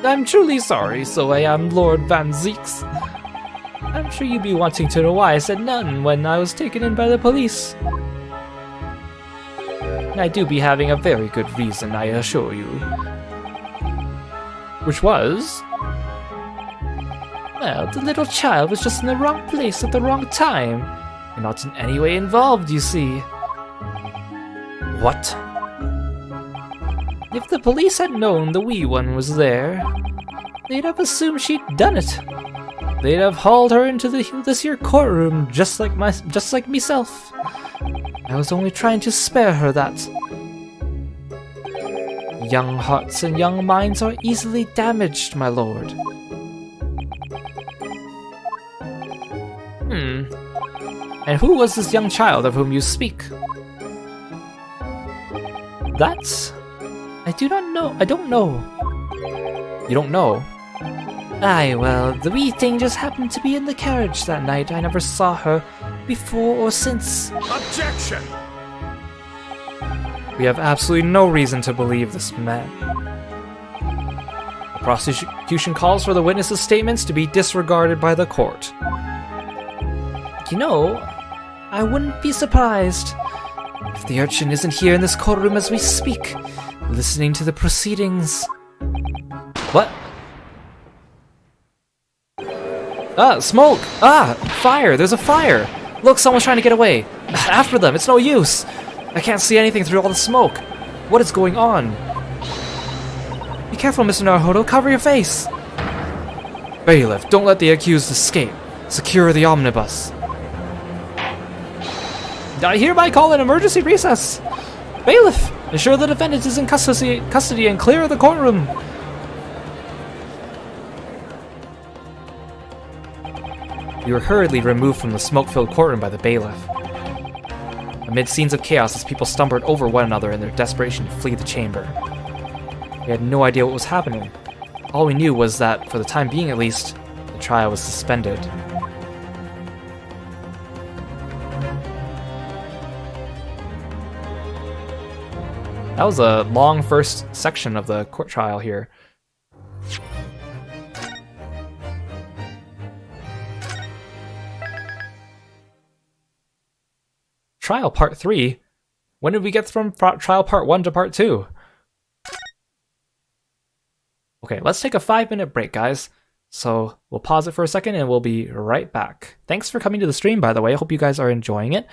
I'm truly sorry, so I am Lord Van Zeeks. I'm sure you'd be wanting to know why I said none when I was taken in by the police. I do be having a very good reason, I assure you. Which was? Well, the little child was just in the wrong place at the wrong time, and not in any way involved, you see. What? If the police had known the wee one was there, they'd have assumed she'd done it. They'd have hauled her into this here courtroom just like myself. I was only trying to spare her that. Young hearts and young minds are easily damaged, my lord. And who was this young child of whom you speak? That's... I do not know. I don't know. You don't know? Aye, well, the wee thing just happened to be in the carriage that night. I never saw her before or since. Objection! We have absolutely no reason to believe this man. The prosecution calls for the witness's statements to be disregarded by the court. You know, I wouldn't be surprised if the urchin isn't here in this courtroom as we speak, listening to the proceedings. What? Ah, smoke! Ah, fire! There's a fire! Look, someone's trying to get away! After them, it's no use! I can't see anything through all the smoke! What is going on? Be careful, Mr. Naruhodo, cover your face! Bailiff, don't let the accused escape. Secure the omnibus. I hereby call an emergency recess! Bailiff, ensure the defendant is in custody and clear the courtroom! You were hurriedly removed from the smoke-filled courtroom by the bailiff. Amid scenes of chaos as people stumbled over one another in their desperation to flee the chamber. We had no idea what was happening. All we knew was that, for the time being at least, the trial was suspended. That was a long first section of the court trial here. Trial Part 3? When did we get from Trial Part 1 to Part 2? Okay, let's take a 5-minute break, guys. So we'll pause it for a second and we'll be right back. Thanks for coming to the stream, by the way. I hope you guys are enjoying it.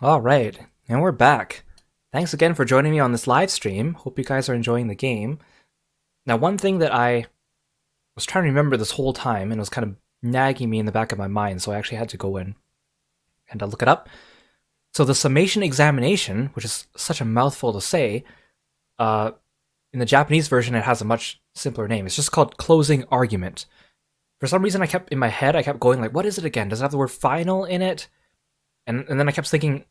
Alright, and we're back. Thanks again for joining me on this live stream. Hope you guys are enjoying the game. Now, one thing that I was trying to remember this whole time, and it was kind of nagging me in the back of my mind, so I actually had to go in and look it up. So the summation examination, which is such a mouthful to say, in the Japanese version it has a much simpler name. It's just called closing argument. For some reason I kept going like, what is it again? Does it have the word final in it? And then I kept thinking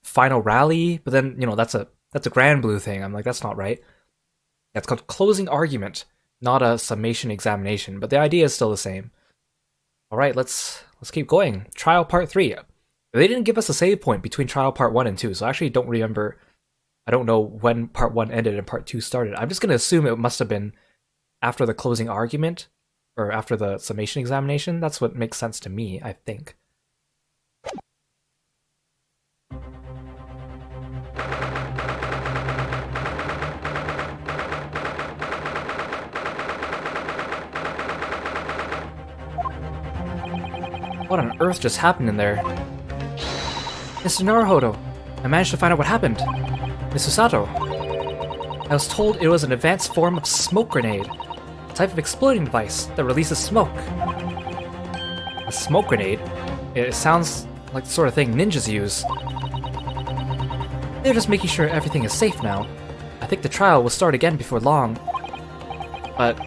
final rally, but then, that's a Grand Blue thing. I'm like, that's not right. It's called closing argument, not a summation examination, but the idea is still the same. All right, let's keep going. Trial part 3. They didn't give us a save point between trial part 1 and 2, so I actually don't remember. I don't know when part 1 ended and part 2 started. I'm just going to assume it must have been after the closing argument or after the summation examination. That's what makes sense to me, I think. What on earth just happened in there? Mr. Naruhodo, I managed to find out what happened. Miss Susato. I was told it was an advanced form of smoke grenade, a type of exploding device that releases smoke. A smoke grenade? It sounds like the sort of thing ninjas use. They're just making sure everything is safe now. I think the trial will start again before long. But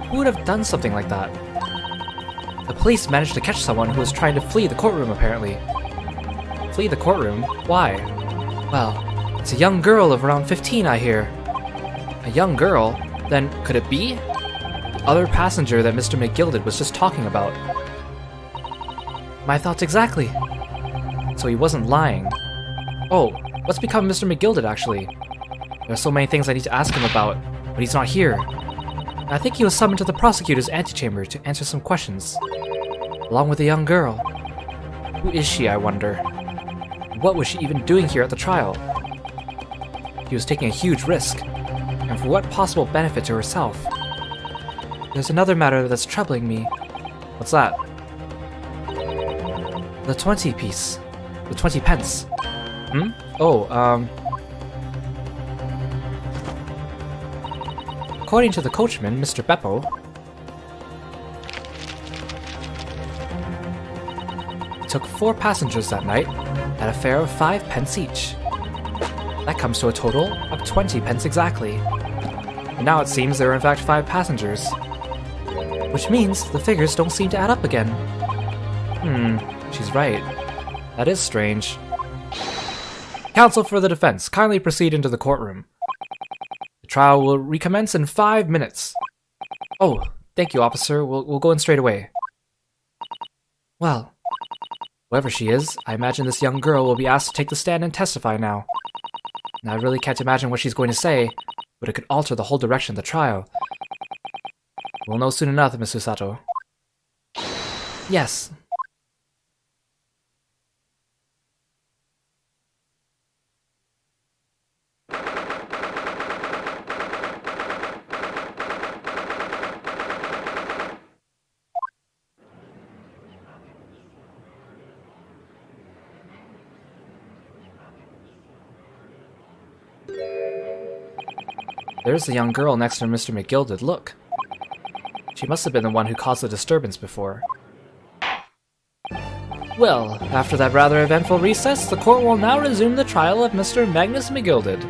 who would have done something like that? The police managed to catch someone who was trying to flee the courtroom, apparently. Flee the courtroom? Why? Well, it's a young girl of around 15, I hear. A young girl? Then could it be? The other passenger that Mr. McGilded was just talking about. My thoughts exactly. So he wasn't lying. Oh, what's become of Mr. McGilded, actually? There are so many things I need to ask him about, but he's not here. I think he was summoned to the prosecutor's antechamber to answer some questions. Along with a young girl. Who is she, I wonder? What was she even doing here at the trial? He was taking a huge risk. And for what possible benefit to herself? There's another matter that's troubling me. What's that? The 20 piece. The 20 pence. Oh, according to the coachman, Mr. Beppo, he took 4 passengers that night at a fare of 5 pence each. That comes to a total of 20 pence exactly. And now it seems there are in fact 5 passengers. Which means the figures don't seem to add up again. She's right. That is strange. Counsel for the defense, kindly proceed into the courtroom. The trial will recommence in 5 minutes. Oh, thank you, officer. We'll go in straight away. Well, whoever she is, I imagine this young girl will be asked to take the stand and testify now. And I really can't imagine what she's going to say, but it could alter the whole direction of the trial. We'll know soon enough, Miss Susato. Yes. There's the young girl next to Mr. McGilded, look. She must have been the one who caused the disturbance before. Well, after that rather eventful recess, the court will now resume the trial of Mr. Magnus McGilded.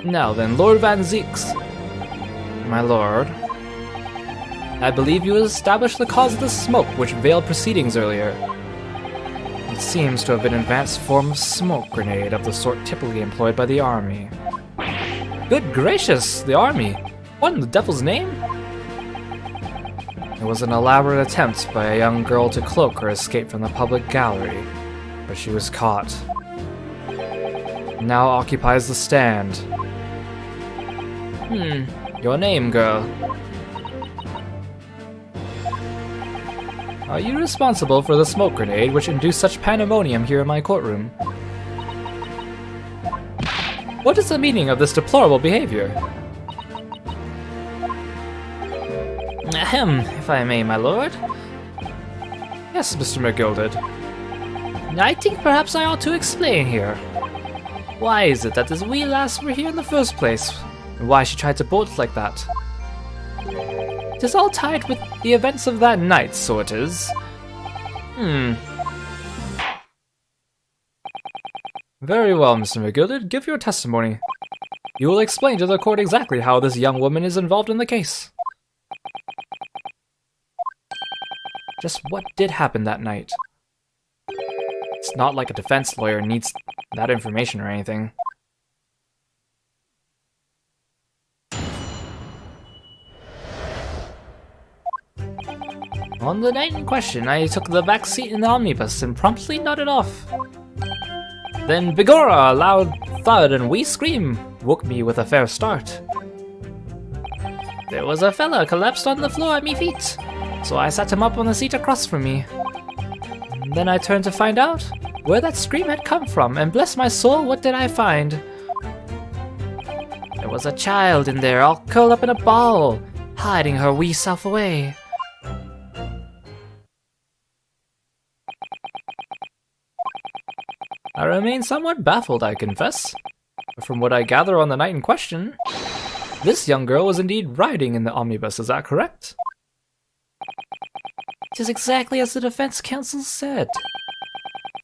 Now then, Lord Van Zeeks. My lord. I believe you established the cause of the smoke which veiled proceedings earlier. It seems to have been an advanced form of smoke grenade of the sort typically employed by the army. Good gracious, the army! What in the devil's name? It was an elaborate attempt by a young girl to cloak her escape from the public gallery, but she was caught. Now occupies the stand. Your name, girl? Are you responsible for the smoke grenade which induced such pandemonium here in my courtroom? What is the meaning of this deplorable behavior? Ahem, if I may, my lord. Yes, Mr. McGilded. I think perhaps I ought to explain here. Why is it that this wee lass were here in the first place, and why she tried to bolt like that? It is all tied with the events of that night, so it is. Very well, Mr. McGilded, give your testimony. You will explain to the court exactly how this young woman is involved in the case. Just what did happen that night? It's not like a defense lawyer needs that information or anything. On the night in question, I took the back seat in the omnibus and promptly nodded off. Then Bigora, a loud thud and wee scream woke me with a fair start. There was a fella collapsed on the floor at me feet, so I sat him up on the seat across from me. Then I turned to find out where that scream had come from, and bless my soul, what did I find? There was a child in there, all curled up in a ball, hiding her wee self away. remain somewhat baffled, I confess. But from what I gather on the night in question, this young girl was indeed riding in the omnibus, is that correct? It is exactly as the defense counsel said.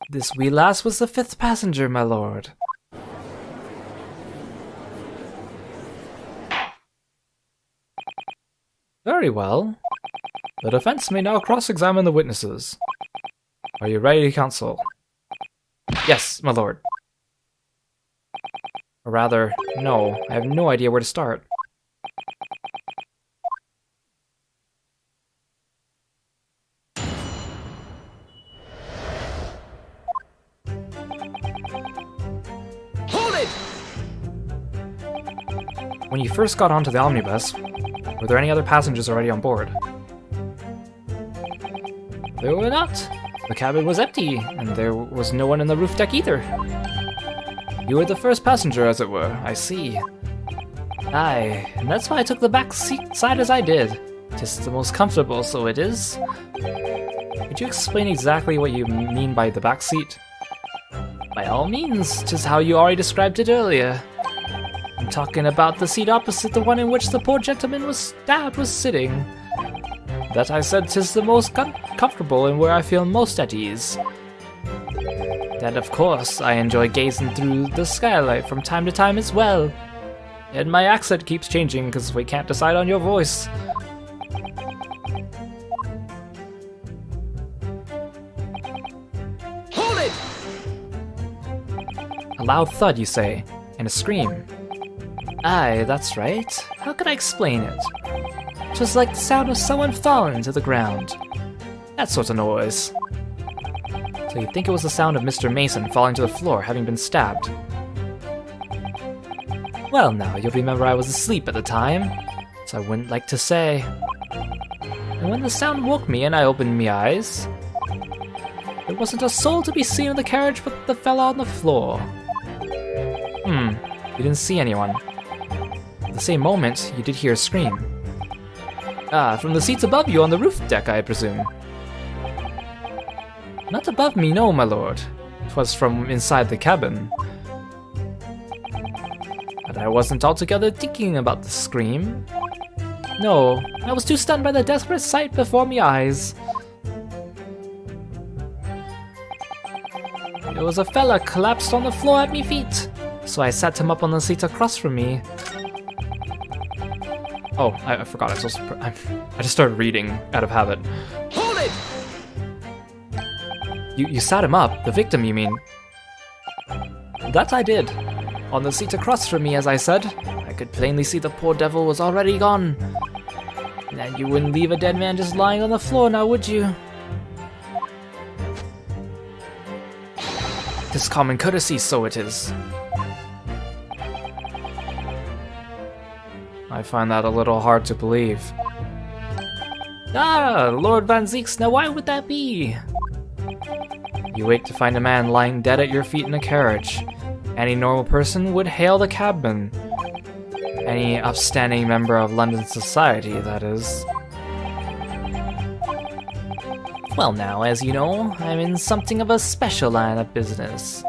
This wee lass was the 5th passenger, my lord. Very well. The defense may now cross-examine the witnesses. Are you ready, counsel? Yes, my lord. Or rather, no, I have no idea where to start. Hold it! When you first got onto the omnibus, were there any other passengers already on board? There were not. The cabin was empty, and there was no one in the roof deck either. You were the first passenger, as it were, I see. Aye, and that's why I took the back seat side as I did. 'Tis the most comfortable, so it is. Could you explain exactly what you mean by the back seat? By all means, 'tis how you already described it earlier. I'm talking about the seat opposite the one in which the poor gentleman was stabbed was sitting. That I said 'tis the most comfortable and where I feel most at ease. And of course, I enjoy gazing through the skylight from time to time as well. And my accent keeps changing because we can't decide on your voice. Hold it! A loud thud, you say, and a scream. Aye, that's right. How could I explain it? It was like the sound of someone falling to the ground. That sort of noise. So you think it was the sound of Mr. Mason falling to the floor, having been stabbed? Well now, you'll remember I was asleep at the time, so I wouldn't like to say. And when the sound woke me and I opened my eyes, there wasn't a soul to be seen in the carriage but the fella on the floor. You didn't see anyone. At the same moment, you did hear a scream. Ah, from the seats above you on the roof deck, I presume. Not above me, no, my lord. It was from inside the cabin. But I wasn't altogether thinking about the scream. No, I was too stunned by the desperate sight before me eyes. It was a fella collapsed on the floor at me feet, so I sat him up on the seat across from me. Oh, I forgot. I just started reading out of habit. Hold it! You sat him up, the victim, you mean? That I did. On the seat across from me, as I said. I could plainly see the poor devil was already gone. And you wouldn't leave a dead man just lying on the floor, now would you? Tis common courtesy, so it is. I find that a little hard to believe. Ah, Lord Van Zeeks, now why would that be? You wake to find a man lying dead at your feet in a carriage. Any normal person would hail the cabman. Any upstanding member of London society, that is. Well now, as you know, I'm in something of a special line of business.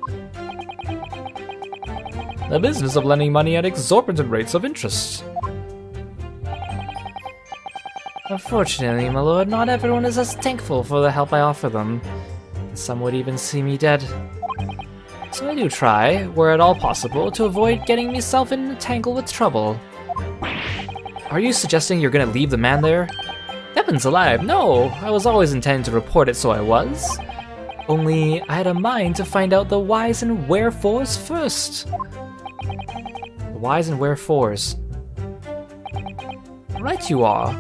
The business of lending money at exorbitant rates of interest. Unfortunately, my lord, not everyone is as thankful for the help I offer them. Some would even see me dead. So I do try, were at all possible, to avoid getting myself in a tangle with trouble. Are you suggesting you're gonna leave the man there? Heavens alive, no! I was always intending to report it, so I was. Only, I had a mind to find out the whys and wherefores first. The whys and wherefores. Right you are.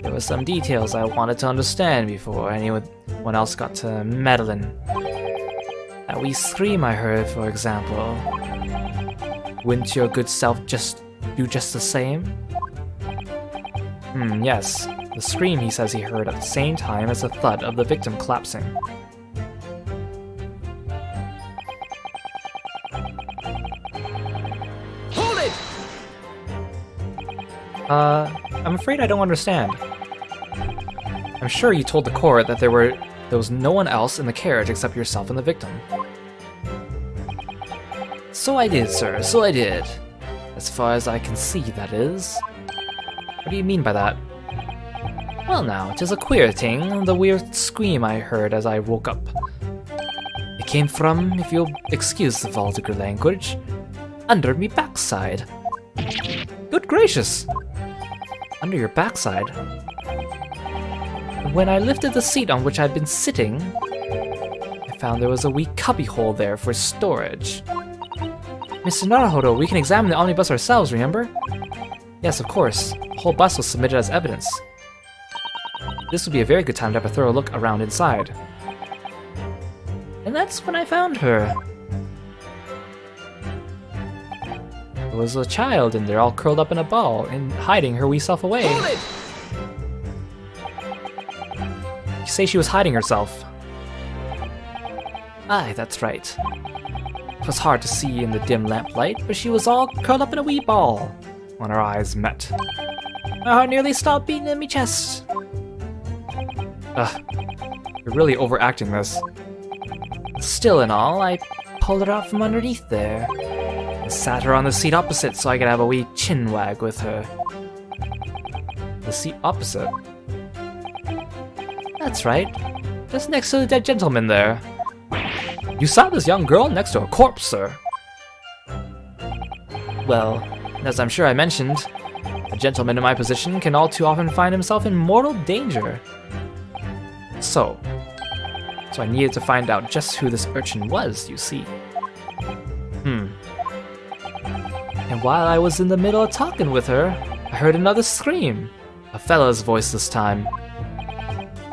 There were some details I wanted to understand before anyone else got to meddling. That wee scream I heard, for example. Wouldn't your good self just do just the same? Yes. The scream he says he heard at the same time as the thud of the victim collapsing. Hold it! I'm afraid I don't understand. I'm sure you told the court that there was no one else in the carriage except yourself and the victim. So I did, sir, so I did. As far as I can see, that is. What do you mean by that? Well now, 'tis a queer thing, the weird scream I heard as I woke up. It came from, if you'll excuse the vulgar language, under me backside. Good gracious! Under your backside? When I lifted the seat on which I'd been sitting, I found there was a wee cubbyhole there for storage. Mr. Naruhodo, we can examine the omnibus ourselves, remember? Yes, of course. The whole bus was submitted as evidence. This would be a very good time to have a thorough look around inside. And that's when I found her. There was a child in there all curled up in a ball and hiding her wee self away. Hold it! You say she was hiding herself. Aye, that's right. It was hard to see in the dim lamplight, but she was all curled up in a wee ball when our eyes met. My heart nearly stopped beating in me chest. Ugh, you're really overacting this. Still and all, I pulled her out from underneath there and sat her on the seat opposite so I could have a wee chin wag with her. The seat opposite? That's right, just next to the dead gentleman there. You saw this young girl next to a corpse, sir. Well, as I'm sure I mentioned, a gentleman in my position can all too often find himself in mortal danger. So I needed to find out just who this urchin was, you see. And while I was in the middle of talking with her, I heard another scream. A fella's voice this time.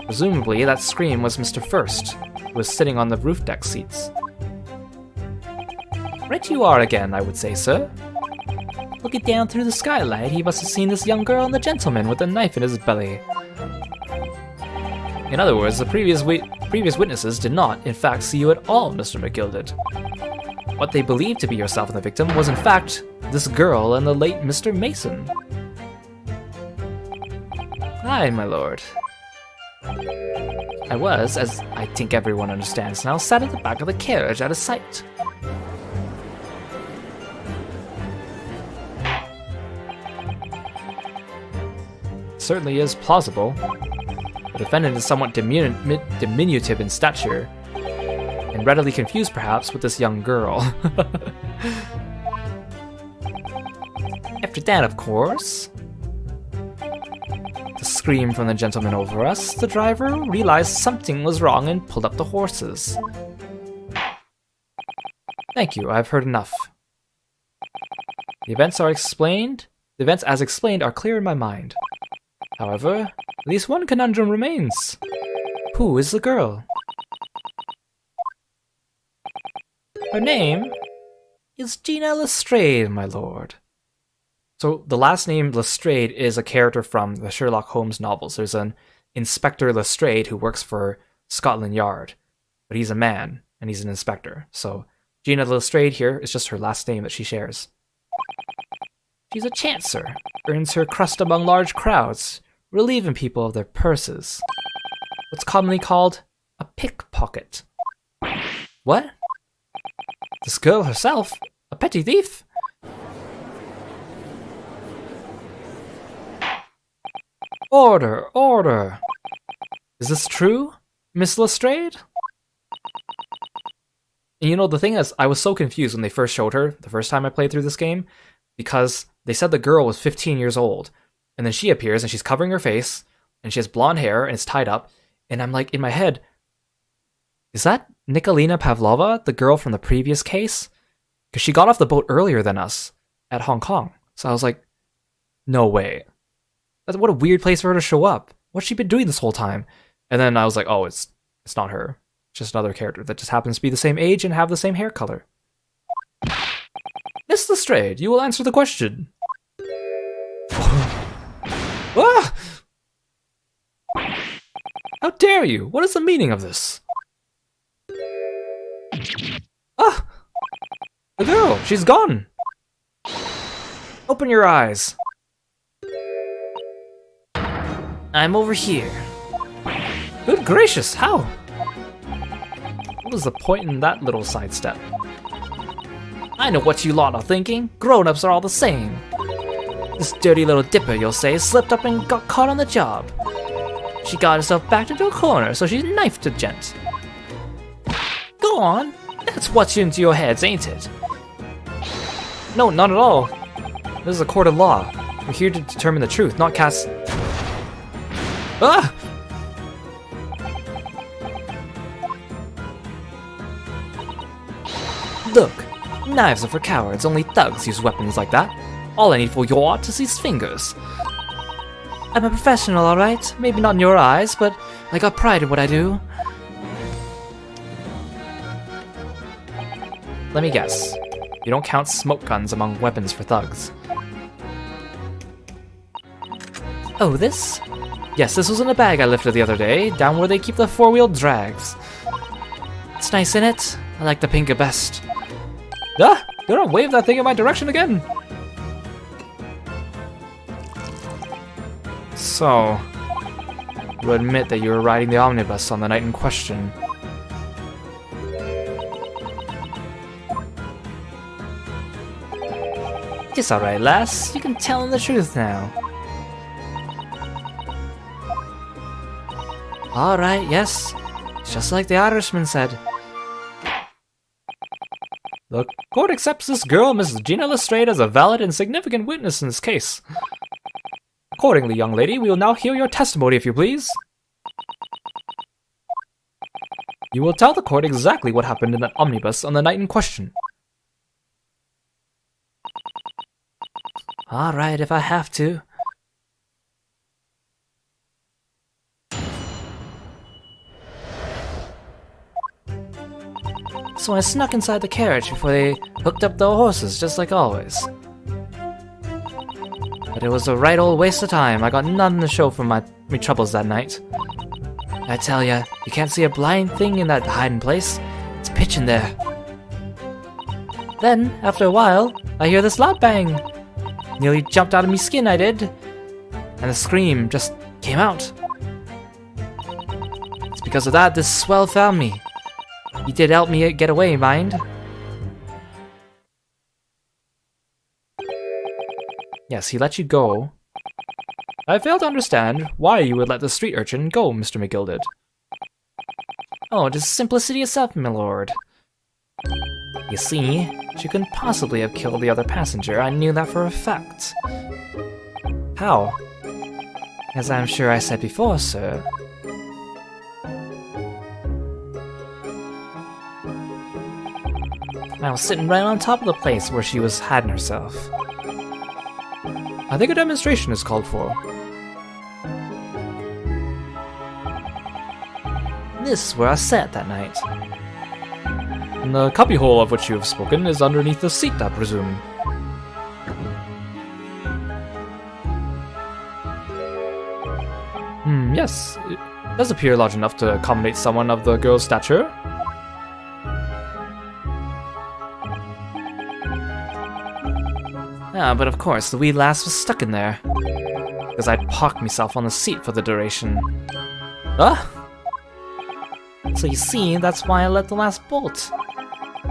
Presumably, that scream was Mr. First, who was sitting on the roof deck seats. Right you are again, I would say, sir. Looking down through the skylight, he must have seen this young girl and the gentleman with a knife in his belly. In other words, the previous witnesses did not, in fact, see you at all, Mr. McGilded. What they believed to be yourself and the victim was, in fact, this girl and the late Mr. Mason. Aye, my lord. I was, as I think everyone understands now, sat at the back of the carriage out of sight. Certainly is plausible. The defendant is somewhat diminutive in stature, and readily confused perhaps with this young girl. After that, of course, the scream from the gentleman over us, the driver realized something was wrong and pulled up the horses. Thank you, I've heard enough. The events as explained are clear in my mind. However, at least one conundrum remains. Who is the girl? Her name is Gina Lestrade, my lord. So the last name Lestrade is a character from the Sherlock Holmes novels. There's an Inspector Lestrade who works for Scotland Yard, but he's a man and he's an inspector. So Gina Lestrade here is just her last name that she shares. She's a chancer, earns her crust among large crowds, relieving people of their purses. What's commonly called a pickpocket. What? This girl herself? A petty thief? Order, order! Is this true, Miss Lestrade? And you know, the thing is, I was so confused when they first showed her, the first time I played through this game, because they said the girl was 15 years old, and then she appears and she's covering her face, and she has blonde hair and it's tied up, and I'm like, in my head, is that Nikolina Pavlova, the girl from the previous case? Because she got off the boat earlier than us at Hong Kong. So I was like, no way. What a weird place for her to show up. What's she been doing this whole time? And then I was like, oh, it's not her. It's just another character that just happens to be the same age and have the same hair color. Miss Lestrade, you will answer the question. Ah! How dare you? What is the meaning of this? Ah! The girl, she's gone. Open your eyes. I'm over here. Good gracious, how? What was the point in that little sidestep? I know what you lot are thinking. Grown-ups are all the same. This dirty little dipper, you'll say, slipped up and got caught on the job. She got herself backed into a corner, so she knifed a gent. Go on. That's what's into your heads, ain't it? No, not at all. This is a court of law. We're here to determine the truth, not cast... Ah! Look, knives are for cowards. Only thugs use weapons like that. All I need for your art is these fingers. I'm a professional, alright? Maybe not in your eyes, but I got pride in what I do. Let me guess. You don't count smoke guns among weapons for thugs. Oh, this? Yes, this was in a bag I lifted the other day, down where they keep the four-wheel drags. It's nice in it. I like the pink best. Ah! Don't wave that thing in my direction again! So, you admit that you were riding the omnibus on the night in question. It's alright, lass. You can tell him the truth now. Alright, yes. Just like the Irishman said. The court accepts this girl, Mrs. Gina Lestrade, as a valid and significant witness in this case. Accordingly, young lady, we will now hear your testimony, if you please. You will tell the court exactly what happened in that omnibus on the night in question. Alright, if I have to. So I snuck inside the carriage before they hooked up the horses, just like always. But it was a right old waste of time. I got nothing to show for me troubles that night. I tell ya, you can't see a blind thing in that hiding place. It's pitch in there. Then, after a while, I hear this loud bang. Nearly jumped out of me skin, I did. And the scream just came out. It's because of that this swell found me. He did help me get away, mind. Yes, he let you go. I fail to understand why you would let the street urchin go, Mr. McGilded. Oh, just simplicity itself, my lord. You see, she couldn't possibly have killed the other passenger. I knew that for a fact. How? As I'm sure I said before, sir. I was sitting right on top of the place where she was hiding herself. I think a demonstration is called for. This is where I sat that night. And the cubbyhole of which you have spoken is underneath the seat, I presume. Yes. It does appear large enough to accommodate someone of the girl's stature. Ah, but of course, the wee lass was stuck in there. Because I'd parked myself on the seat for the duration. Ah! So you see, that's why I let the lass bolt.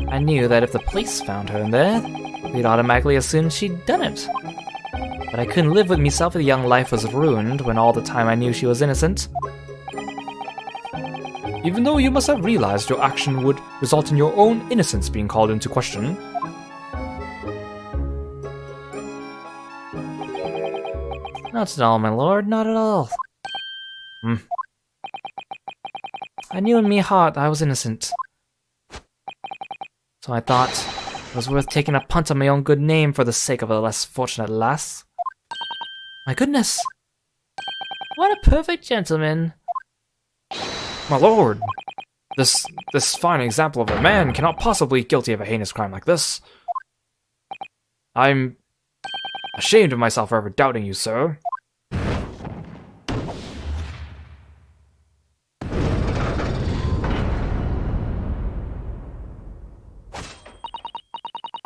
I knew that if the police found her in there, they'd automatically assume she'd done it. But I couldn't live with myself if the young life was ruined when all the time I knew she was innocent. Even though you must have realized your action would result in your own innocence being called into question. Not at all, my lord, not at all. I knew in me heart I was innocent. So I thought it was worth taking a punt on my own good name for the sake of a less fortunate lass. My goodness! What a perfect gentleman! My lord! This fine example of a man cannot possibly be guilty of a heinous crime like this. I'm ashamed of myself for ever doubting you, sir.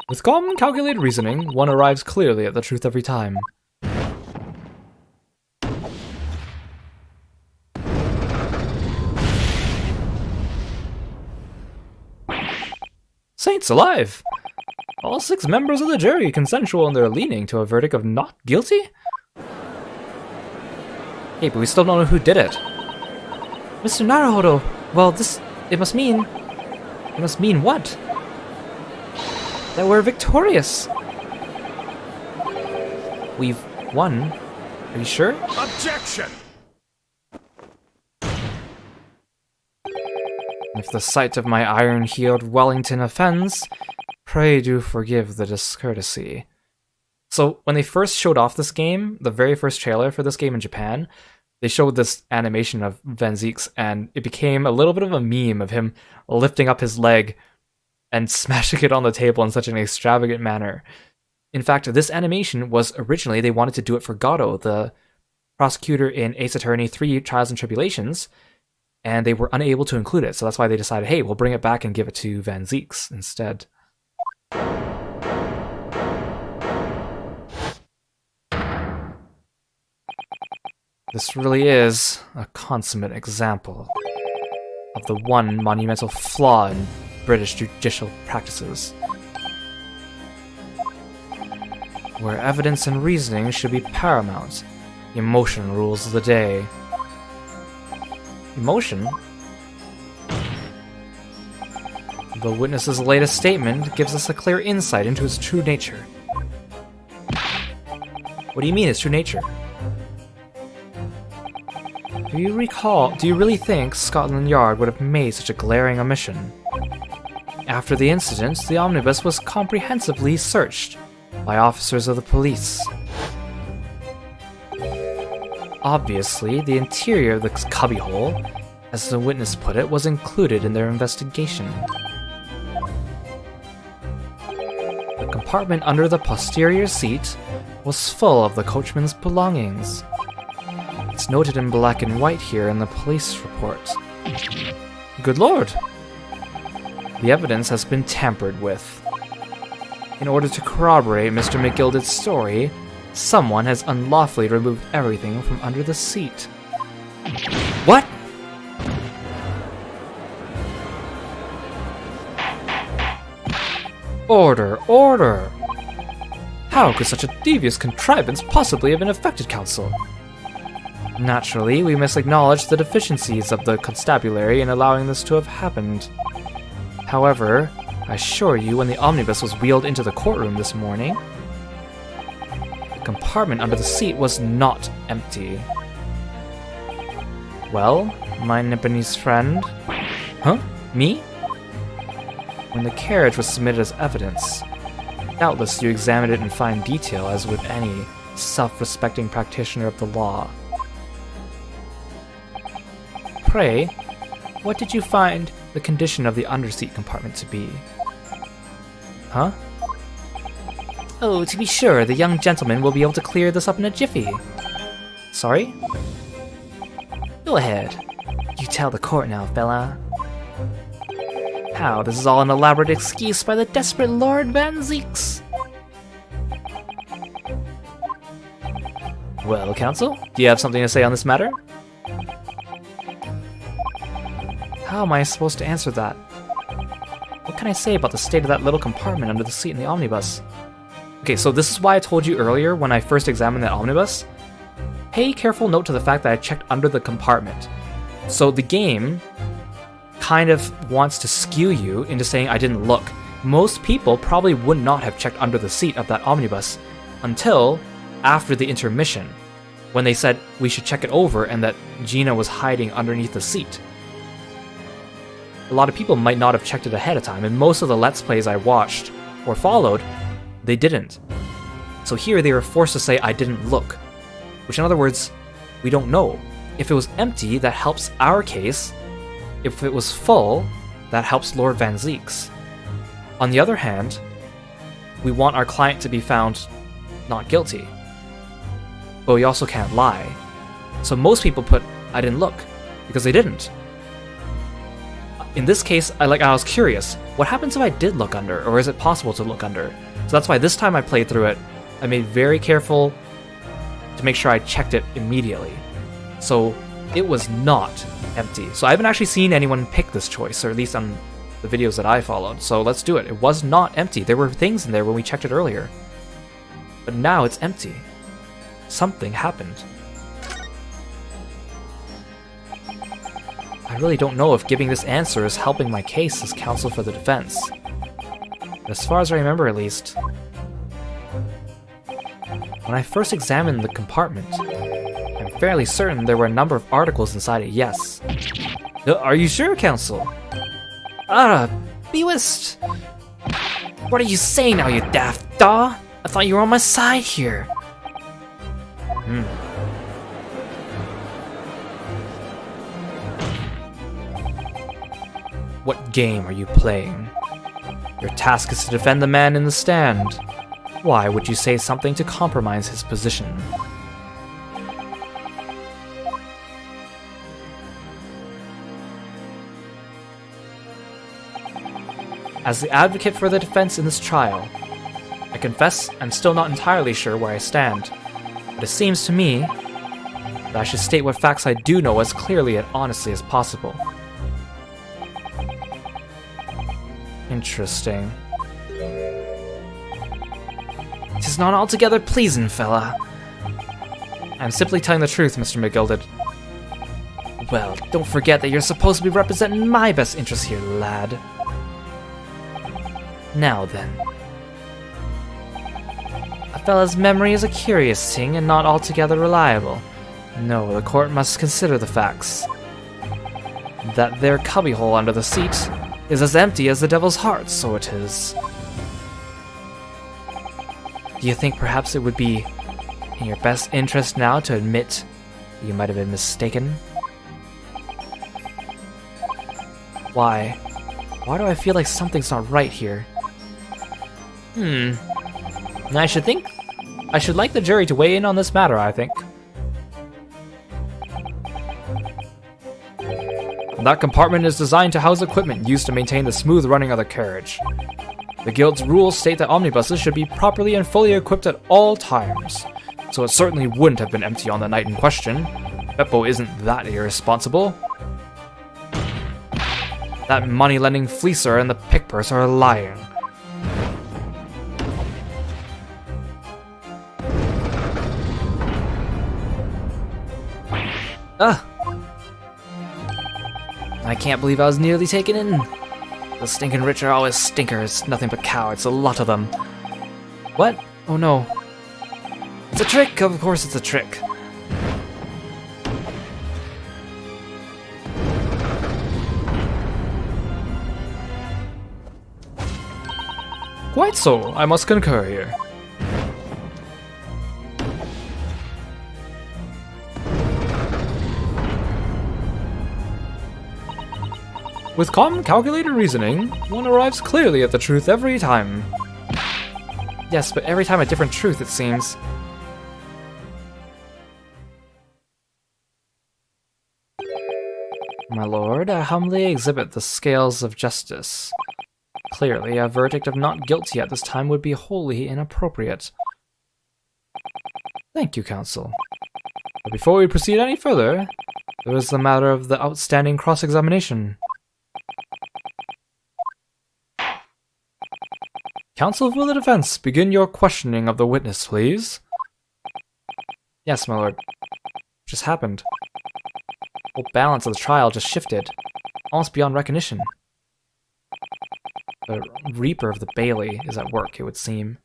With calm, calculated reasoning, one arrives clearly at the truth every time. Saints alive! All 6 members of the jury consensual in their leaning to a verdict of not guilty? Hey, but we still don't know who did it. Mr. Naruhodo, well, it must mean what? That we're victorious. We've won. Are you sure? Objection! If the sight of my iron-heeled Wellington offends, pray do forgive the discourtesy. So, when they first showed off this game, the very first trailer for this game in Japan, they showed this animation of Van Zieks, and it became a little bit of a meme of him lifting up his leg and smashing it on the table in such an extravagant manner. In fact, this animation was originally, they wanted to do it for Gato, the prosecutor in Ace Attorney 3 Trials and Tribulations, and they were unable to include it, so that's why they decided, hey, we'll bring it back and give it to Van Zieks instead. This really is a consummate example of the one monumental flaw in British judicial practices, where evidence and reasoning should be paramount. Emotion rules the day. Emotion? The witness's latest statement gives us a clear insight into his true nature. What do you mean, his true nature? Do you really think Scotland Yard would have made such a glaring omission? After the incident, the omnibus was comprehensively searched by officers of the police. Obviously, the interior of the cubbyhole, as the witness put it, was included in their investigation. The compartment under the posterior seat was full of the coachman's belongings. It's noted in black and white here in the police report. Good lord! The evidence has been tampered with. In order to corroborate Mr. McGilded's story, someone has unlawfully removed everything from under the seat. What? Order, order! How could such a devious contrivance possibly have been effected, counsel? Naturally, we must acknowledge the deficiencies of the constabulary in allowing this to have happened. However, I assure you, when the omnibus was wheeled into the courtroom this morning, the compartment under the seat was not empty. Well, my Nipponese friend... Huh? Me? When the carriage was submitted as evidence, doubtless you examined it in fine detail, as would any self-respecting practitioner of the law. Pray, what did you find the condition of the underseat compartment to be? Huh? Oh, to be sure, the young gentleman will be able to clear this up in a jiffy. Sorry? Go ahead. You tell the court now, fella. How, this is all an elaborate excuse by the desperate Lord Van Zieks. Well, counsel, do you have something to say on this matter? How am I supposed to answer that? What can I say about the state of that little compartment under the seat in the omnibus? Okay, so this is why I told you earlier when I first examined that omnibus. Pay careful note to the fact that I checked under the compartment. So the game kind of wants to skew you into saying I didn't look. Most people probably would not have checked under the seat of that omnibus until after the intermission, when they said we should check it over and that Gina was hiding underneath the seat. A lot of people might not have checked it ahead of time, and most of the Let's Plays I watched or followed, they didn't. So here they were forced to say I didn't look, which in other words, we don't know. If it was empty, that helps our case. If it was full, that helps Lord Van Zieks. On the other hand, we want our client to be found not guilty. But we also can't lie. So most people put, I didn't look, because they didn't. In this case, I was curious, what happens if I did look under, or is it possible to look under? So that's why this time I played through it, I made very careful to make sure I checked it immediately. So it was not empty. So I haven't actually seen anyone pick this choice, or at least on the videos that I followed, so let's do it. It was not empty. There were things in there when we checked it earlier. But now it's empty. Something happened. I really don't know if giving this answer is helping my case as counsel for the defense. But as far as I remember, at least, when I first examined the compartment, I'm fairly certain there were a number of articles inside it, yes. Are you sure, counsel? Bewist! What are you saying now, you daft daw? I thought you were on my side here. What game are you playing? Your task is to defend the man in the stand. Why would you say something to compromise his position? As the advocate for the defense in this trial, I confess I'm still not entirely sure where I stand, but it seems to me that I should state what facts I do know as clearly and honestly as possible. Interesting. "'Tis not altogether pleasing, fella. I'm simply telling the truth, Mr. McGilded. Well, don't forget that you're supposed to be representing my best interests here, lad. Now then. A fella's memory is a curious thing and not altogether reliable. No, the court must consider the facts. That there cubbyhole under the seat is as empty as the devil's heart, so it is. Do you think perhaps it would be in your best interest now to admit that you might have been mistaken? Why? Why do I feel like something's not right here? I should like the jury to weigh in on this matter, I think. That compartment is designed to house equipment used to maintain the smooth running of the carriage. The Guild's rules state that omnibuses should be properly and fully equipped at all times, so it certainly wouldn't have been empty on the night in question. Beppo isn't that irresponsible. That money-lending fleecer and the pickpurse are lying. I can't believe I was nearly taken in. The stinking rich are always stinkers, nothing but cowards, a lot of them. What? Oh no. It's a trick, of course it's a trick. Quite so, I must concur here. With calm, calculated reasoning, one arrives clearly at the truth every time. Yes, but every time a different truth, it seems. My lord, I humbly exhibit the scales of justice. Clearly, a verdict of not guilty at this time would be wholly inappropriate. Thank you, counsel. But before we proceed any further, there is the matter of the outstanding cross-examination. Counsel for the defense, begin your questioning of the witness, please. Yes, my lord. What just happened? The whole balance of the trial just shifted, almost beyond recognition. The Reaper of the Bailey is at work, it would seem.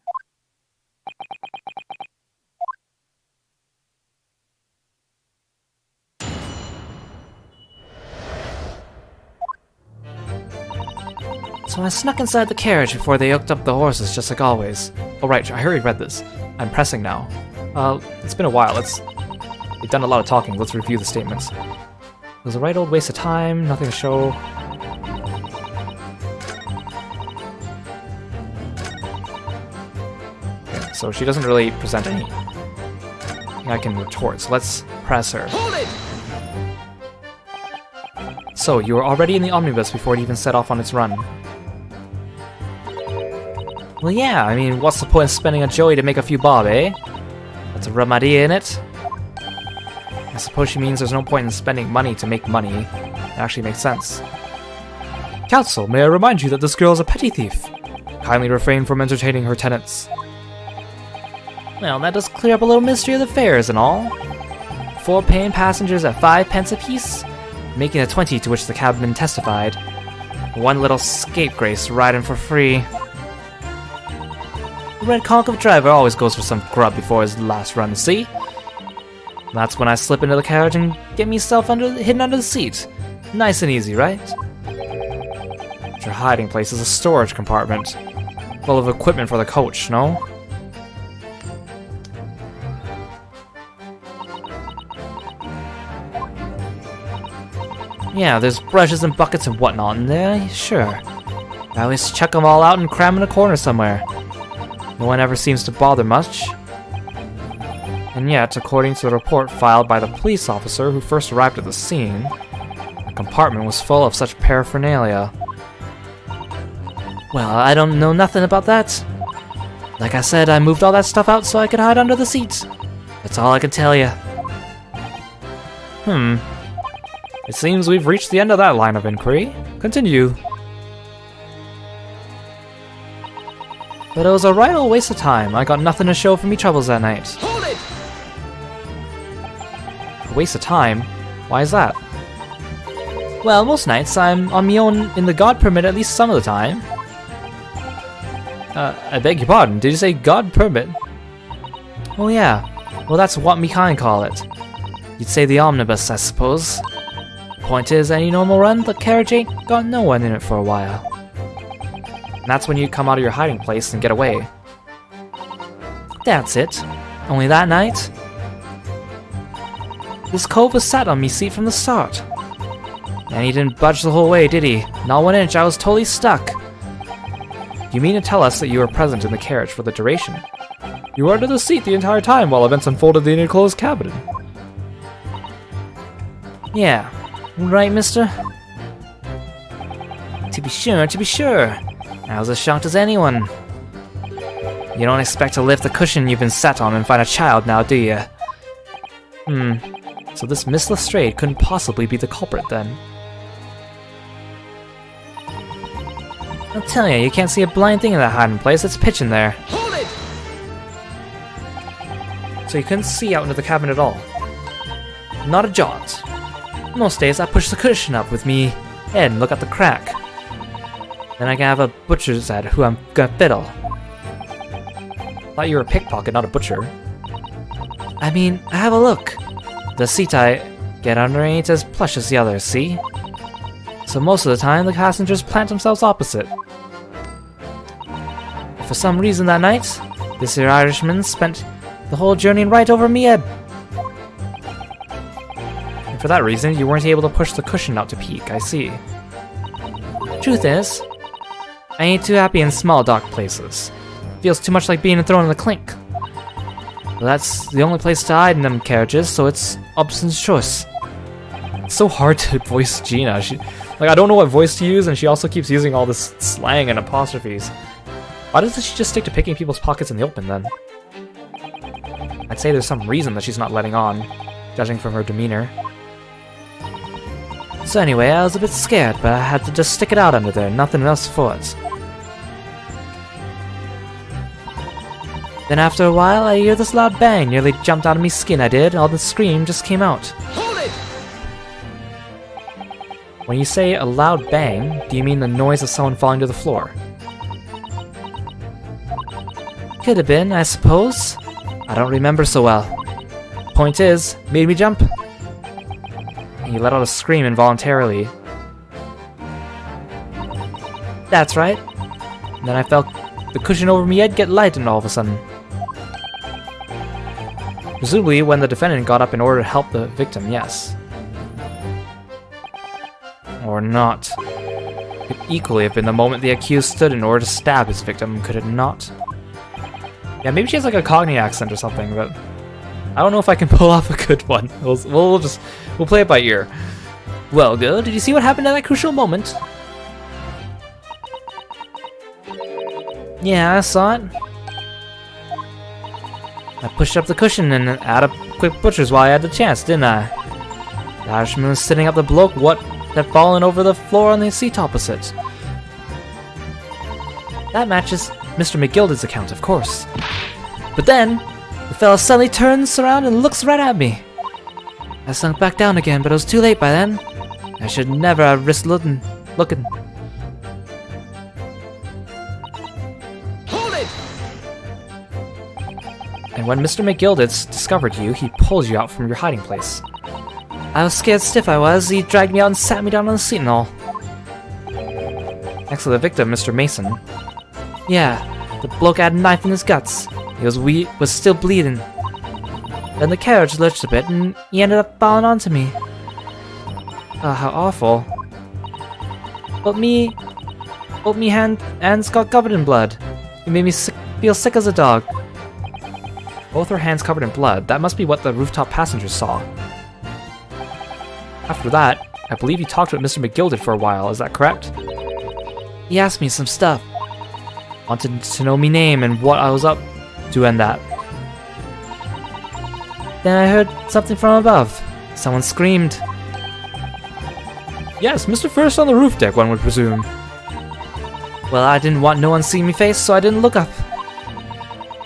So I snuck inside the carriage before they hooked up the horses, just like always. Oh right, I already read this. I'm pressing now. It's been a while, we've done a lot of talking, let's review the statements. It was a right old waste of time, nothing to show. Okay, so she doesn't really present any I can retort, so let's press her. Hold it! So, you were already in the omnibus before it even set off on its run. Well, yeah, I mean, what's the point of spending a joey to make a few bob, eh? That's a rum idea, innit? I suppose she means there's no point in spending money to make money. It actually makes sense. Counsel, may I remind you that this girl is a petty thief. Kindly refrain from entertaining her tenants. Well, that does clear up a little mystery of the fares and all. 4 paying passengers at 5 pence apiece, making a 20 to which the cabman testified. 1 little scapegrace riding for free. The red conch of driver always goes for some grub before his last run to sea. That's when I slip into the carriage and get myself hidden under the seat. Nice and easy, right? Your hiding place is a storage compartment, full of equipment for the coach, no? Yeah, there's brushes and buckets and whatnot in there, sure. I always chuck them all out and cram in a corner somewhere. No one ever seems to bother much. And yet, according to the report filed by the police officer who first arrived at the scene, the compartment was full of such paraphernalia. Well, I don't know nothing about that. Like I said, I moved all that stuff out so I could hide under the seats. That's all I can tell you. It seems we've reached the end of that line of inquiry. Continue. But it was a right old waste of time. I got nothing to show for me troubles that night. Hold it! A waste of time? Why is that? Well, most nights I'm on me own in the God permit at least some of the time. I beg your pardon, did you say God permit? Oh yeah, well that's what me kind call it. You'd say the omnibus, I suppose. Point is, any normal run, the carriage ain't got no one in it for a while. And that's when you come out of your hiding place and get away. That's it. Only that night, this cove was sat on me seat from the start. And he didn't budge the whole way, did he? Not 1 inch, I was totally stuck. You mean to tell us that you were present in the carriage for the duration? You were under the seat the entire time while events unfolded in the enclosed cabin. Yeah, right, mister? To be sure. I was as shocked as anyone. You don't expect to lift the cushion you've been sat on and find a child now, do you? So this Miss Lestrade couldn't possibly be the culprit then. I'll tell you can't see a blind thing in that hiding place, it's pitch in there. Hold it! So you couldn't see out into the cabin at all? Not a jot. Most days I push the cushion up with me head and look at the crack. Then I can have a butcher's at who I'm gonna fiddle. Thought you were a pickpocket, not a butcher. I mean, have a look. The seat I get under ain't as plush as the others, see? So most of the time, the passengers plant themselves opposite. For some reason that night, this here Irishman spent the whole journey right over me head. And for that reason, you weren't able to push the cushion out to peek, I see. Truth is, I ain't too happy in small dark places. Feels too much like being thrown in the clink. But that's the only place to hide in them carriages, so it's Upson's choice. It's so hard to voice Gina. I don't know what voice to use, and she also keeps using all this slang and apostrophes. Why doesn't she just stick to picking people's pockets in the open, then? I'd say there's some reason that she's not letting on, judging from her demeanor. So anyway, I was a bit scared, but I had to just stick it out under there, nothing else for it. Then after a while, I hear this loud bang, nearly jumped out of me skin I did, all the scream just came out. Hold it! When you say a loud bang, do you mean the noise of someone falling to the floor? Could have been, I suppose. I don't remember so well. Point is, made me jump. And you let out a scream involuntarily. That's right. And then I felt the cushion over me head get light and all of a sudden. Presumably when the defendant got up in order to help the victim, yes. Or not. It could equally have been the moment the accused stood in order to stab his victim, could it not? Yeah, maybe she has like a Cockney accent or something, but I don't know if I can pull off a good one. We'll play it by ear. Well, good. Did you see what happened at that crucial moment? Yeah, I saw it. I pushed up the cushion and had a quick butcher's while I had the chance, didn't I? The Irishman was sitting up the bloke what had fallen over the floor on the seat opposite. That matches Mr. McGilded's account, of course. But then, the fella suddenly turns around and looks right at me. I sunk back down again, but it was too late by then. I should never have risked looking. Hold it! And when Mr. McGilded discovered you, he pulled you out from your hiding place. I was scared stiff, I was. He dragged me out and sat me down on the seat and all. Next to the victim, Mr. Mason. Yeah, the bloke had a knife in his guts. He was still bleeding. Then the carriage lurched a bit, and he ended up falling onto me. Ah, how awful. But me hands got covered in blood. He made me feel sick as a dog. Both her hands covered in blood. That must be what the rooftop passengers saw. After that, I believe you talked with Mr. McGilded for a while, is that correct? He asked me some stuff. Wanted to know me name and what I was up to and that. Then I heard something from above. Someone screamed. Yes, Mr. First on the roof deck, one would presume. Well, I didn't want no one seeing me face, so I didn't look up.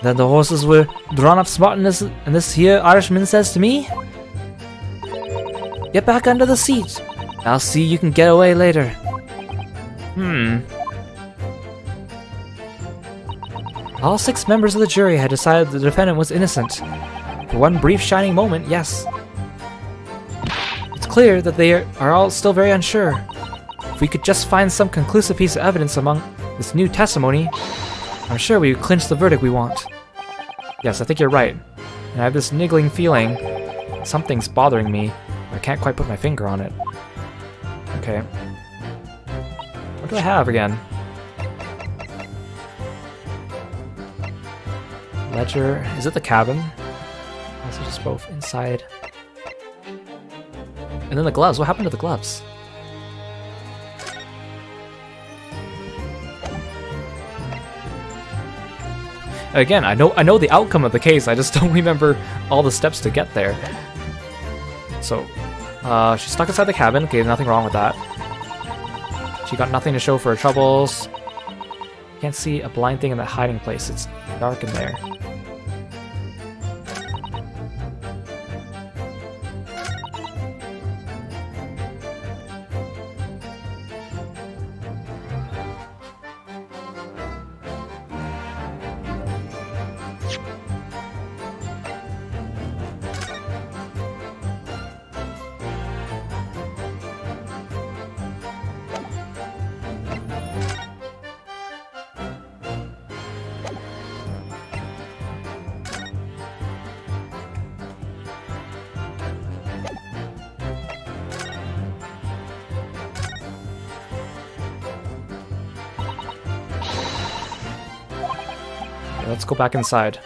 Then the horses were drawn up smart and this here Irishman says to me, "Get back under the seat. I'll see you can get away later." All 6 members of the jury had decided the defendant was innocent. For one brief shining moment, yes. It's clear that they are all still very unsure. If we could just find some conclusive piece of evidence among this new testimony, I'm sure we would clinch the verdict we want. Yes, I think you're right. And I have this niggling feeling something's bothering me. I can't quite put my finger on it. Okay. What do I have again? Ledger. Is it the cabin? Also just both inside. And then the gloves. What happened to the gloves? Again, I know the outcome of the case, I just don't remember all the steps to get there. So, she's stuck inside the cabin. Okay, nothing wrong with that. She got nothing to show for her troubles. Can't see a blind thing in that hiding place. It's dark in there. Let's go back inside.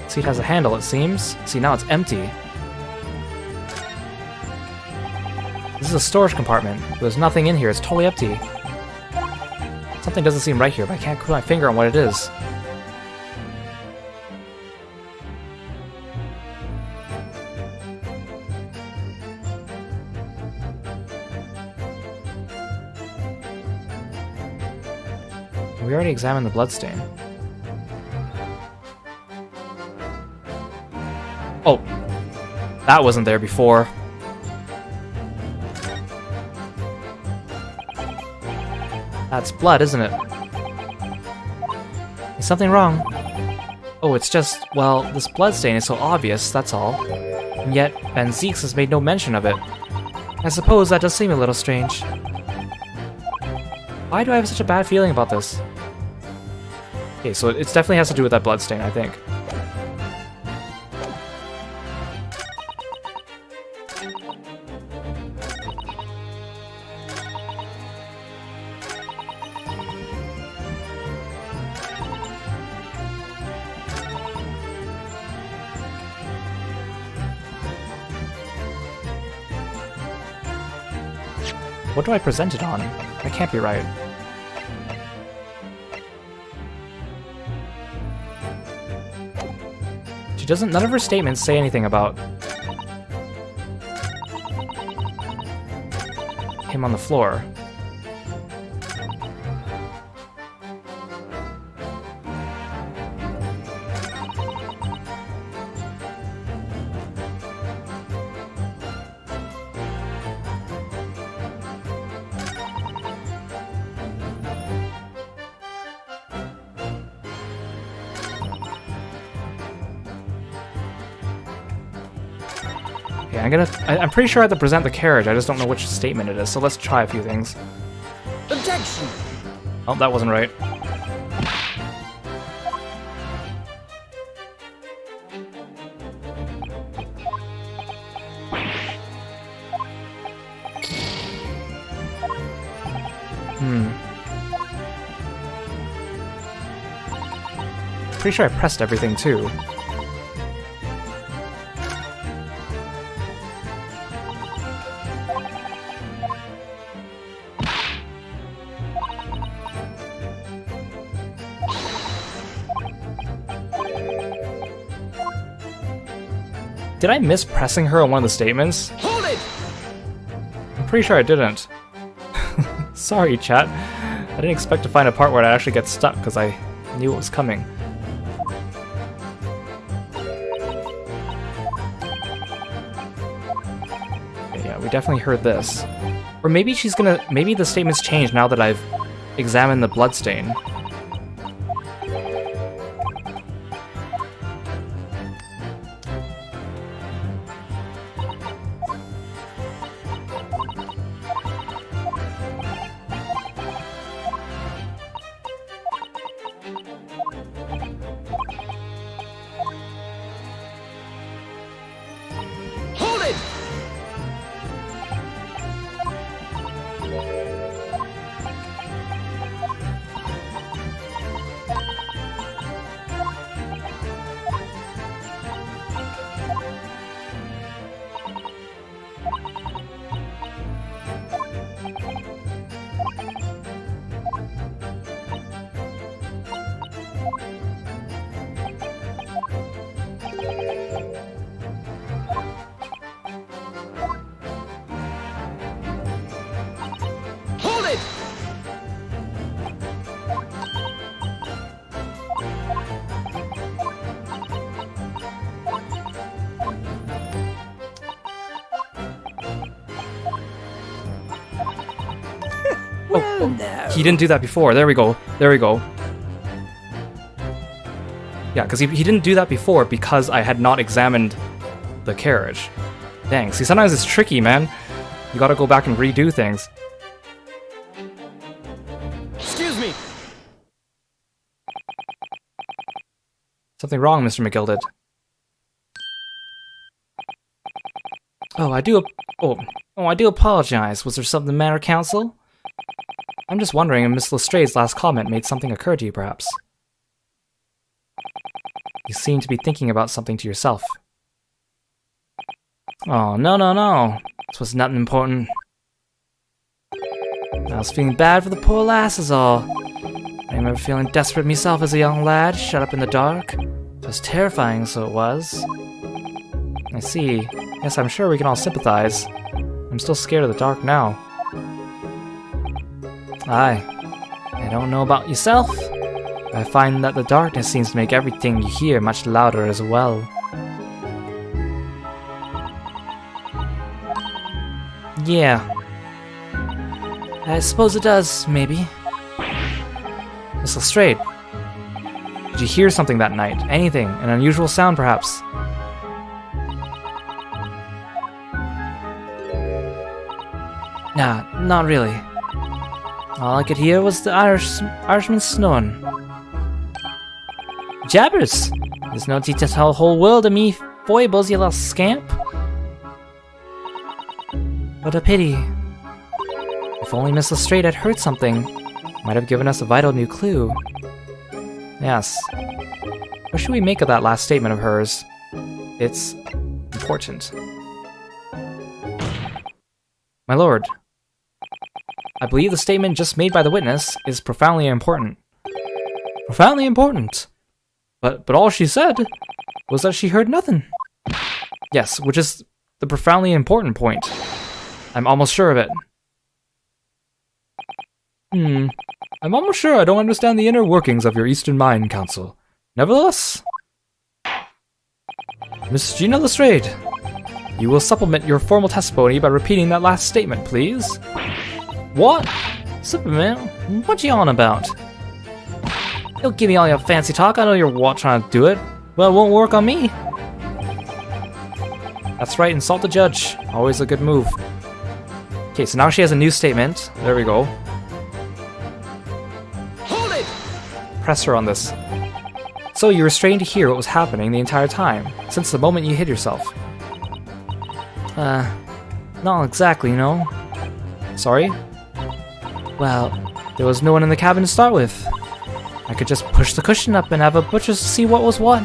Seat has a handle, it seems. See, now it's empty. This is a storage compartment. There's nothing in here, it's totally empty. Something doesn't seem right here, but I can't put my finger on what it is. We already examined the bloodstain. Oh, that wasn't there before. That's blood, isn't it? Is something wrong? Oh, it's just, well, this bloodstain is so obvious, that's all. And yet, Van Zeeks has made no mention of it. I suppose that does seem a little strange. Why do I have such a bad feeling about this? Okay, so it definitely has to do with that bloodstain, I think. What do I present it on? That can't be right. She doesn't. None of her statements say anything about him on the floor. I'm pretty sure I have to present the carriage, I just don't know which statement it is, so let's try a few things. Objection! Oh, that wasn't right. Pretty sure I pressed everything too. Did I miss pressing her on one of the statements? Hold it! I'm pretty sure I didn't. Sorry, chat. I didn't expect to find a part where I actually get stuck because I knew it was coming. Okay, yeah, we definitely heard this. Or maybe she's gonna... Maybe the statements changed now that I've examined the bloodstain. He didn't do that before. There we go. There we go. Yeah, because he didn't do that before because I had not examined the carriage. Dang, see, sometimes it's tricky, man. You gotta go back and redo things. Excuse me! Something wrong, Mr. McGilded. I do apologize. Was there something the matter, Counsel? I'm just wondering if Miss Lestrange's last comment made something occur to you, perhaps. You seem to be thinking about something to yourself. Oh, no. This was nothing important. I was feeling bad for the poor lass is all. I remember feeling desperate myself as a young lad, shut up in the dark. It was terrifying, so it was. I see. Yes, I'm sure we can all sympathize. I'm still scared of the dark now. Aye. I don't know about yourself. I find that the darkness seems to make everything you hear much louder as well. Yeah. I suppose it does, maybe. Miss Lestrade, did you hear something that night? Anything? An unusual sound, perhaps? Nah, not really. All I could hear was the Irishman snoring. Jabbers! There's no need to tell the whole world of me foibles, you little scamp. What a pity. If only Miss Lestrade had heard something, might have given us a vital new clue. Yes. What should we make of that last statement of hers? It's important. My lord, I believe the statement just made by the witness is profoundly important. Profoundly important? But all she said... was that she heard nothing. Yes, which is the profoundly important point. I'm almost sure of it. I'm almost sure I don't understand the inner workings of your Eastern Mind Council. Nevertheless, Miss Gina Lestrade, you will supplement your formal testimony by repeating that last statement, please. What? Supplement? What you on about? Don't give me all your fancy talk, I know you're trying to do it. Well, it won't work on me. That's right, insult the judge. Always a good move. Okay, so now she has a new statement. There we go. Hold it! Press her on this. So you were strained to hear what was happening the entire time, since the moment you hid yourself. Not exactly, no. Sorry? Well, there was no one in the cabin to start with. I could just push the cushion up and have a butcher's to see what was what.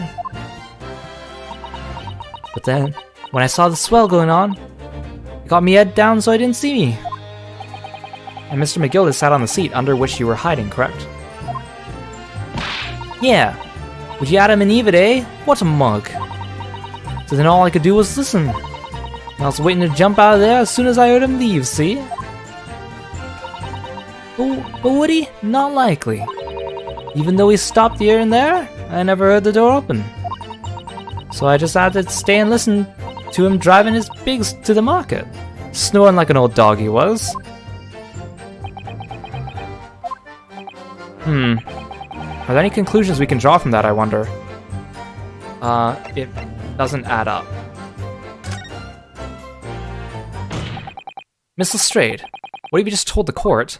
But then, when I saw the swell going on, it got me head down so I didn't see me. And Mr. McGillis sat on the seat under which you were hiding, correct? Yeah. Would you Adam and Eve it, eh? What a mug. So then all I could do was listen. I was waiting to jump out of there as soon as I heard him leave, see? But would he? Not likely. Even though he stopped here and there, I never heard the door open. So I just had to stay and listen to him driving his pigs to the market. Snoring like an old dog he was. Are there any conclusions we can draw from that, I wonder? It doesn't add up. Miss Lestrade, what have you just told the court?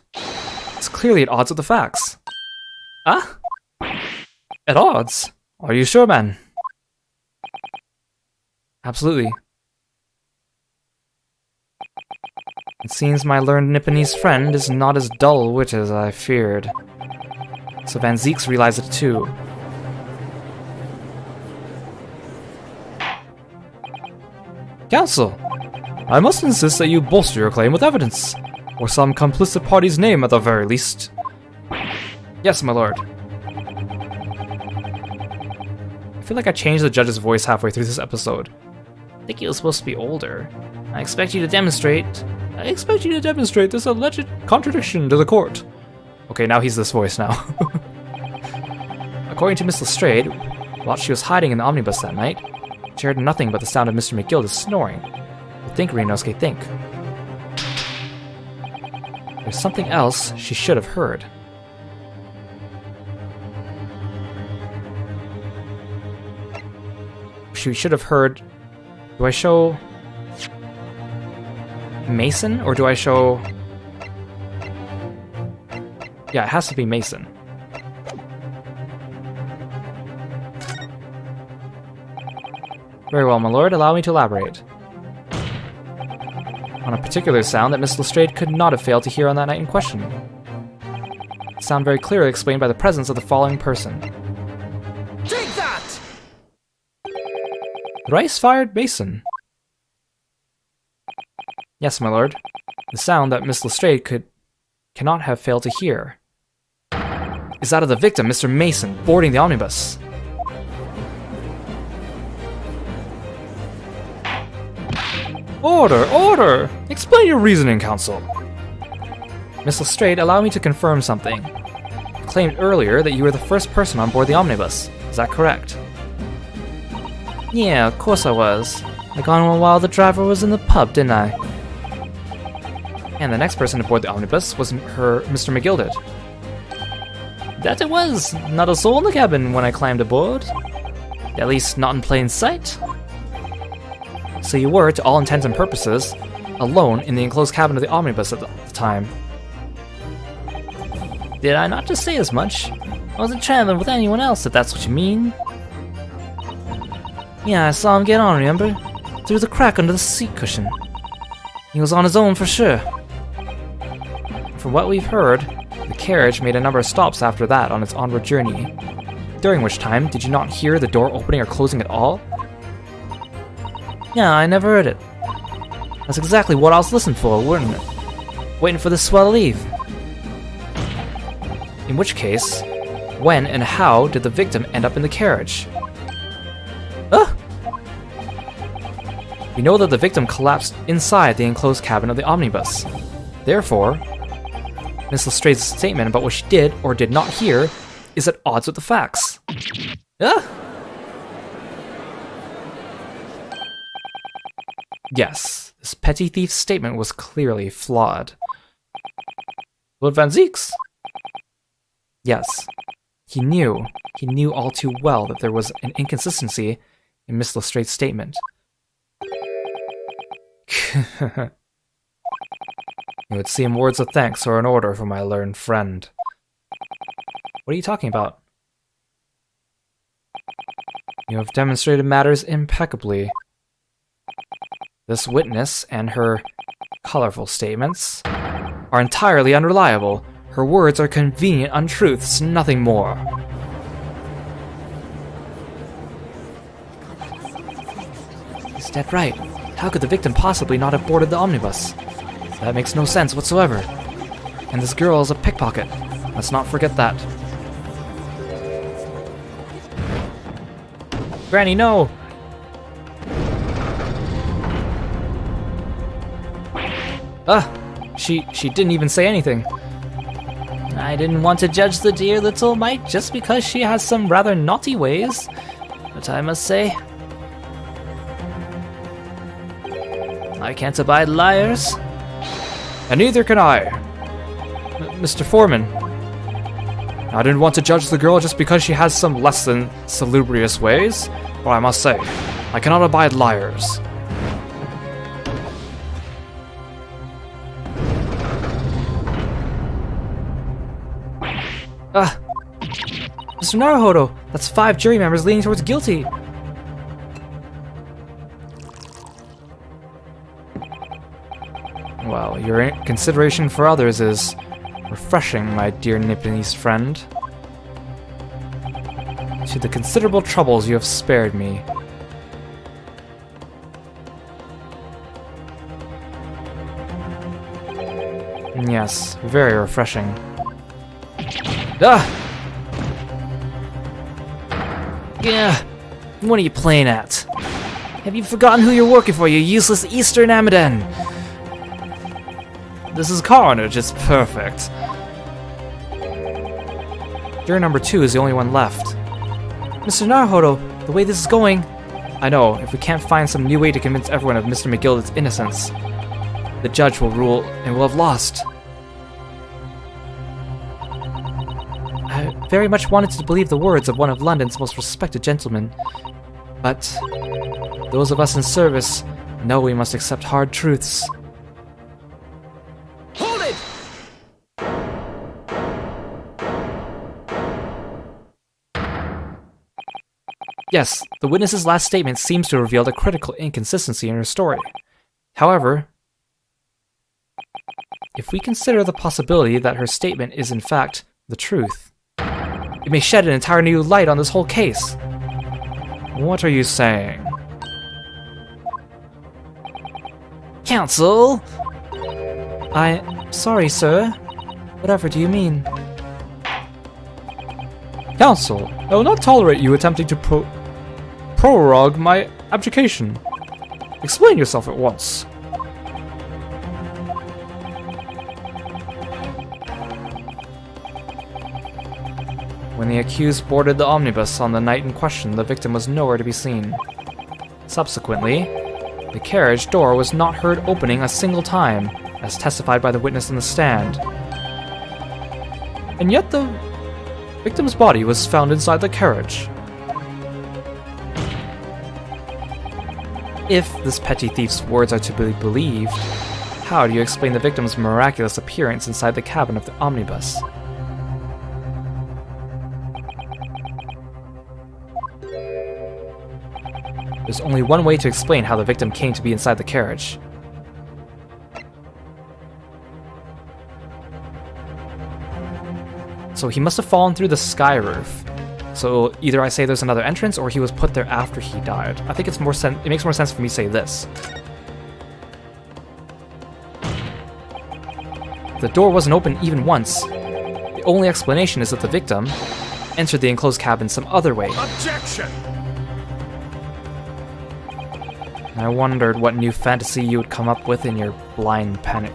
It's clearly at odds with the facts. Ah? At odds? Are you sure, man? Absolutely. It seems my learned Nipponese friend is not as dull-witted as I feared. So Van Zeeks realized it too. Counsel, I must insist that you bolster your claim with evidence, or some complicit party's name at the very least. Yes, my lord. I feel like I changed the judge's voice halfway through this episode. I think he was supposed to be older. I expect you to demonstrate this alleged contradiction to the court. Okay, now he's this voice now. According to Miss Lestrade, while she was hiding in the omnibus that night, she heard nothing but the sound of Mr. McGillis snoring. But think, Ryunosuke, think. There's something else she should have heard. She should have heard... Do I show... Mason, or do I show... Yeah, it has to be Mason. Very well, my lord, allow me to elaborate. On a particular sound that Miss Lestrade could not have failed to hear on that night in question. A sound very clearly explained by the presence of the following person. Take that! Thrice-fired Mason. Yes, my lord. The sound that Miss Lestrade cannot have failed to hear is that of the victim, Mr. Mason, boarding the omnibus. Order! Order! Explain your reasoning, counsel. Miss Lestrade, allow me to confirm something. You claimed earlier that you were the first person on board the omnibus. Is that correct? Yeah, of course I was. I got on while the driver was in the pub, didn't I? And the next person aboard the omnibus was Mr. McGilded. That it was! Not a soul in the cabin when I climbed aboard. At least not in plain sight. So you were, to all intents and purposes, alone in the enclosed cabin of the omnibus at the time. Did I not just say as much? I wasn't traveling with anyone else, if that's what you mean. Yeah, I saw him get on, remember? Through the crack under the seat cushion. He was on his own for sure. From what we've heard, the carriage made a number of stops after that on its onward journey. During which time, did you not hear the door opening or closing at all? Yeah, I never heard it. That's exactly what I was listening for, wasn't it? Waiting for the swell to leave. In which case, when and how did the victim end up in the carriage? We know that the victim collapsed inside the enclosed cabin of the omnibus. Therefore, Miss Lestrange's statement about what she did or did not hear is at odds with the facts. Yes, this petty thief's statement was clearly flawed. Lord Van Zeeks? Yes, he knew all too well that there was an inconsistency in Miss Lestrange's statement. It would seem words of thanks are in order for my learned friend. What are you talking about? You have demonstrated matters impeccably. This witness and her colorful statements are entirely unreliable. Her words are convenient untruths, nothing more. He's dead right. How could the victim possibly not have boarded the omnibus? That makes no sense whatsoever. And this girl is a pickpocket. Let's not forget that. Granny, no! She didn't even say anything. I didn't want to judge the dear little mite just because she has some rather naughty ways, but I must say, I can't abide liars. And neither can I. Mr. Foreman, I didn't want to judge the girl just because she has some less than salubrious ways, but I must say, I cannot abide liars. Mr. Naruhodo, that's 5 jury members leaning towards guilty. Well, your consideration for others is refreshing, my dear Nipponese friend. To the considerable troubles you have spared me. Yes, very refreshing. Yeah, what are you playing at? Have you forgotten who you're working for, you useless Eastern Amaden? This is carnage, it's perfect. Juror number 2 is the only one left. Mr. Naruhodo, the way this is going... I know, if we can't find some new way to convince everyone of Mr. McGilde's innocence, the judge will rule and we'll have lost. I very much wanted to believe the words of one of London's most respected gentlemen, but those of us in service know we must accept hard truths. Hold it! Yes, the witness's last statement seems to have revealed a critical inconsistency in her story. However, if we consider the possibility that her statement is in fact the truth, it may shed an entire new light on this whole case. What are you saying? Counsel! I'm sorry, sir. Whatever do you mean? Counsel, I will not tolerate you attempting to prorogue my abdication. Explain yourself at once. When the accused boarded the omnibus on the night in question, the victim was nowhere to be seen. Subsequently, the carriage door was not heard opening a single time, as testified by the witness on the stand. And yet the victim's body was found inside the carriage. If this petty thief's words are to be believed, how do you explain the victim's miraculous appearance inside the cabin of the omnibus? There's only one way to explain how the victim came to be inside the carriage. So he must have fallen through the sky roof. So either I say there's another entrance, or he was put there after he died. I think it makes more sense for me to say this. The door wasn't open even once. The only explanation is that the victim entered the enclosed cabin some other way. Objection! I wondered what new fantasy you would come up with in your blind panic.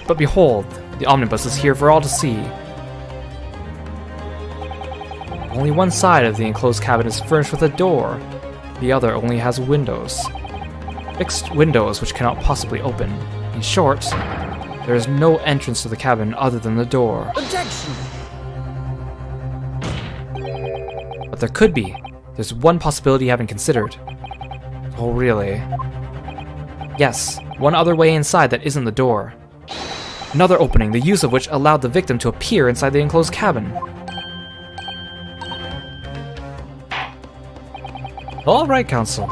But behold, the omnibus is here for all to see. Only one side of the enclosed cabin is furnished with a door. The other only has windows. Fixed windows which cannot possibly open. In short, there is no entrance to the cabin other than the door. Objection! But there could be. There's one possibility you haven't considered. Oh, really? Yes, one other way inside that isn't the door. Another opening, the use of which allowed the victim to appear inside the enclosed cabin. All right, counsel.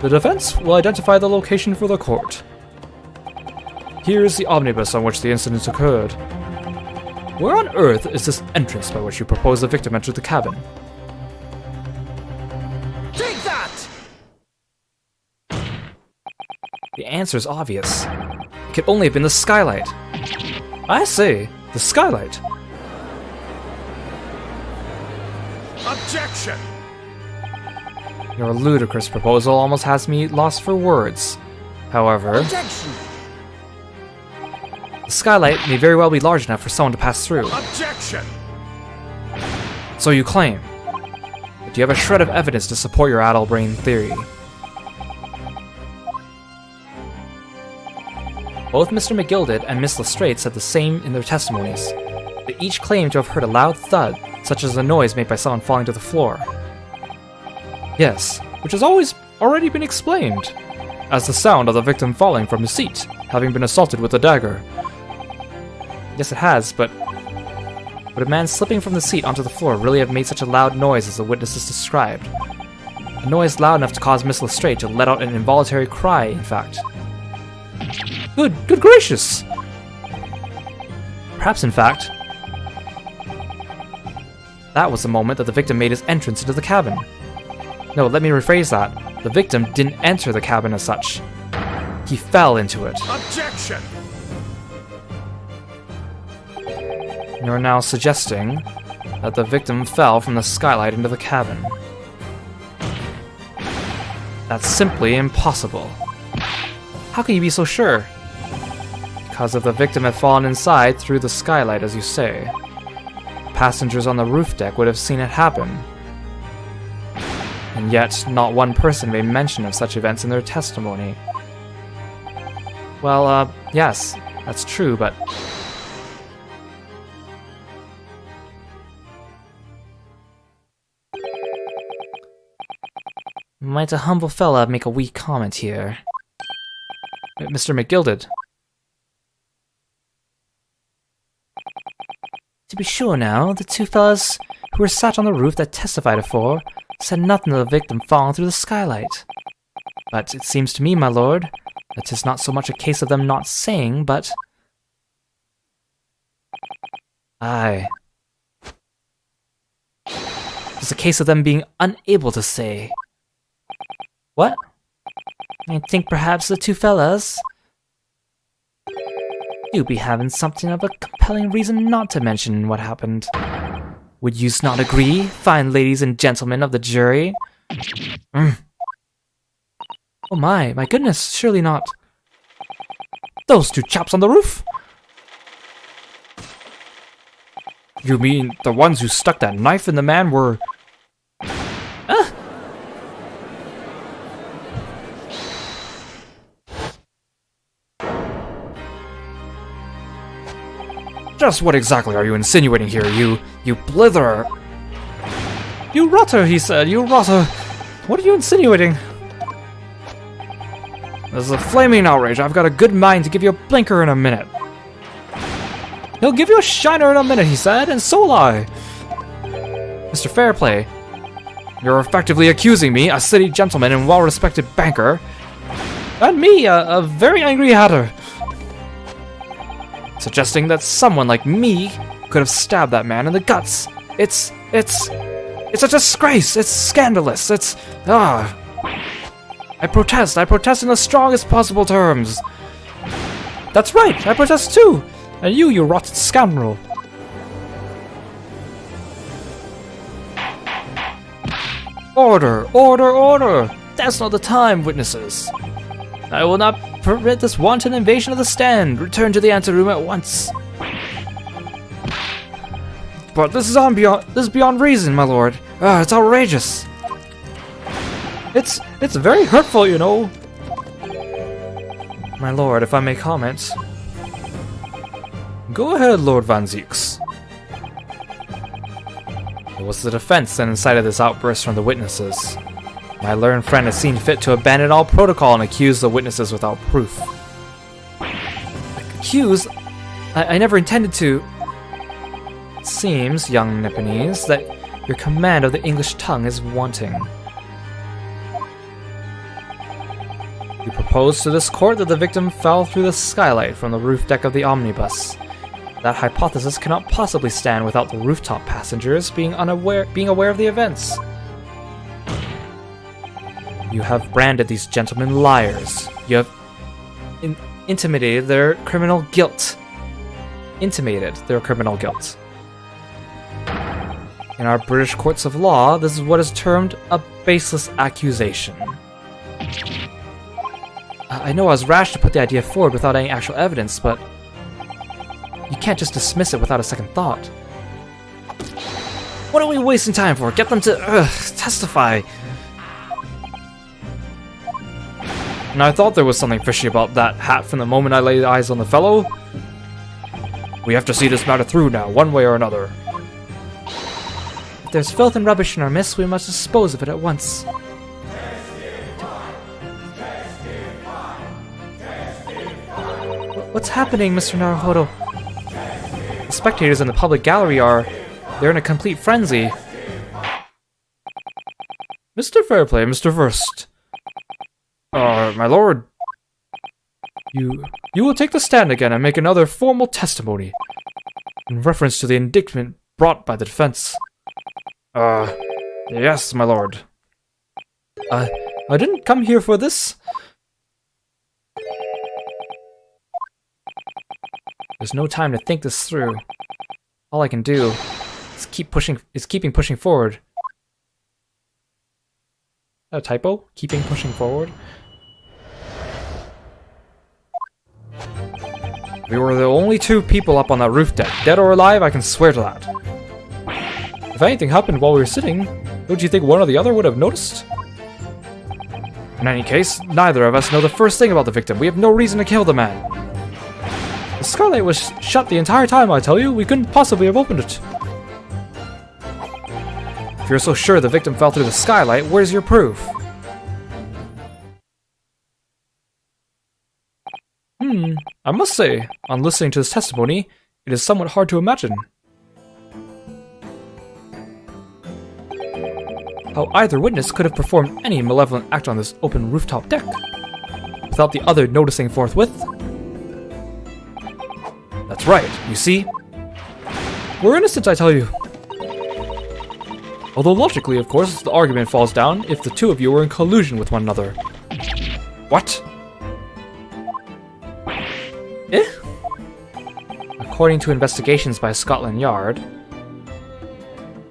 The defense will identify the location for the court. Here is the omnibus on which the incident occurred. Where on earth is this entrance by which you propose the victim entered the cabin? Take that! The answer is obvious. It could only have been the skylight. I say, the skylight. Objection! Your ludicrous proposal almost has me lost for words. However, Objection! the skylight may very well be large enough for someone to pass through. Objection! So you claim. But do you have a shred of evidence to support your addle-brain theory? Both Mr. McGilded and Miss Lestrade said the same in their testimonies. They each claimed to have heard a loud thud, such as the noise made by someone falling to the floor. Yes, which has already been explained as the sound of the victim falling from his seat, having been assaulted with a dagger. Yes, it has, but would a man slipping from the seat onto the floor really have made such a loud noise as the witnesses described? A noise loud enough to cause Miss Lestrade to let out an involuntary cry, in fact. Good gracious! Perhaps, in fact, that was the moment that the victim made his entrance into the cabin. No, let me rephrase that. The victim didn't enter the cabin as such. He fell into it. Objection! You're now suggesting that the victim fell from the skylight into the cabin. That's simply impossible. How can you be so sure? Because if the victim had fallen inside through the skylight, as you say, passengers on the roof deck would have seen it happen. And yet, not one person made mention of such events in their testimony. Well, yes, that's true, but... Might a humble fella make a wee comment here? Mr. McGilded. To be sure now, the two fellas who were sat on the roof that testified afore said nothing of the victim falling through the skylight. But it seems to me, my lord, that 'tis not so much a case of them not saying, but... Aye. 'Tis a case of them being unable to say. What? I think perhaps the two fellas... do be having something of a compelling reason not to mention what happened. Would yous not agree, fine ladies and gentlemen of the jury? Oh my goodness, surely not. Those two chaps on the roof? You mean the ones who stuck that knife in the man were... Just what exactly are you insinuating here, you blitherer? You rotter, he said, you rotter. What are you insinuating? This is a flaming outrage. I've got a good mind to give you a blinker in a minute. He'll give you a shiner in a minute, he said, and so will I. Mr. Fairplay, you're effectively accusing me, a city gentleman and well-respected banker, and me, a very angry hatter, suggesting that someone like me could have stabbed that man in the guts. It's a disgrace. It's scandalous. I protest in the strongest possible terms. That's right, I protest too. And you rotten scoundrel. Order! Order! Order! That's not the time, witnesses. I will not permit this wanton invasion of the stand. Return to the anteroom at once. But this is beyond reason, my lord. It's outrageous. It's very hurtful, you know. My lord, if I may comment. Go ahead, Lord Van Zieks. It was the defense that incited this outburst from the witnesses. My learned friend has seen fit to abandon all protocol and accuse the witnesses without proof. Accuse? I never intended to. It seems, young Nipponese, that your command of the English tongue is wanting. You propose to this court that the victim fell through the skylight from the roof deck of the omnibus. That hypothesis cannot possibly stand without the rooftop passengers being aware of the events. You have branded these gentlemen liars. You have intimated their criminal guilt. Intimated their criminal guilt. In our British courts of law, this is what is termed a baseless accusation. I know I was rash to put the idea forward without any actual evidence, but you can't just dismiss it without a second thought. What are we wasting time for? Get them to testify. And I thought there was something fishy about that hat from the moment I laid eyes on the fellow. We have to see this matter through now, one way or another. If there's filth and rubbish in our midst, we must dispose of it at once. What's happening, Mr. Naruhodo? The spectators in the public gallery they're in a complete frenzy. Mr. Fairplay, Mr. Verst. My lord. You will take the stand again and make another formal testimony in reference to the indictment brought by the defense. Yes, my lord. I didn't come here for this. There's no time to think this through. All I can do is keeping pushing forward. Is that a typo? Keeping pushing forward? We were the only two people up on that roof deck. Dead or alive, I can swear to that. If anything happened while we were sitting, don't you think one or the other would have noticed? In any case, neither of us know the first thing about the victim. We have no reason to kill the man. The skylight was shut the entire time, I tell you. We couldn't possibly have opened it. If you're so sure the victim fell through the skylight, where's your proof? I must say, on listening to this testimony, it is somewhat hard to imagine how either witness could have performed any malevolent act on this open rooftop deck without the other noticing forthwith. That's right, you see? We're innocent, I tell you. Although logically, of course, the argument falls down if the two of you were in collusion with one another. What? Eh? According to investigations by Scotland Yard,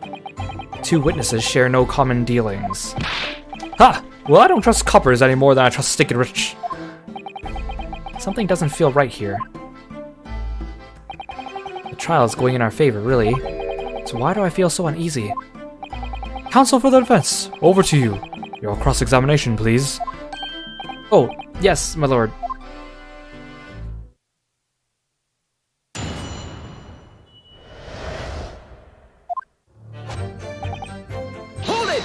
the two witnesses share no common dealings. Ha! Well, I don't trust coppers any more than I trust Stick and Rich. Something doesn't feel right here. The trial is going in our favor, really. So why do I feel so uneasy? Counsel for the defense, over to you. Your cross-examination, please. Oh, yes, my lord. Hold it!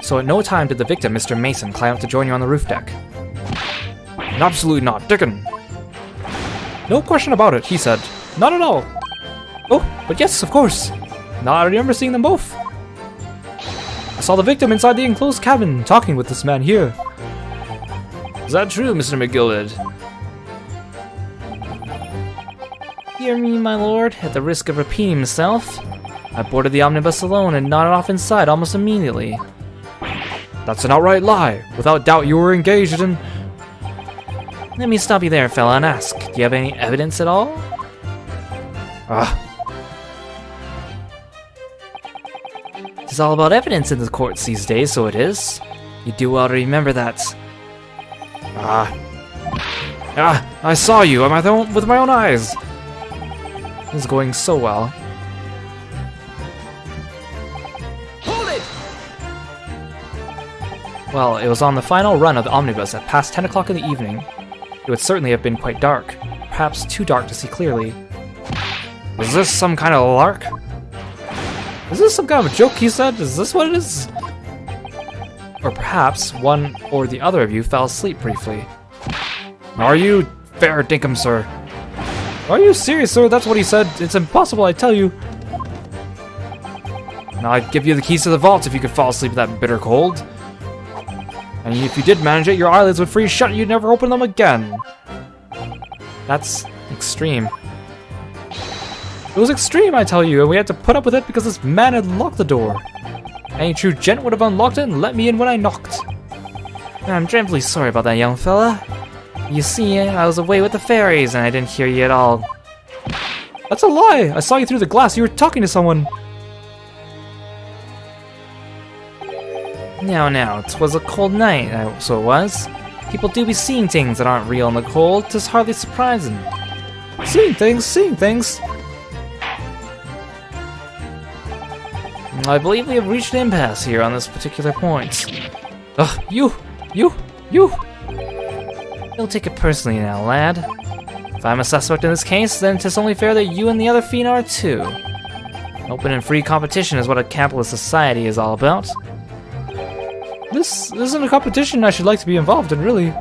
So at no time did the victim, Mr. Mason, climb up to join you on the roof deck? Absolutely not, Dickon. No question about it, he said. Not at all. Oh, but yes, of course. Now I remember seeing them both. I saw the victim inside the enclosed cabin, talking with this man here. Is that true, Mr. McGillid? Hear me, my lord, at the risk of repeating himself. I boarded the omnibus alone and nodded off inside almost immediately. That's an outright lie. Without doubt you were engaged in... Let me stop you there, fella, and ask, do you have any evidence at all? It's all about evidence in the courts these days, so it is. You do well to remember that. I saw you with my own eyes. This is going so well. Hold it! Well, it was on the final run of the omnibus at past 10 o'clock in the evening. It would certainly have been quite dark, perhaps too dark to see clearly. Is this some kind of lark? Is this some kind of a joke, he said? Is this what it is? Or perhaps one or the other of you fell asleep briefly. Are you fair dinkum, sir? Are you serious, sir? That's what he said. It's impossible, I tell you. Now I'd give you the keys to the vault if you could fall asleep in that bitter cold. And if you did manage it, your eyelids would freeze shut and you'd never open them again. That's extreme. It was extreme, I tell you, and we had to put up with it because this man had locked the door. Any true gent would have unlocked it and let me in when I knocked. I'm dreadfully sorry about that, young fella. You see, I was away with the fairies and I didn't hear you at all. That's a lie! I saw you through the glass. You were talking to someone. Now, 'twas a cold night, so it was. People do be seeing things that aren't real in the cold. 'Tis hardly surprising. Seeing things. I believe we have reached an impasse here on this particular point. Ugh, you! Don't take it personally now, lad. If I'm a suspect in this case, then 'tis only fair that you and the other fiend are too. Open and free competition is what a capitalist society is all about. This isn't a competition I should like to be involved in, really.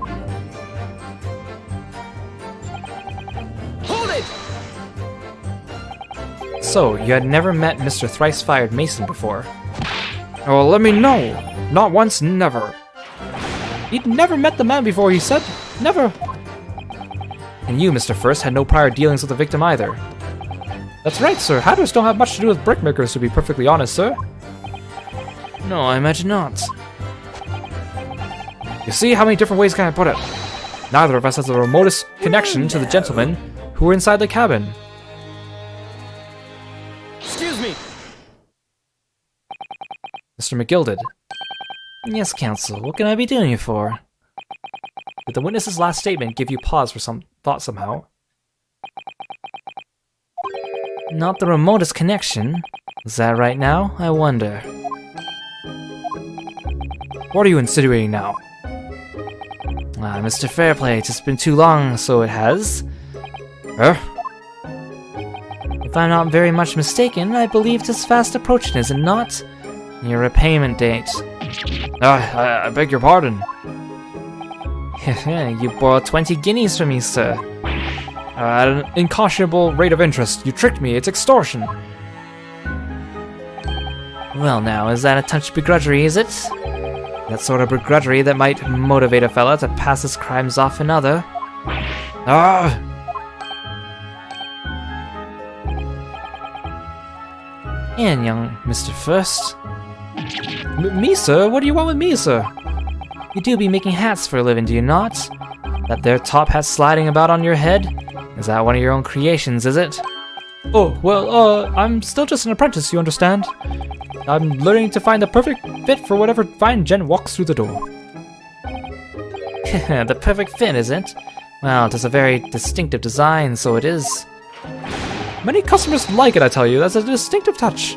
Hold it! So, you had never met Mr. Thrice-Fired Mason before? Oh, let me know. Not once, never. He'd never met the man before, he said. Never. And you, Mr. First, had no prior dealings with the victim either. That's right, sir. Hatters don't have much to do with brickmakers, to be perfectly honest, sir. No, I imagine not. You see, how many different ways can I put it? Neither of us has the remotest connection to the gentlemen who were inside the cabin. Excuse me! Mr. McGilded. Yes, counsel. What can I be doing you for? Did the witness's last statement give you pause for some thought somehow? Not the remotest connection. Is that right now? I wonder. What are you insinuating now? Mr. Fairplay, it's been too long, so it has. Huh? If I'm not very much mistaken, I believe 'tis fast approaching, is it not? Your repayment date. I beg your pardon. You borrowed 20 guineas from me, sir. At an incalculable rate of interest. You tricked me. It's extortion. Well now, is that a touch begrudgery, is it? That sort of begrudgery that might motivate a fella to pass his crimes off another. Ah! And young Mr. First. Me, sir? What do you want with me, sir? You do be making hats for a living, do you not? That there top hat sliding about on your head? Is that one of your own creations, is it? Oh, well, I'm still just an apprentice, you understand? I'm learning to find the perfect fit for whatever fine gent walks through the door. The perfect fit, is it? Well, it is a very distinctive design, so it is. Many customers like it, I tell you. That's a distinctive touch.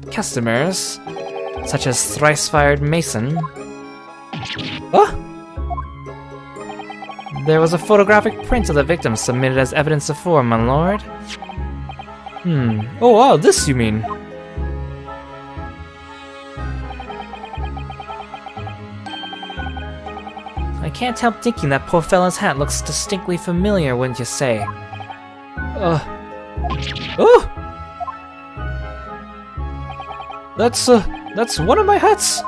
Customers? Such as Thrice-Fired Mason. Huh? There was a photographic print of the victim submitted as evidence before, my lord. Oh, wow, this you mean? I can't help thinking that poor fella's hat looks distinctly familiar, wouldn't you say? Oh! That's one of my hats!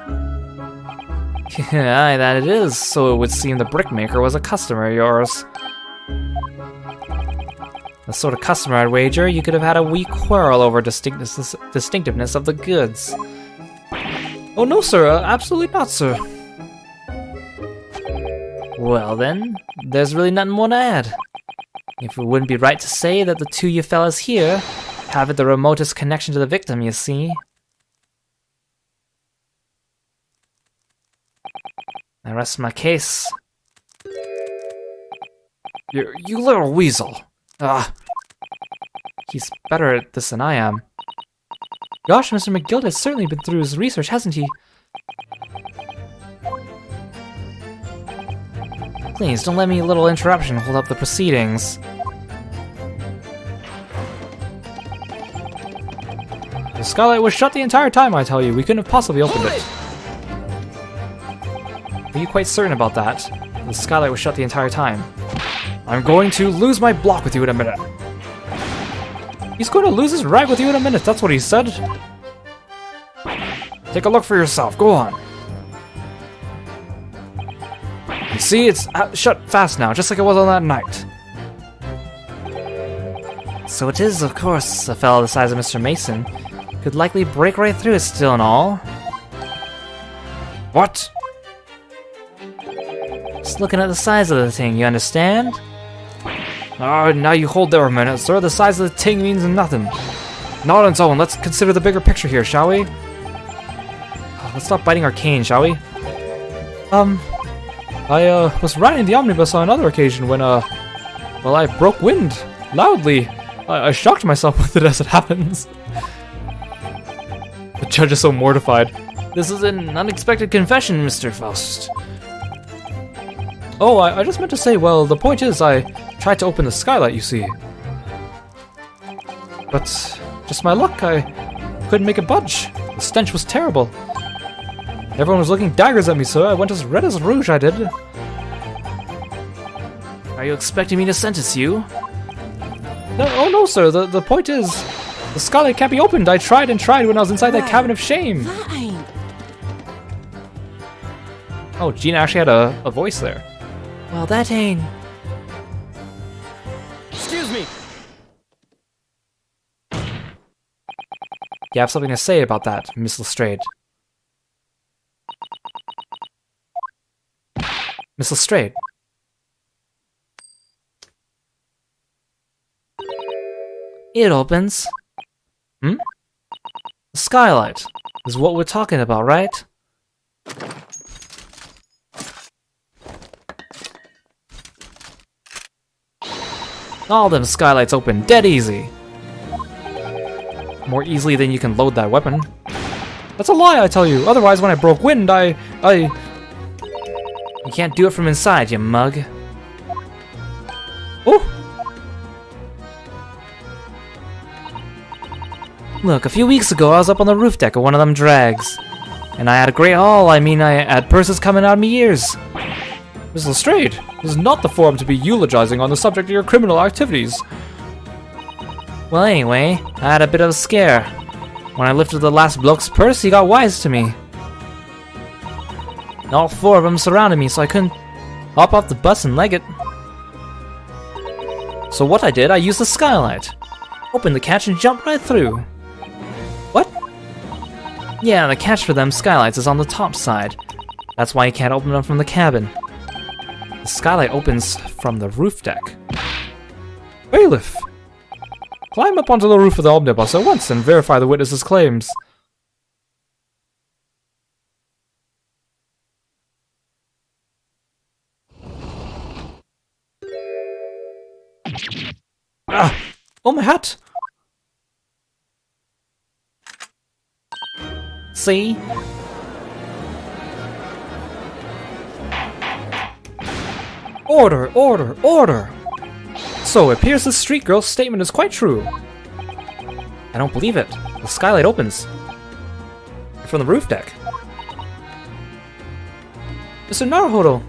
Aye, that it is, so it would seem the brickmaker was a customer of yours. The sort of customer, I'd wager, you could have had a wee quarrel over distinctiveness of the goods. Oh no, sir, absolutely not, sir. Well then, there's really nothing more to add. If it wouldn't be right to say that the two you fellas here haven't the remotest connection to the victim, you see. I rest my case. You little weasel. Ah, He's better at this than I am. Gosh, Mr. McGill has certainly been through his research, hasn't he? Please, don't let me little interruption hold up the proceedings. the skylight was shut the entire time, I tell you. We couldn't have possibly opened it. Are you quite certain about that? The skylight was shut the entire time. I'm going to lose my block with you in a minute. He's going to lose his rag with you in a minute, that's what he said. Take a look for yourself, go on. You see, it's shut fast now, just like it was on that night. So it is, of course, a fellow the size of Mr. Mason could likely break right through it still and all. What? Just looking at the size of the thing, you understand? Oh, now you hold there a minute, sir. The size of the ting means nothing. Not on its own. Let's consider the bigger picture here, shall we? Let's stop biting our cane, shall we? I was riding the omnibus on another occasion when, well, I broke wind loudly. I shocked myself with it as it happens. The judge is so mortified. This is an unexpected confession, Mr. Faust. Oh, I just meant to say, well, the point is I tried to open the skylight, you see. But just my luck, I couldn't make it budge. The stench was terrible. Everyone was looking daggers at me, so I went as red as rouge, I did. Are you expecting me to sentence you? No, oh no, sir, the point is, the skylight can't be opened. I tried and tried when I was inside that cabin of shame. That ain't. Oh, Gina actually had a voice there. Well, that ain't... Excuse me. You have something to say about that, Miss Lestrade. Miss Lestrade. It opens. Hmm? The skylight is what we're talking about, right? All them skylights open dead easy. More easily than you can load that weapon. That's a lie, I tell you. Otherwise, when I broke wind, You can't do it from inside, you mug. Oh! Look, a few weeks ago I was up on the roof deck of one of them drags. And I had a great haul, I had purses coming out of me ears. Miss Lestrade, this is not the forum to be eulogizing on the subject of your criminal activities. Well, anyway, I had a bit of a scare. When I lifted the last bloke's purse, he got wise to me. All four of them surrounded me, so I couldn't hop off the bus and leg it. So what I did, I used the skylight. Opened the catch and jumped right through. What? Yeah, the catch for them skylights is on the top side. That's why you can't open them from the cabin. The skylight opens from the roof deck. Bailiff! Climb up onto the roof of the omnibus at once and verify the witness's claims. Ah! Oh, my hat! See? Order, order, order! So, it appears the street girl's statement is quite true. I don't believe it. The skylight opens. From the roof deck. Mr. Naruhodo!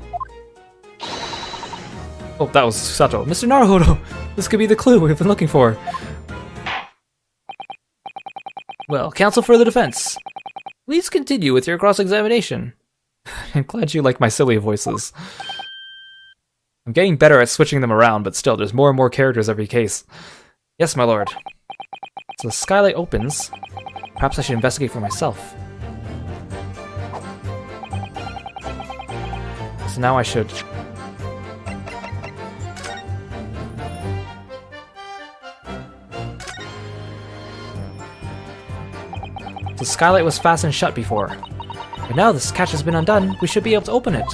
Oh, that was Sato. Mr. Naruhodo! This could be the clue we've been looking for. Well, counsel for the defense. Please continue with your cross-examination. I'm glad you like my silly voices. I'm getting better at switching them around, but still, there's more and more characters every case. Yes, my lord. So the skylight opens. Perhaps I should investigate for myself. So now I should... The skylight was fastened shut before. But now this catch has been undone, we should be able to open it.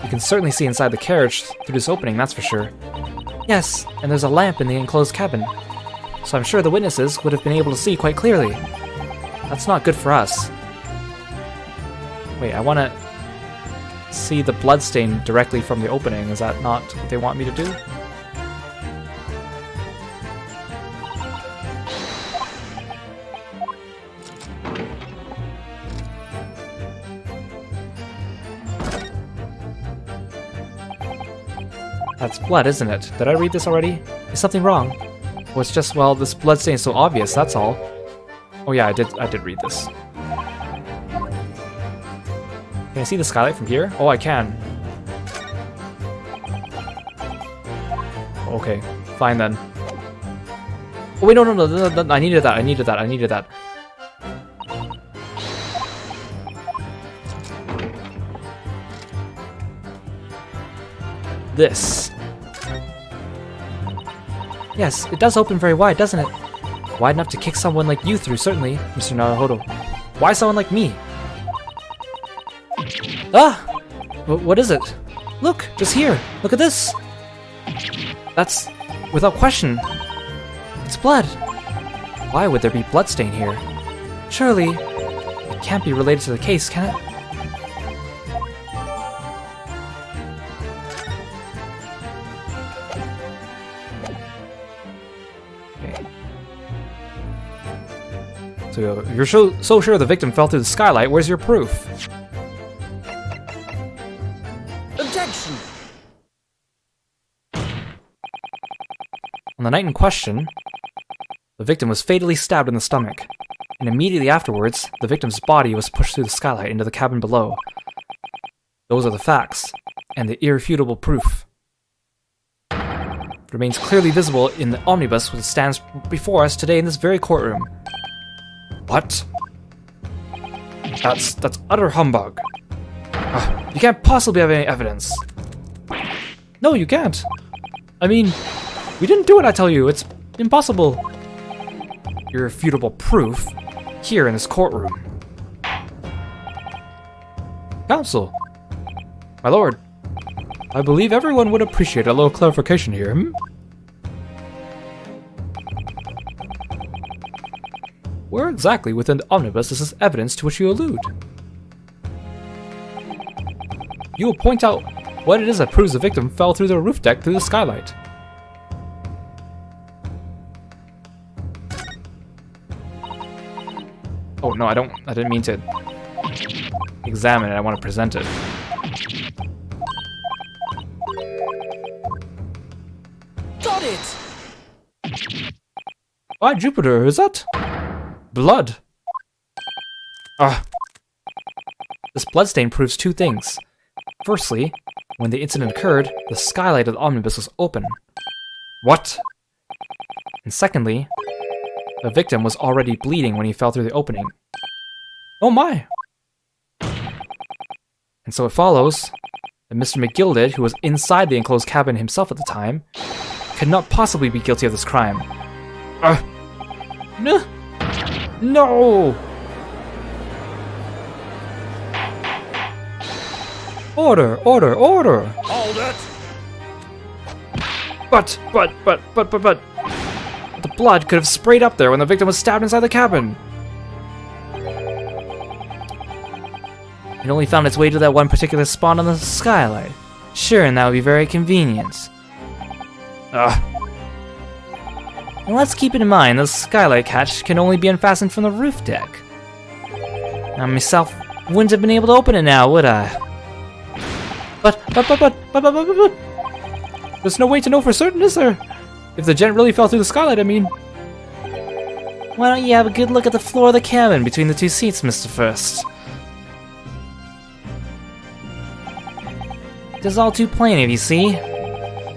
You can certainly see inside the carriage through this opening, that's for sure. Yes, and there's a lamp in the enclosed cabin. So I'm sure the witnesses would have been able to see quite clearly. That's not good for us. Wait, I want to see the bloodstain directly from the opening. Is that not what they want me to do? That's blood, isn't it? Did I read this already? Is something wrong? Well, it's just, well, this bloodstain is so obvious, that's all. Oh yeah, I did read this. Can I see the skylight from here? Oh, I can. Okay, fine then. Oh wait, no, I needed that. This. Yes, it does open very wide, doesn't it? Wide enough to kick someone like you through, certainly, Mr. Naruhodo. Why someone like me? Ah! What is it? Look, just here. Look at this. That's, without question, it's blood. Why would there be bloodstain here? Surely, it can't be related to the case, can it? So you're so sure the victim fell through the skylight, where's your proof? Objection! On the night in question, the victim was fatally stabbed in the stomach, and immediately afterwards, the victim's body was pushed through the skylight into the cabin below. Those are the facts, and the irrefutable proof. It remains clearly visible in the omnibus which stands before us today in this very courtroom. What? That's utter humbug. You can't possibly have any evidence. No, you can't. I mean, we didn't do it, I tell you. It's impossible. Irrefutable proof here in this courtroom. Counsel. My lord, I believe everyone would appreciate a little clarification here, Where exactly within the omnibus is this evidence to which you allude? You will point out what it is that proves the victim fell through the roof deck through the skylight. Oh no, I didn't mean to examine it, I want to present it. Got it! By Jupiter, is that blood? This bloodstain proves two things. Firstly, when the incident occurred, the skylight of the omnibus was open. What? And secondly, the victim was already bleeding when he fell through the opening. Oh my! And so it follows that Mr. McGilded, who was inside the enclosed cabin himself at the time, could not possibly be guilty of this crime. No! Order! Hold it! But... The blood could have sprayed up there when the victim was stabbed inside the cabin. It only found its way to that one particular spot on the skylight. Sure, and that would be very convenient. And let's keep it in mind, the skylight catch can only be unfastened from the roof deck. I myself wouldn't have been able to open it now, would I? But, there's no way to know for certain, is there? If the gent really fell through the skylight, I mean. Why don't you have a good look at the floor of the cabin between the two seats, Mr. First? It is all too plain, if you see.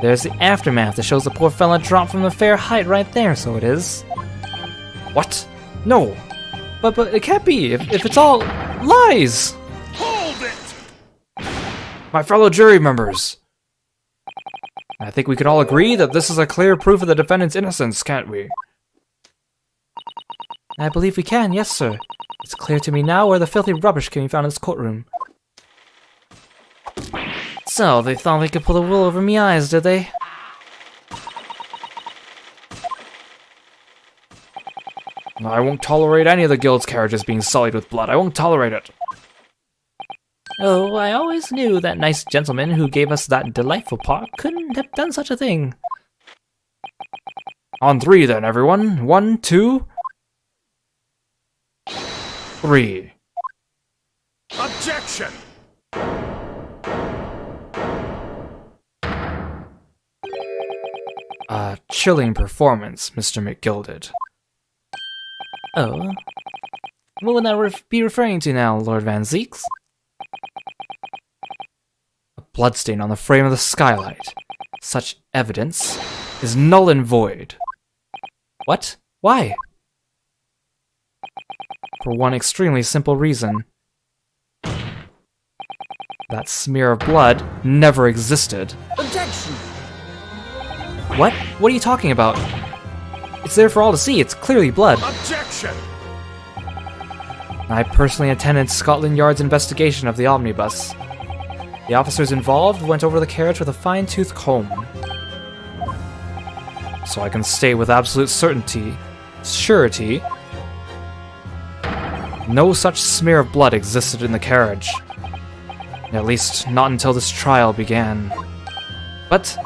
There's the aftermath that shows the poor fella dropped from a fair height right there, so it is. What? No. But it can't be, if it's all lies! Hold it! My fellow jury members, I think we can all agree that this is a clear proof of the defendant's innocence, can't we? I believe we can, yes, sir. It's clear to me now where the filthy rubbish can be found in this courtroom. So, they thought they could pull the wool over me eyes, did they? I won't tolerate any of the guild's carriages being sullied with blood. I won't tolerate it. Oh, I always knew that nice gentleman who gave us that delightful park couldn't have done such a thing. On 3 then, everyone. 1, 2, 3. Objection! A chilling performance, Mr. McGilded. Oh? What would that be referring to now, Lord Van Zeeks? A bloodstain on the frame of the skylight. Such evidence is null and void. What? Why? For one extremely simple reason. That smear of blood never existed. Objection! What? What are you talking about? It's there for all to see. It's clearly blood. Objection! I personally attended Scotland Yard's investigation of the omnibus. The officers involved went over the carriage with a fine-tooth comb. So I can state with absolute surety, no such smear of blood existed in the carriage. At least, not until this trial began. But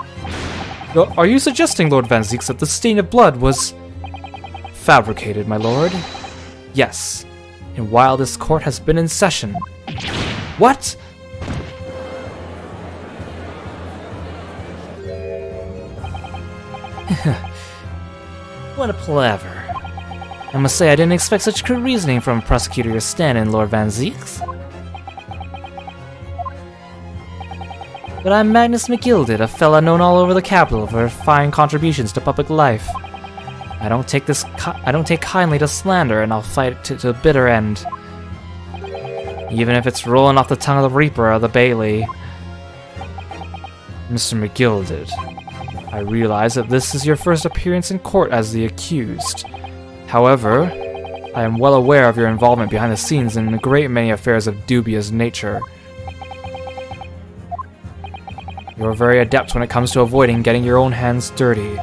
Are you suggesting, Lord Van Zeeks, that the stain of blood was fabricated, my lord? Yes. And while this court has been in session. what? What a palaver. I must say I didn't expect such crude reasoning from a prosecutor your stand-in, Lord Van Zeeks. But I'm Magnus McGilded, a fella known all over the capital for fine contributions to public life. I don't take kindly to slander, and I'll fight it to the bitter end. Even if it's rolling off the tongue of the Reaper or the Bailey. Mr. McGilded, I realize that this is your first appearance in court as the accused. However, I am well aware of your involvement behind the scenes in a great many affairs of dubious nature. You're very adept when it comes to avoiding getting your own hands dirty.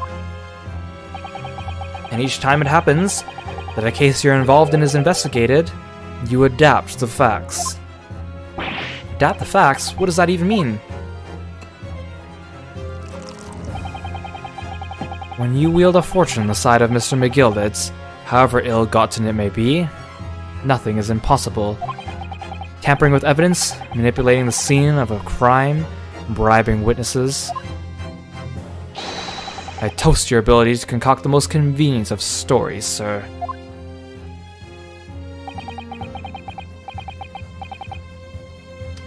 And each time it happens that a case you're involved in is investigated, you adapt the facts. Adapt the facts? What does that even mean? When you wield a fortune on the side of Mr. McGilded's, however ill-gotten it may be, nothing is impossible. Tampering with evidence, manipulating the scene of a crime, bribing witnesses. I toast your ability to concoct the most convenient of stories, sir.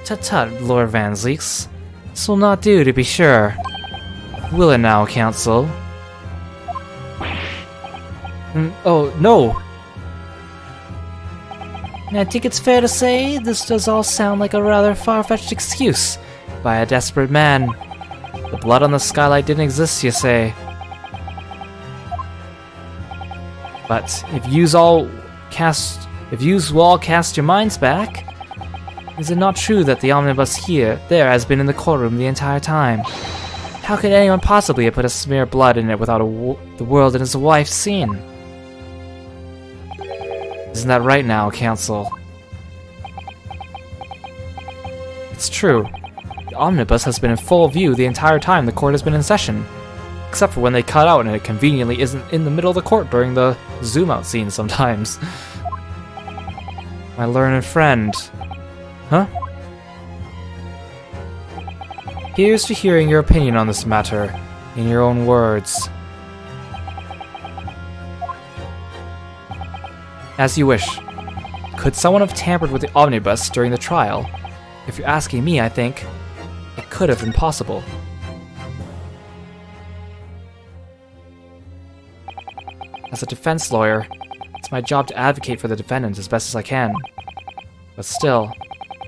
Tut-tut, Lord Van Zeeks. This will not do, to be sure. Will it now, counsel? Oh, no! I think it's fair to say this does all sound like a rather far-fetched excuse by a desperate man. The blood on the skylight didn't exist, you say. But if yous all cast your minds back, is it not true that the omnibus there has been in the courtroom the entire time? How could anyone possibly have put a smear of blood in it without the world and his wife seen? Isn't that right now, counsel? It's true. The omnibus has been in full view the entire time the court has been in session. Except for when they cut out and it conveniently isn't in the middle of the court during the zoom-out scene sometimes. My learned friend. Huh? Here's to hearing your opinion on this matter, in your own words. As you wish. Could someone have tampered with the omnibus during the trial? If you're asking me, I think it could have been possible. As a defense lawyer, it's my job to advocate for the defendant as best as I can. But still,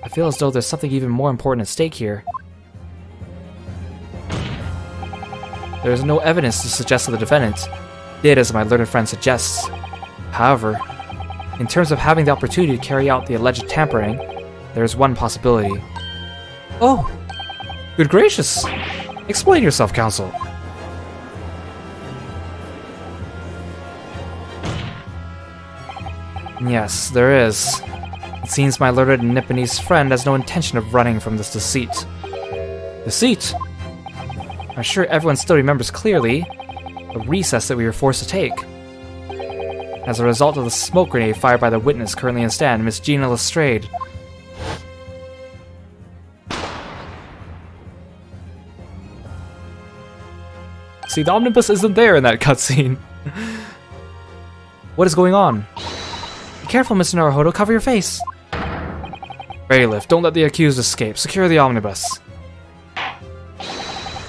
I feel as though there's something even more important at stake here. there is no evidence to suggest that the defendant did as my learned friend suggests. However, in terms of having the opportunity to carry out the alleged tampering, there is one possibility. Oh! Good gracious! Explain yourself, counsel. Yes, there is. It seems my learned Nipponese friend has no intention of running from this deceit. Deceit? I'm sure everyone still remembers clearly the recess that we were forced to take. As a result of the smoke grenade fired by the witness currently in stand, Miss Gina Lestrade. See, the omnibus isn't there in that cutscene. What is going on? Be careful, Mr. Naruhodo, cover your face. Bailiff, don't let the accused escape. Secure the omnibus.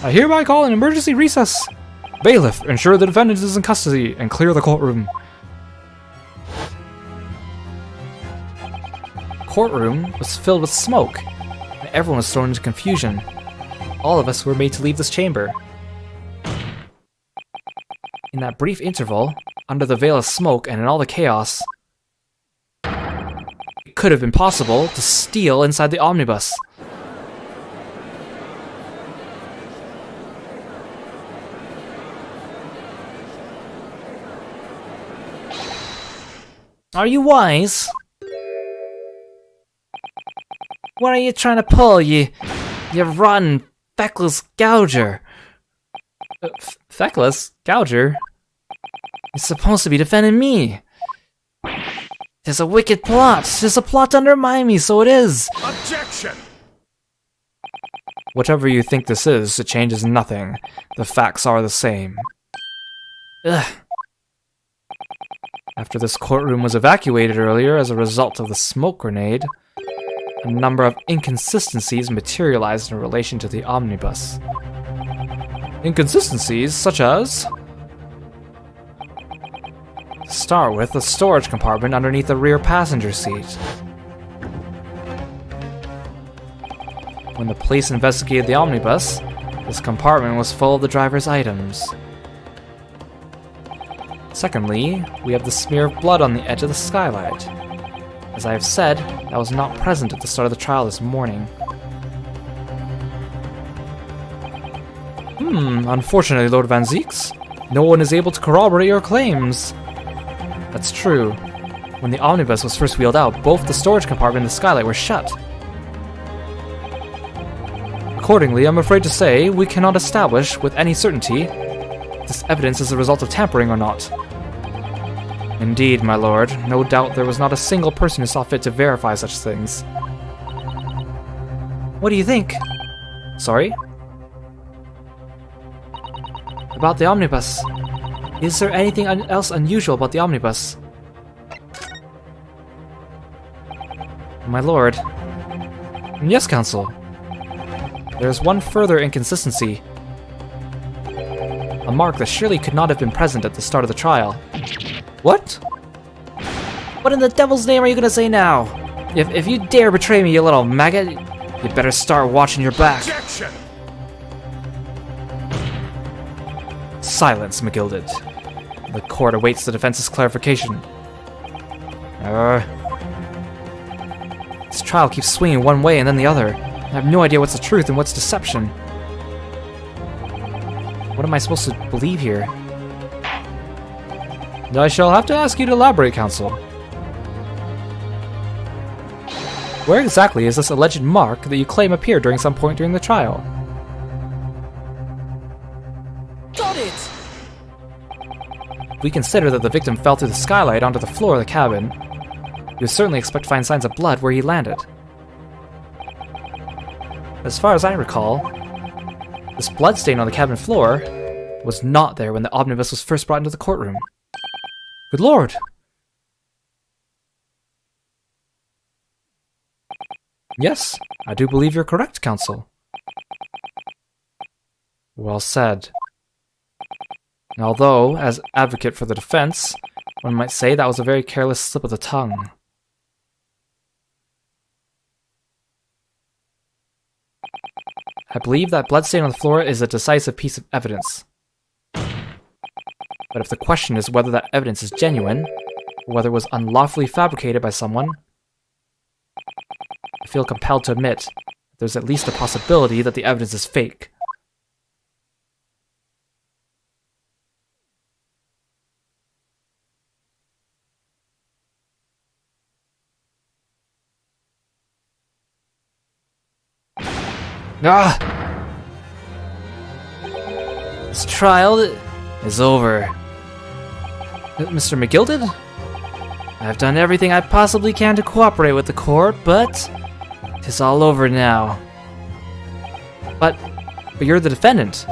I hereby call an emergency recess. Bailiff, ensure the defendant is in custody and clear the courtroom. The courtroom was filled with smoke, and everyone was thrown into confusion. All of us were made to leave this chamber. In that brief interval, under the veil of smoke and in all the chaos, it could have been possible to steal inside the omnibus. Are you wise? What are you trying to pull, you rotten, feckless gouger? Feckless? Gouger? You're supposed to be defending me. There's a wicked plot. There's a plot to undermine me, so it is. Objection! Whatever you think this is, it changes nothing. The facts are the same. Ugh. After this courtroom was evacuated earlier as a result of the smoke grenade, a number of inconsistencies materialized in relation to the omnibus. Inconsistencies such as... To start with, the storage compartment underneath the rear passenger seat. When the police investigated the omnibus, this compartment was full of the driver's items. Secondly, we have the smear of blood on the edge of the skylight. As I have said, that was not present at the start of the trial this morning. Unfortunately, Lord Van Zieks, no one is able to corroborate your claims. That's true. When the omnibus was first wheeled out, both the storage compartment and the skylight were shut. Accordingly, I'm afraid to say, we cannot establish with any certainty if this evidence is the result of tampering or not. Indeed, my lord, no doubt there was not a single person who saw fit to verify such things. What do you think? Sorry? About the omnibus. Is there anything else unusual about the omnibus? My lord. Yes, counsel. There is one further inconsistency. A mark that surely could not have been present at the start of the trial. What? What in the devil's name are you gonna say now? If you dare betray me, you little maggot, you better start watching your back. Objection! Silence, McGilded. The court awaits the defense's clarification. This trial keeps swinging one way and then the other. I have no idea what's the truth and what's deception. What am I supposed to believe here? I shall have to ask you to elaborate, counsel. Where exactly is this alleged mark that you claim appeared during some point during the trial? Got it! If we consider that the victim fell through the skylight onto the floor of the cabin, you would certainly expect to find signs of blood where he landed. As far as I recall, this blood stain on the cabin floor was not there when the omnibus was first brought into the courtroom. Good lord! Yes, I do believe you're correct, counsel. Well said. Although, as advocate for the defense, one might say that was a very careless slip of the tongue. I believe that bloodstain on the floor is a decisive piece of evidence. But if the question is whether that evidence is genuine, or whether it was unlawfully fabricated by someone, I feel compelled to admit that there's at least a possibility that the evidence is fake. Ah! This trial is over. Mr. McGilded? I've done everything I possibly can to cooperate with the court, but it's all over now. But you're the defendant.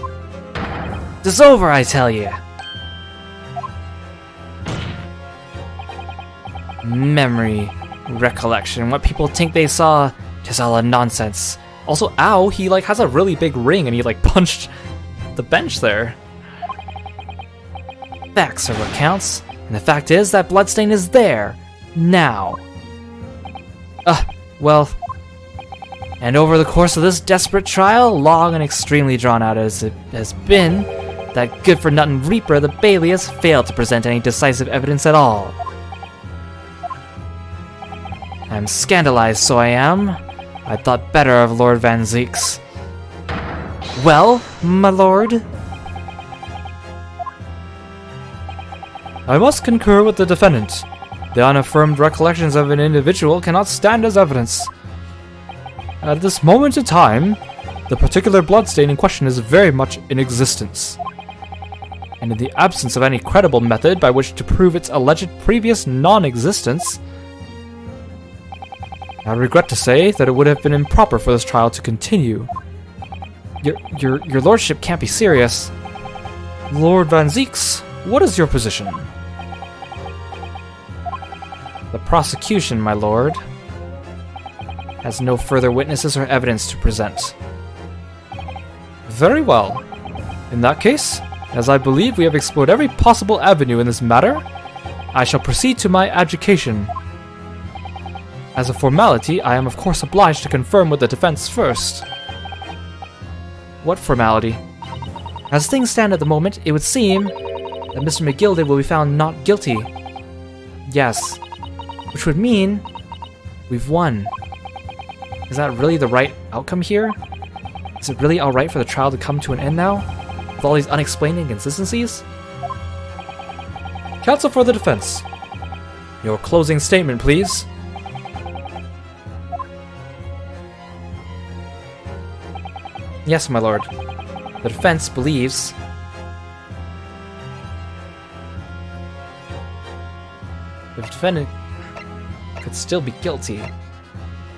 It's over, I tell you. Memory, recollection, what people think they saw, just all a nonsense. Also, ow, he like has a really big ring and he like punched the bench there. Facts are what counts, and the fact is that bloodstain is there, now. Well, and over the course of this desperate trial, long and extremely drawn out as it has been, that good-for-nothing Reaper, the Bailey, has failed to present any decisive evidence at all. I'm scandalized, so I am. I thought better of Lord Van Zeeks. Well, my lord? I must concur with the defendant. The unaffirmed recollections of an individual cannot stand as evidence. At this moment in time, the particular bloodstain in question is very much in existence. And in the absence of any credible method by which to prove its alleged previous non-existence, I regret to say that it would have been improper for this trial to continue. Your lordship can't be serious. Lord Van Zeeks, what is your position? The prosecution, my lord, has no further witnesses or evidence to present. Very well. In that case, as I believe we have explored every possible avenue in this matter, I shall proceed to my adjudication. As a formality, I am of course obliged to confirm with the defense first. What formality? As things stand at the moment, it would seem that Mr. McGilded will be found not guilty. Yes. Which would mean we've won. Is that really the right outcome here? Is it really alright for the trial to come to an end now? With all these unexplained inconsistencies? Counsel for the defense. Your closing statement, please. Yes, my lord. The defense believes the defendant could still be guilty,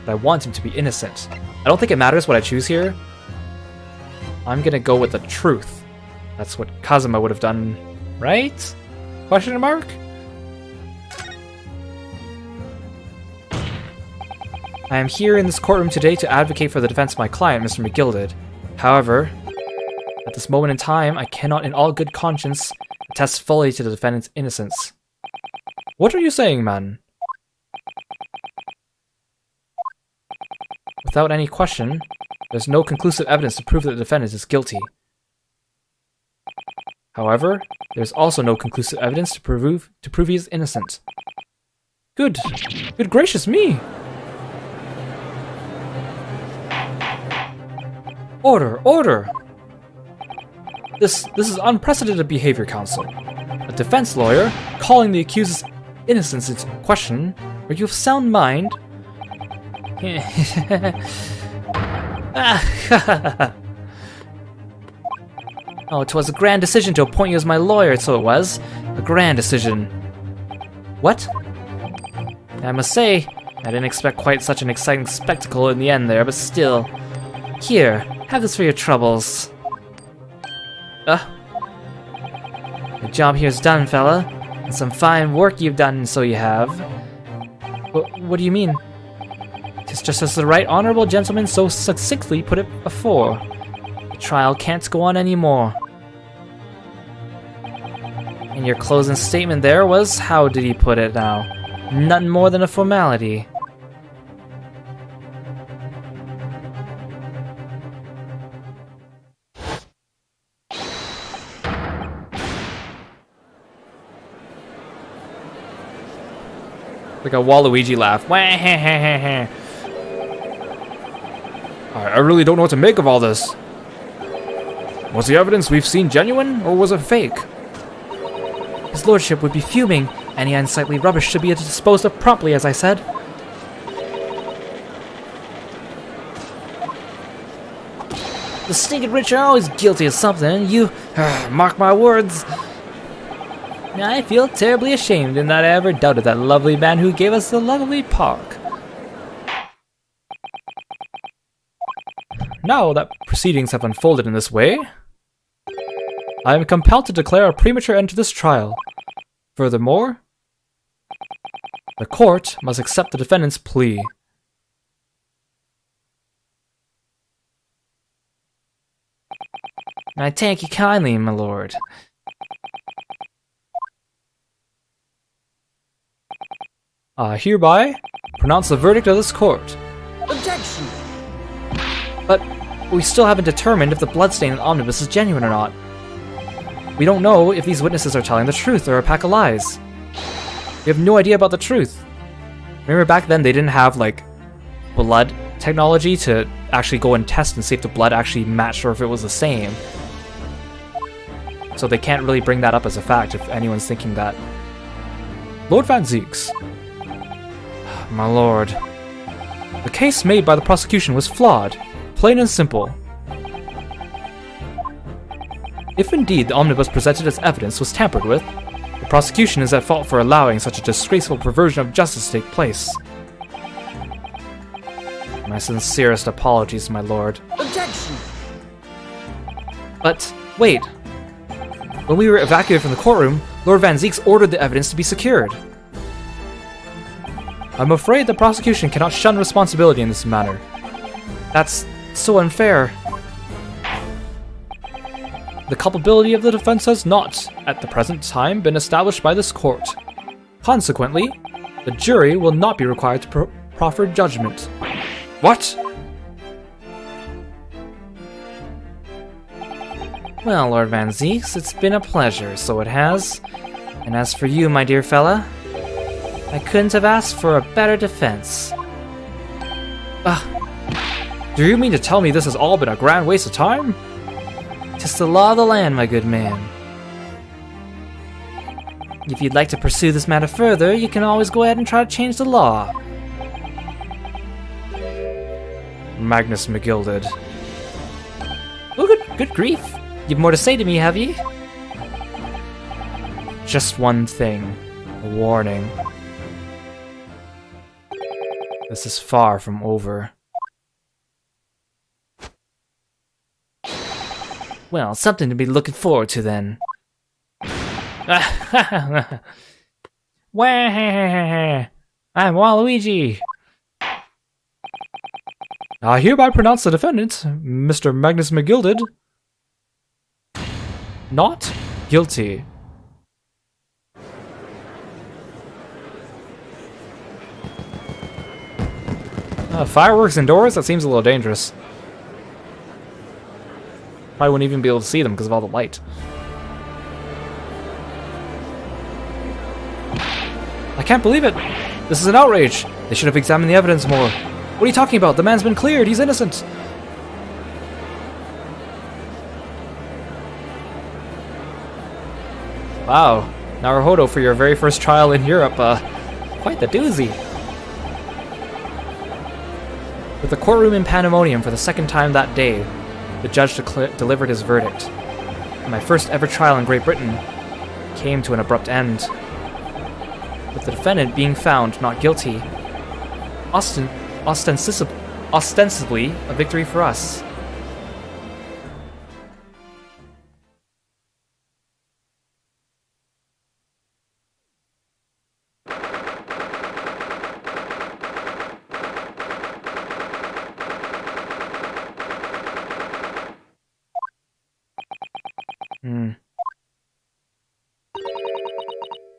but I want him to be innocent. I don't think it matters what I choose here. I'm gonna go with the truth. That's what Kazuma would have done, right? Question mark? I am here in this courtroom today to advocate for the defense of my client, Mr. McGilded. However, at this moment in time, I cannot in all good conscience attest fully to the defendant's innocence. What are you saying, man? Without any question, there's no conclusive evidence to prove that the defendant is guilty. However, there's also no conclusive evidence to prove he is innocent. Good gracious me! Order! This is unprecedented behavior, counsel. A defense lawyer calling the accused's innocence into question. Are you of sound mind? Oh, 'twas a grand decision to appoint you as my lawyer, so it was. A grand decision. What? I must say, I didn't expect quite such an exciting spectacle in the end there, but still. Here, have this for your troubles. The job here's done, fella. And some fine work you've done, so you have. What do you mean? 'Tis just as the right honorable gentleman so succinctly put it before. The trial can't go on anymore. And your closing statement there was, how did he put it now? Nothing more than a formality. Like a Waluigi laugh. I really don't know what to make of all this. Was the evidence we've seen genuine, or was it fake? His lordship would be fuming. Any unsightly rubbish should be disposed of promptly, as I said. The stinking rich are always guilty of something, you mark my words. I feel terribly ashamed in that I ever doubted that lovely man who gave us the lovely park. Now that proceedings have unfolded in this way, I am compelled to declare a premature end to this trial. Furthermore, the court must accept the defendant's plea. I thank you kindly, my lord. Hereby pronounce the verdict of this court. Objection! But we still haven't determined if the bloodstain in Omnibus is genuine or not. We don't know if these witnesses are telling the truth or a pack of lies. We have no idea about the truth. Remember back then they didn't have, like, blood technology to actually go and test and see if the blood actually matched or if it was the same. So they can't really bring that up as a fact if anyone's thinking that. Lord Van Zieks. My lord. The case made by the prosecution was flawed. Plain and simple. If indeed the omnibus presented as evidence was tampered with, the prosecution is at fault for allowing such a disgraceful perversion of justice to take place. My sincerest apologies, my lord. Objection! But, wait. When we were evacuated from the courtroom, Lord Van Zieks ordered the evidence to be secured. I'm afraid the prosecution cannot shun responsibility in this matter. That's so unfair. The culpability of the defense has not, at the present time, been established by this court. Consequently, the jury will not be required to proffer judgment. What? Well, Lord Van Zieks, it's been a pleasure, so it has. And as for you, my dear fella, I couldn't have asked for a better defense. Do you mean to tell me this has all been a grand waste of time? 'Tis the law of the land, my good man. If you'd like to pursue this matter further, you can always go ahead and try to change the law. Magnus McGilded. Oh, good grief. You've more to say to me, have you? Just one thing. A warning. This is far from over. Well, something to be looking forward to then. Wah! I'm Waluigi. I hereby pronounce the defendant, Mr. Magnus McGilded, not guilty. Fireworks indoors? That seems a little dangerous. Probably wouldn't even be able to see them because of all the light. I can't believe it! This is an outrage! They should have examined the evidence more. What are you talking about? The man's been cleared! He's innocent! Wow. Naruhodo, for your very first trial in Europe, quite the doozy. With the courtroom in pandemonium for the second time that day, the judge delivered his verdict. And my first ever trial in Great Britain came to an abrupt end, with the defendant being found not guilty. Ostensibly a victory for us.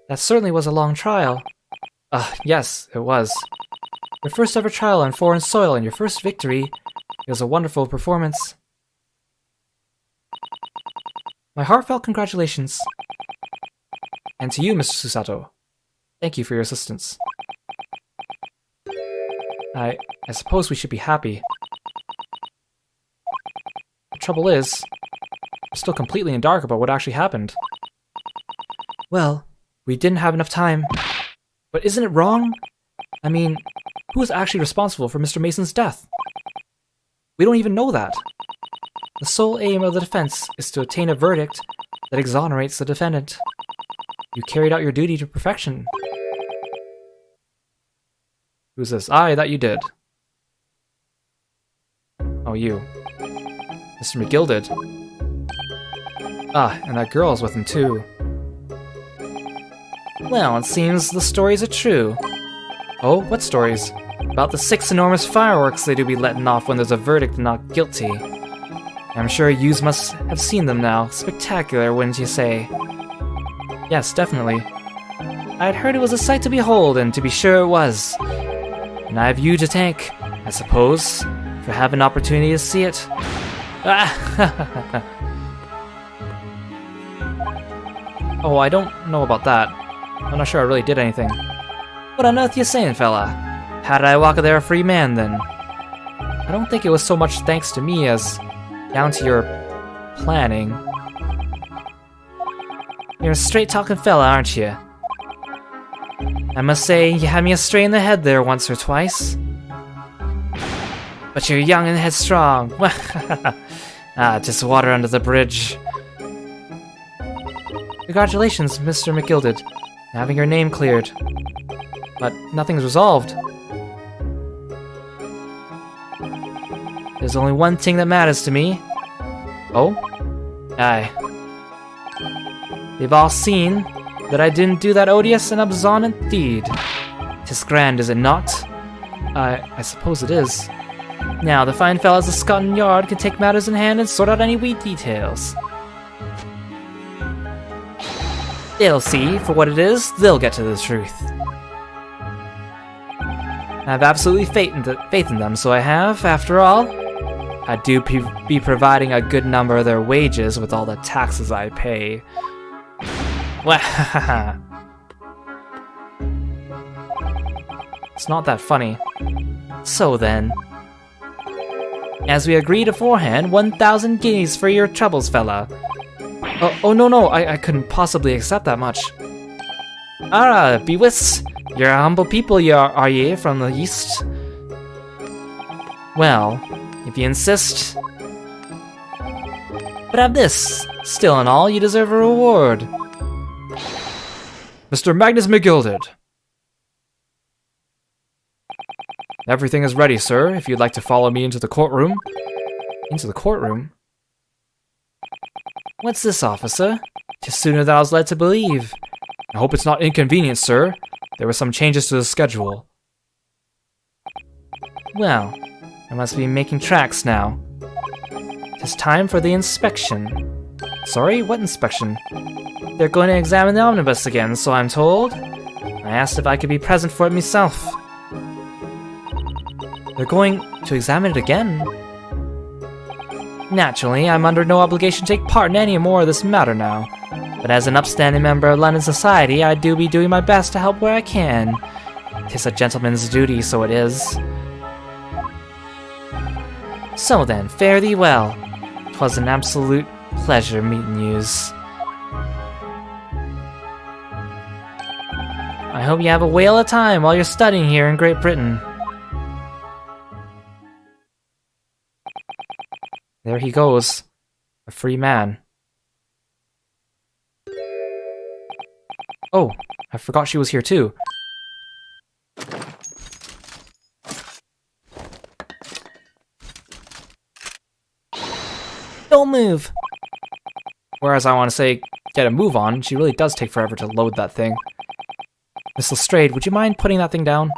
That certainly was a long trial. Yes, it was. Your first ever trial on foreign soil and your first victory. It was a wonderful performance. My heartfelt congratulations. And to you, Mr. Susato. Thank you for your assistance. I suppose we should be happy. The trouble is, we're still completely in dark about what actually happened. Well, we didn't have enough time. But isn't it wrong? I mean, who is actually responsible for Mr. Mason's death? We don't even know that. The sole aim of the defense is to obtain a verdict that exonerates the defendant. You carried out your duty to perfection. Who's this? I thought you did. Oh, you. Mr. McGill did. Ah, and that girl's with him too. Well, it seems the stories are true. Oh, what stories? About the 6 enormous fireworks they do be letting off when there's a verdict not guilty. I'm sure yous must have seen them now. Spectacular, wouldn't you say? Yes, definitely. I had heard it was a sight to behold, and to be sure it was. And I have you to thank, I suppose, for having an opportunity to see it. Ah! Oh, I don't know about that. I'm not sure I really did anything. What on earth you saying, fella? How did I walk there a free man, then? I don't think it was so much thanks to me as down to your planning. You're a straight-talking fella, aren't you? I must say, you had me astray in the head there once or twice. But you're young and headstrong. Ah, just water under the bridge. Congratulations, Mr. McGilded, having your name cleared. But nothing's resolved. There's only one thing that matters to me. Oh? Aye. They've all seen that I didn't do that odious and absonant deed. 'Tis grand, is it not? I suppose it is. Now, the fine fellas of Scotland Yard can take matters in hand and sort out any wee details. They'll see, for what it is, they'll get to the truth. I have absolutely faith in them, so I have, after all. I do be providing a good number of their wages with all the taxes I pay. It's not that funny. So then, as we agreed aforehand, 1,000 guineas for your troubles, fella. Oh no, I couldn't possibly accept that much. Ah, bewis, you're a humble people, are ye, from the east? Well, if you insist. But have this, still in all, you deserve a reward. Mr. Magnus McGilded. Everything is ready, sir, if you'd like to follow me into the courtroom. Into the courtroom? What's this, officer? 'Tis sooner than I was led to believe. I hope it's not inconvenient, sir. There were some changes to the schedule. Well, I must be making tracks now. 'Tis time for the inspection. Sorry, what inspection? They're going to examine the omnibus again, so I'm told. I asked if I could be present for it myself. They're going to examine it again? Naturally, I'm under no obligation to take part in any more of this matter now. But as an upstanding member of London society, I do be doing my best to help where I can. 'Tis a gentleman's duty, so it is. So then, fare thee well. 'Twas an absolute pleasure meeting yous. I hope you have a whale of time while you're studying here in Great Britain. There he goes, a free man. Oh, I forgot she was here too. Don't move! Whereas I want to say, get a move on, she really does take forever to load that thing. Miss Lestrade, would you mind putting that thing down?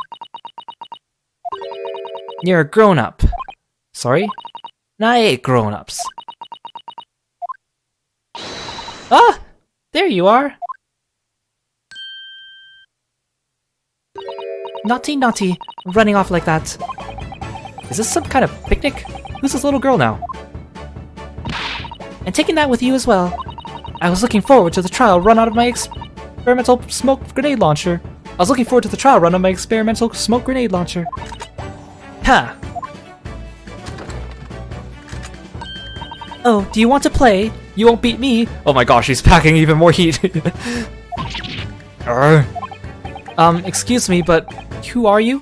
You're a grown-up. Sorry? And I hate grown-ups. Ah! There you are! Naughty, naughty, running off like that. Is this some kind of picnic? Who's this little girl now? And taking that with you as well. I was looking forward to the trial run out of my experimental smoke grenade launcher. Ha! Oh, do you want to play? You won't beat me. Oh my gosh, he's packing even more heat. Arr. Excuse me, but who are you?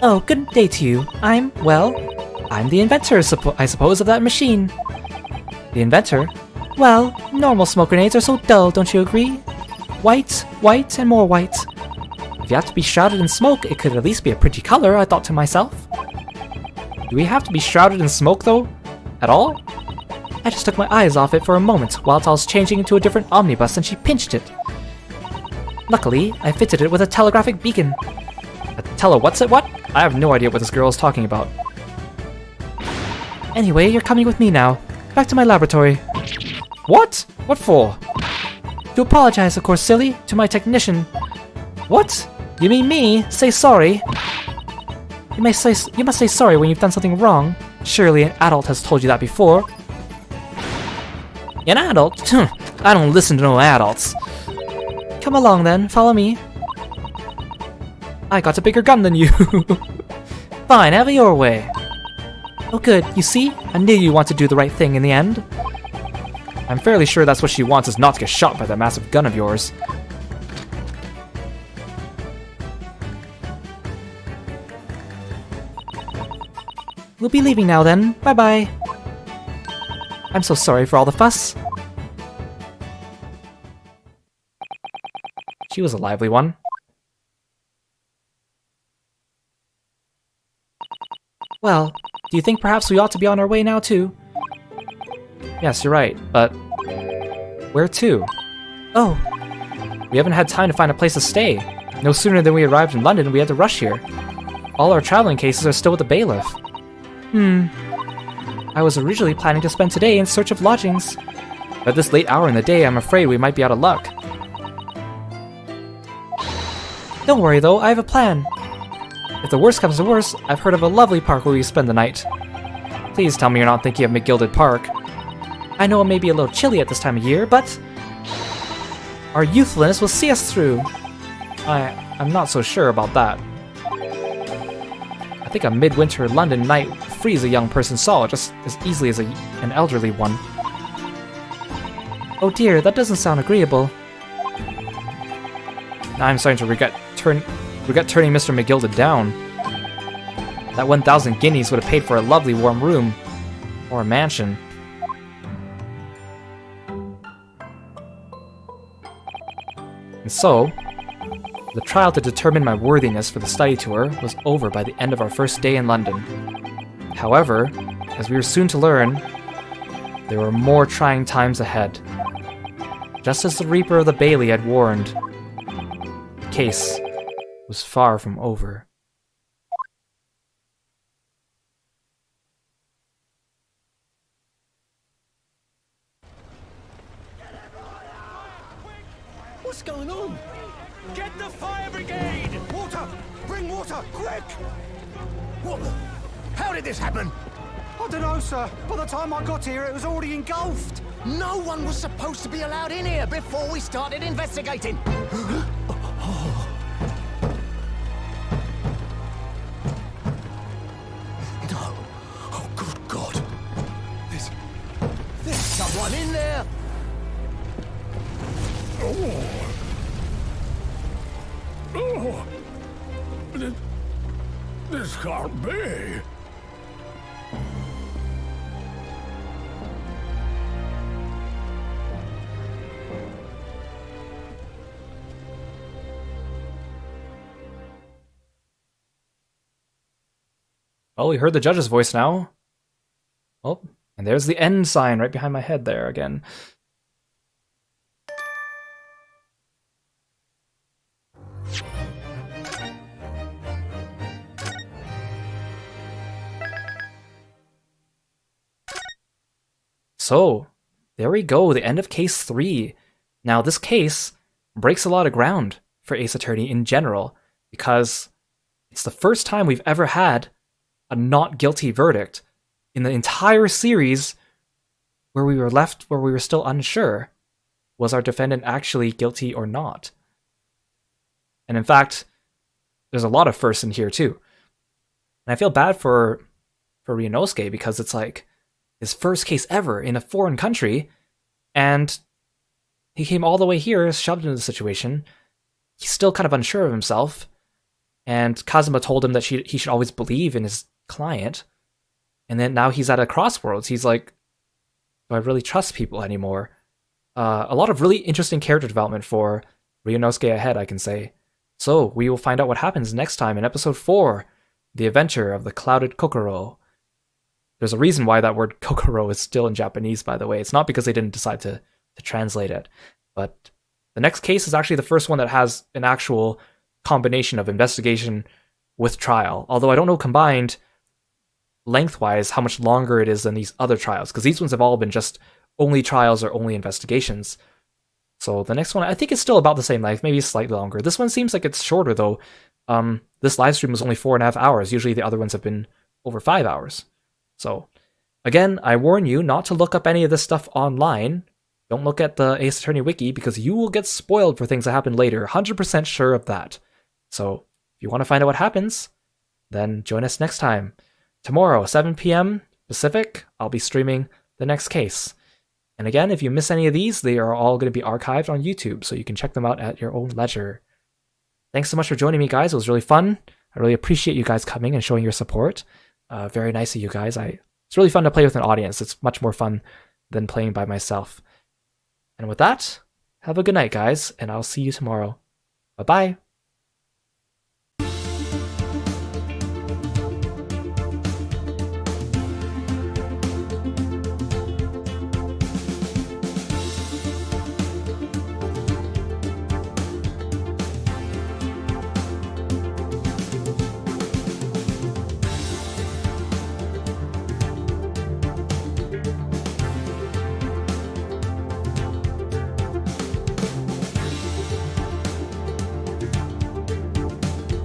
Oh, good day to you. I'm the inventor, I suppose, of that machine. The inventor? Well, normal smoke grenades are so dull, don't you agree? White, white, and more white. If you have to be shrouded in smoke, it could at least be a pretty color, I thought to myself. Do we have to be shrouded in smoke, though? At all? I just took my eyes off it for a moment whilst I was changing into a different omnibus and she pinched it. Luckily, I fitted it with a telegraphic beacon. What's it what? I have no idea what this girl is talking about. Anyway, you're coming with me now. Back to my laboratory. What? What for? To apologize, of course, silly, to my technician. What? You mean me? Say sorry. You must say sorry when you've done something wrong. Surely an adult has told you that before. An adult? I don't listen to no adults. Come along then, follow me. I got a bigger gun than you. Fine, have it your way. Oh good, you see? I knew you want to do the right thing in the end. I'm fairly sure that's what she wants, is not to get shot by that massive gun of yours. We'll be leaving now then. Bye-bye. I'm so sorry for all the fuss. She was a lively one. Well, do you think perhaps we ought to be on our way now too? Yes, you're right, but where to? Oh, We haven't had time to find a place to stay. No sooner than we arrived in London, we had to rush here. All our traveling cases are still with the bailiff. I was originally planning to spend today in search of lodgings. At this late hour in the day, I'm afraid we might be out of luck. Don't worry though, I have a plan. If the worst comes to worst, I've heard of a lovely park where we spend the night. Please tell me you're not thinking of McGilded Park. I know it may be a little chilly at this time of year, but our youthfulness will see us through. I'm not so sure about that. I think a midwinter London night would freeze a young person's soul just as easily as an elderly one. Oh dear, that doesn't sound agreeable. Now I'm starting to regret turning Mr. McGilded down. That 1,000 guineas would have paid for a lovely warm room. Or a mansion. And so, the trial to determine my worthiness for the study tour was over by the end of our first day in London. However, as we were soon to learn, there were more trying times ahead. Just as the Reaper of the Bailey had warned, the case was far from over. What's going on? Get the fire brigade! Water! Bring water, quick! What the? How did this happen? I don't know, sir. By the time I got here, it was already engulfed. No one was supposed to be allowed in here before we started investigating. No. Oh, good God. There's someone in there. This can't be. Oh, we heard the judge's voice now. Oh, and there's the end sign right behind my head there again. So, there we go, the end of case 3. Now, this case breaks a lot of ground for Ace Attorney in general, because it's the first time we've ever had a not guilty verdict in the entire series where we were still unsure. Was our defendant actually guilty or not? And in fact, there's a lot of firsts in here too. And I feel bad for Ryunosuke because it's like his first case ever in a foreign country, and he came all the way here, shoved into the situation. He's still kind of unsure of himself, and Kazuma told him that he should always believe in his client. And then now he's at a crossroads. He's like, do I really trust people anymore? A lot of really interesting character development for Ryunosuke ahead, I can say. So we will find out what happens next time in episode 4, The Adventure of the Clouded Kokoro. There's a reason why that word Kokoro is still in Japanese, by the way. It's not because they didn't decide to translate it. But the next case is actually the first one that has an actual combination of investigation with trial. Although I don't know combined lengthwise how much longer it is than these other trials, because these ones have all been just only trials or only investigations. So the next one I think is still about the same length, maybe slightly longer. This one seems like it's shorter though. This live stream was only 4.5 hours. Usually the other ones have been over 5 hours. So again, I warn you not to look up any of this stuff online. Don't look at the Ace Attorney wiki because you will get spoiled for things that happen later. 100% sure of that. So if you want to find out what happens, then join us next time. Tomorrow, 7 p.m. Pacific, I'll be streaming the next case. And again, if you miss any of these, they are all going to be archived on YouTube, so you can check them out at your own leisure. Thanks so much for joining me, guys. It was really fun. I really appreciate you guys coming and showing your support. Very nice of you guys. It's really fun to play with an audience. It's much more fun than playing by myself. And with that, have a good night, guys, and I'll see you tomorrow. Bye-bye.